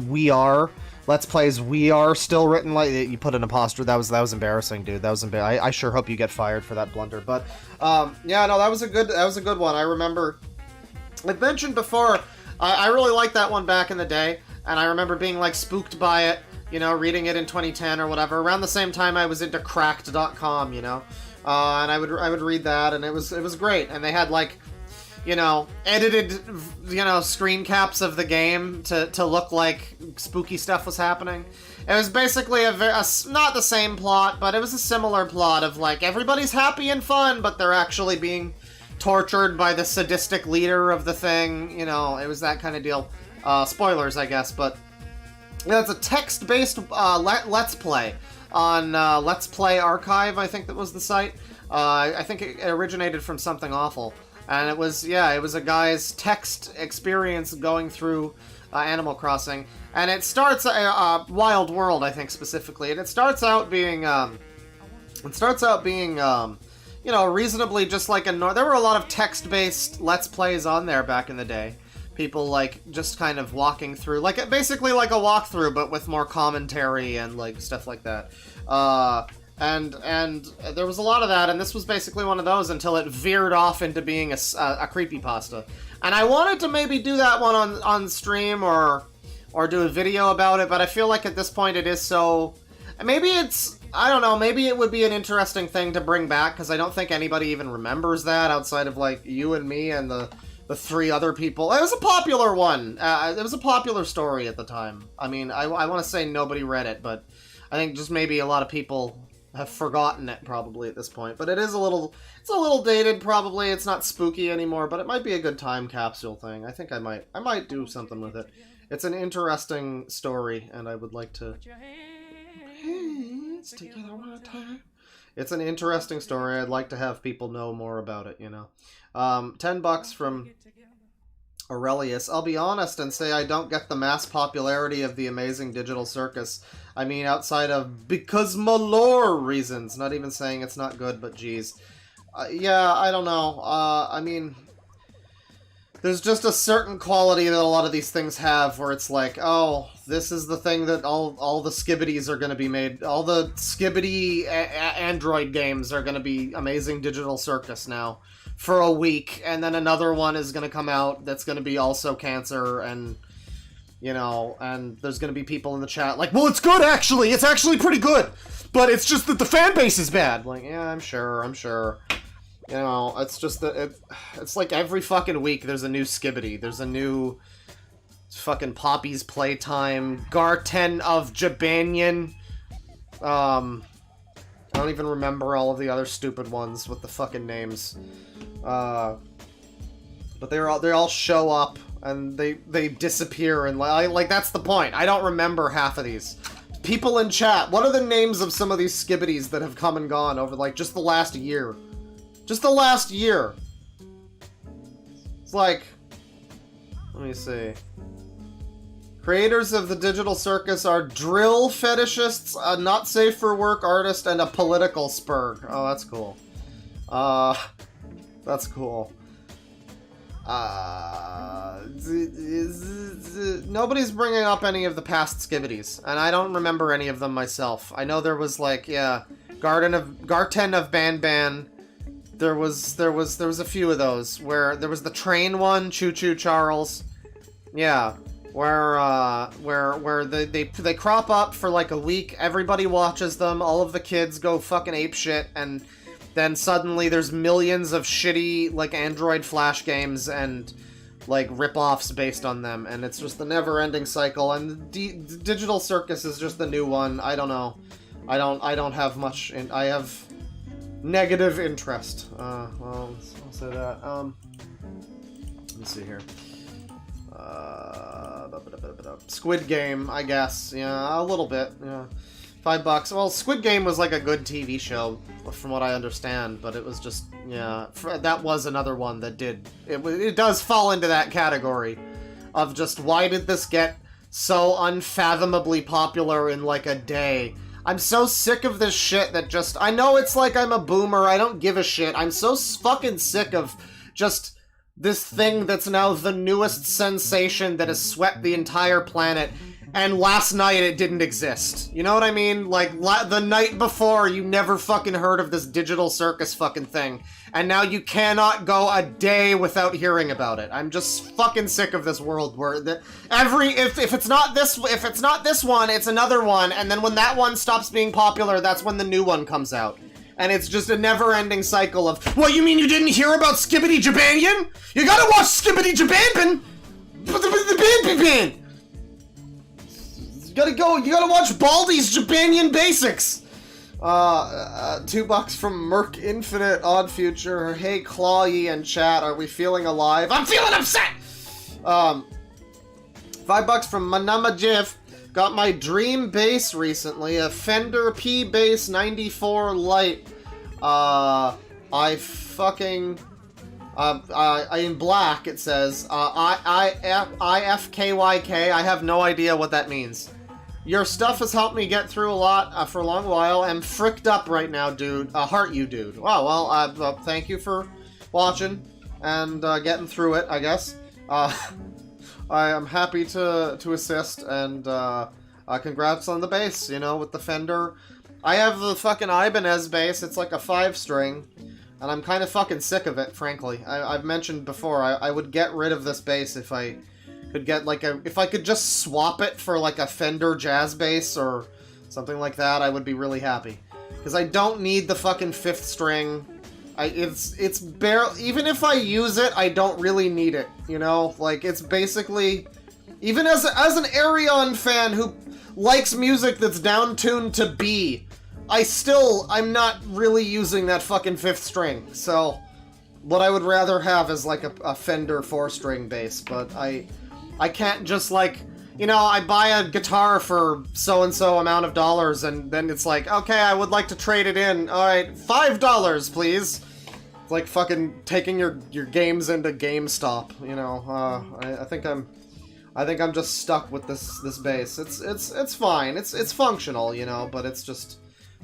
We Are Let's Plays. We Are still written like you put an apostrophe. That was embarrassing, dude. That was I sure hope you get fired for that blunder. But yeah, no, that was a good one. I remember. Like mentioned before, I really liked that one back in the day, and I remember being like spooked by it. You know, reading it in 2010 or whatever. Around the same time, I was into Cracked.com. You know, and I would read that, and it was great. And they had like, you know, edited, you know, screen caps of the game to look like spooky stuff was happening. It was basically not the same plot, but it was a similar plot of like everybody's happy and fun, but they're actually being tortured by the sadistic leader of the thing. You know, it was that kind of deal. Spoilers, I guess, but yeah, it's a text-based Let's Play on Let's Play Archive, I think that was the site. I think it originated from Something Awful. And it was a guy's text experience going through Animal Crossing. And it starts, Wild World, I think, specifically. And it starts out being, you know, reasonably just like there were a lot of text-based Let's Plays on there back in the day. People, like, just kind of walking through, like, basically like a walkthrough, but with more commentary and, like, stuff like that. And there was a lot of that, and this was basically one of those until it veered off into being a creepypasta. And I wanted to maybe do that one on stream or do a video about it, but I feel like at this point it is so... Maybe it's... I don't know, maybe it would be an interesting thing to bring back, because I don't think anybody even remembers that outside of, like, you and me and the three other people. It was a popular one. It was a popular story at the time. I mean, I want to say nobody read it, but I think just maybe a lot of people have forgotten it probably at this point. But it's a little dated probably. It's not spooky anymore, but it might be a good time capsule thing. I think I might do something with it. It's an interesting story, and I would like to... It's an interesting story. I'd like to have people know more about it, you know. $10 from Aurelius. I'll be honest and say I don't get the mass popularity of the Amazing Digital Circus. I mean, outside of because my lore reasons. Not even saying it's not good, but geez. Yeah, I don't know. I mean, there's just a certain quality that a lot of these things have where it's like, oh, this is the thing that all the skibbities are going to be made. All the skibbity Android games are going to be Amazing Digital Circus now for a week, and then another one is going to come out that's going to be also Cancer, and, you know, and there's going to be people in the chat like, well, it's good, actually! It's actually pretty good! But it's just that the fan base is bad! Like, yeah, I'm sure. You know, it's just that it's like every fucking week there's a new skibbity. There's a new fucking Poppy's Playtime, Garten of Jabanian. I don't even remember all of the other stupid ones with the fucking names. But they all show up and they disappear, and like that's the point. I don't remember half of these. People in chat, what are the names of some of these skibbities that have come and gone over like just the last year? Just the last year. It's like, let me see. Creators of the Digital Circus are drill fetishists, a not safe for work artist, and a political spurg. Oh, that's cool. That's cool. Nobody's bringing up any of the past skibbities, and I don't remember any of them myself. I know there was like, yeah, Garten of Ban. There was a few of those where there was the train one, Choo Choo Charles. Yeah. where they crop up for like a week, everybody watches them, all of the kids go fucking apeshit, and then suddenly there's millions of shitty, like, Android Flash games and, like, rip-offs based on them, and it's just the never-ending cycle, and Digital Circus is just the new one. I don't know. I don't have much, I have negative interest. Well, I'll say that. Let me see here. Squid Game, I guess. Yeah, a little bit. Yeah. $5. Well, Squid Game was like a good TV show, from what I understand, but it was just, yeah, that was another one that did, it does fall into that category of just, why did this get so unfathomably popular in like a day? I'm so sick of this shit that just, I know it's like I'm a boomer, I don't give a shit, I'm so fucking sick of just this thing that's now the newest sensation that has swept the entire planet, and last night it didn't exist. You know what I mean? Like, the night before, you never fucking heard of this Digital Circus fucking thing, and now you cannot go a day without hearing about it. I'm just fucking sick of this world where if it's not this one, it's another one, and then when that one stops being popular, that's when the new one comes out. And it's just a never-ending cycle of, what, you mean you didn't hear about Skibbity Jabanian? You gotta watch Skibbity Jabanban! You gotta watch Baldi's Jabanian Basics! $2 from Merc Infinite, Odd Future. Hey, Clawy and chat, are we feeling alive? I'm feeling upset! $5 from Manama Jiv. Got my dream bass recently, a Fender P-Bass 94 Lite. I fucking... in black, it says, IFKYK. I have no idea what that means. Your stuff has helped me get through a lot for a long while. I'm fricked up right now, dude. Heart you, dude. Wow, well, thank you for watching and getting through it, I guess. I am happy to assist, and congrats on the bass, you know, with the Fender. I have the fucking Ibanez bass, it's like a 5-string, and I'm kind of fucking sick of it, frankly. I've mentioned before, I would get rid of this bass if I could get like if I could just swap it for like a Fender jazz bass or something like that, I would be really happy. Because I don't need the fucking 5th string. It's barely, even if I use it, I don't really need it, you know? Like, it's basically, even as an Ayreon fan who likes music that's down-tuned to B, I'm not really using that fucking 5th string, so what I would rather have is like a Fender 4-string bass, but I can't just like, you know, I buy a guitar for so-and-so amount of dollars, and then it's like, okay, I would like to trade it in. Alright, $5, please. It's like fucking taking your games into GameStop, you know. I think I'm just stuck with this bass. It's fine. It's functional, you know, but it's just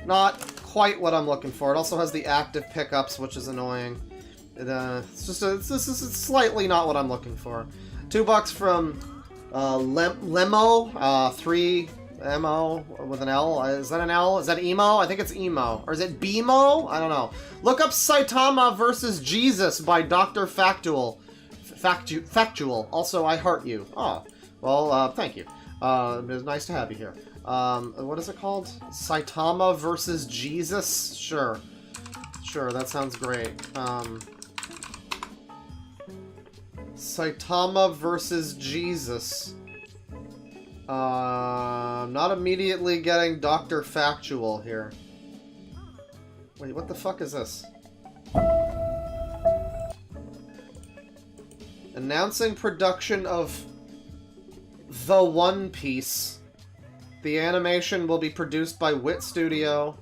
not quite what I'm looking for. It also has the active pickups, which is annoying. It's slightly not what I'm looking for. $2 from Lemo, 3MO with an L. Is that an L? Is that emo? I think it's emo. Or is it BMO? I don't know. Look up Saitama vs. Jesus by Dr. Factual. Factual. Also, I heart you. Oh, well, thank you. It's nice to have you here. What is it called? Saitama vs. Jesus? Sure. Sure, that sounds great. Saitama versus Jesus. Not immediately getting Dr. Factual here. Wait, what the fuck is this? Announcing production of The One Piece. The animation will be produced by Wit Studio.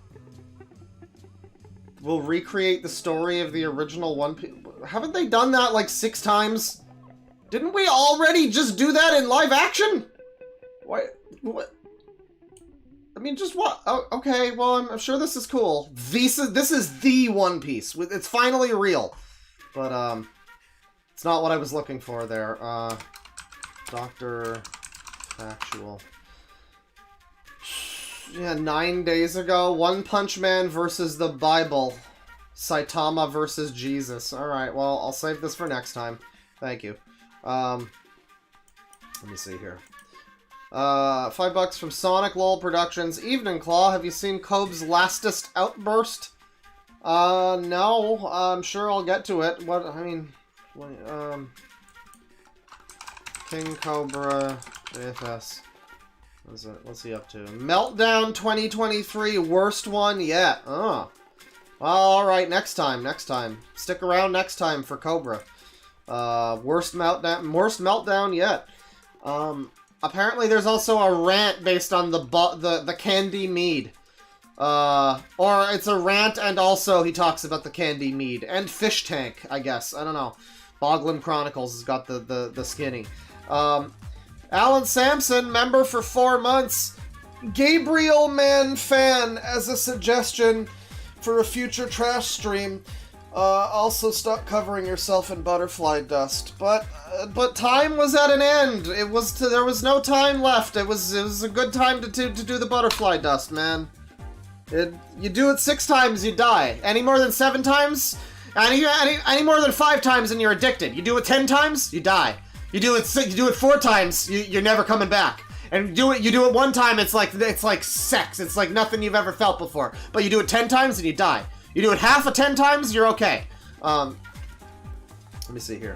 Will recreate the story of the original One Piece. Haven't they done that like 6 times? Didn't we already just do that in live action? What? I mean, just what? Oh, okay, well, I'm sure this is cool. This is the One Piece. It's finally real. But, it's not what I was looking for there. Dr. Factual. Yeah, 9 days ago. One Punch Man versus the Bible. Saitama versus Jesus. Alright, well, I'll save this for next time. Thank you. Let me see here. $5 from Sonic Lol Productions. Evening Claw, have you seen Cobb's Lastest Outburst? No. I'm sure I'll get to it. What, I mean... King Cobra AFS. What's he up to? Meltdown 2023, worst one yet. Oh. Alright, next time. Stick around next time for Cobra. Worst meltdown yet. Apparently there's also a rant based on the Candy Mead. Or it's a rant and also he talks about the Candy Mead. And Fish Tank, I guess. I don't know. Boglin Chronicles has got the skinny. Alan Sampson, member for 4 months. Gabriel Man fan as a suggestion for a future trash stream. Also stop covering yourself in butterfly dust. But time was at an end. There was no time left. It was a good time to do the butterfly dust, man. You do it 6 times, you die. Any more than 7 times? Any more than 5 times and you're addicted. You do it 10 times, you die. You do it 4 times, you're never coming back. And you do it 1 time, it's like sex. It's like nothing you've ever felt before. But you do it 10 times and you die. You do it half of 10 times, you're okay. Let me see here.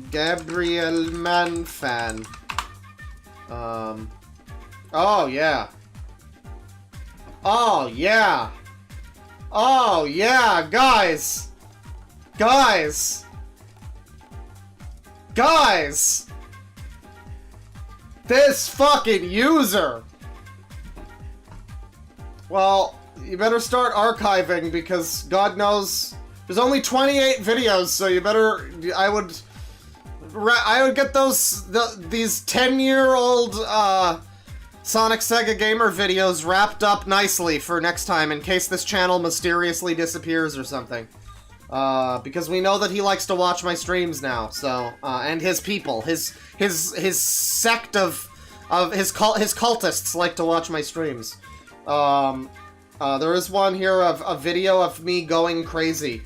Gabriel Manfan. Oh yeah. Oh yeah. Oh yeah, guys. This fucking user. Well, you better start archiving because God knows there's only 28 videos, so you better. I would get these 10-year-old Sonic Sega Gamer videos wrapped up nicely for next time in case this channel mysteriously disappears or something. Because we know that he likes to watch my streams now, so and his people, his sect of his cultists like to watch my streams. There is one here of a video of me going crazy.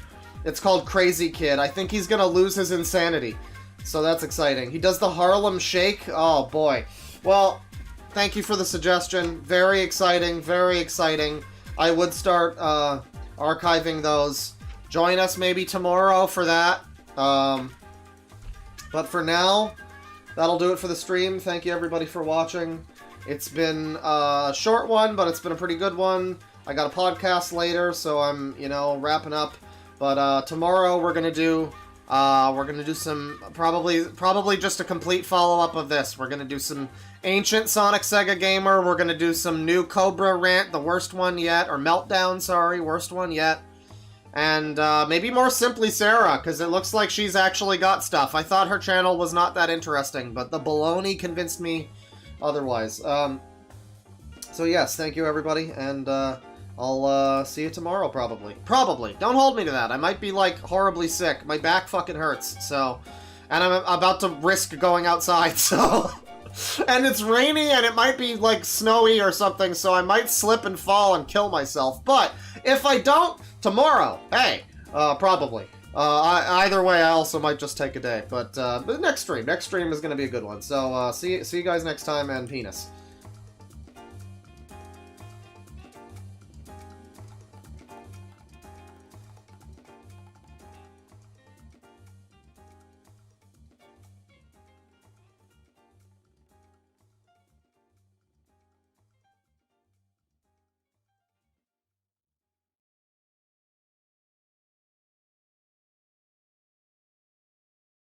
It's called Crazy Kid. I think he's gonna lose his insanity, so that's exciting. He does the Harlem Shake. Oh boy. Well, thank you for the suggestion. Very exciting. Very exciting. I would start archiving those. Join us maybe tomorrow for that. But for now, that'll do it for the stream. Thank you everybody for watching. It's been a short one, but it's been a pretty good one. I got a podcast later, so I'm, wrapping up. But tomorrow we're gonna do some probably just a complete follow-up of this. We're gonna do some ancient Sonic Sega Gamer. We're gonna do some new Cobra rant, the worst one yet, or Meltdown, sorry, worst one yet. And maybe more Simply Sarah, because it looks like she's actually got stuff. I thought her channel was not that interesting, but the baloney convinced me otherwise. So yes, thank you everybody, and I'll see you tomorrow probably. Probably. Don't hold me to that. I might be like horribly sick. My back fucking hurts, so... And I'm about to risk going outside, so... And it's rainy and it might be like snowy or something, so I might slip and fall and kill myself. But if I don't, tomorrow, hey, probably. Either way, I also might just take a day. But next stream is going to be a good one. So see you guys next time, and penis.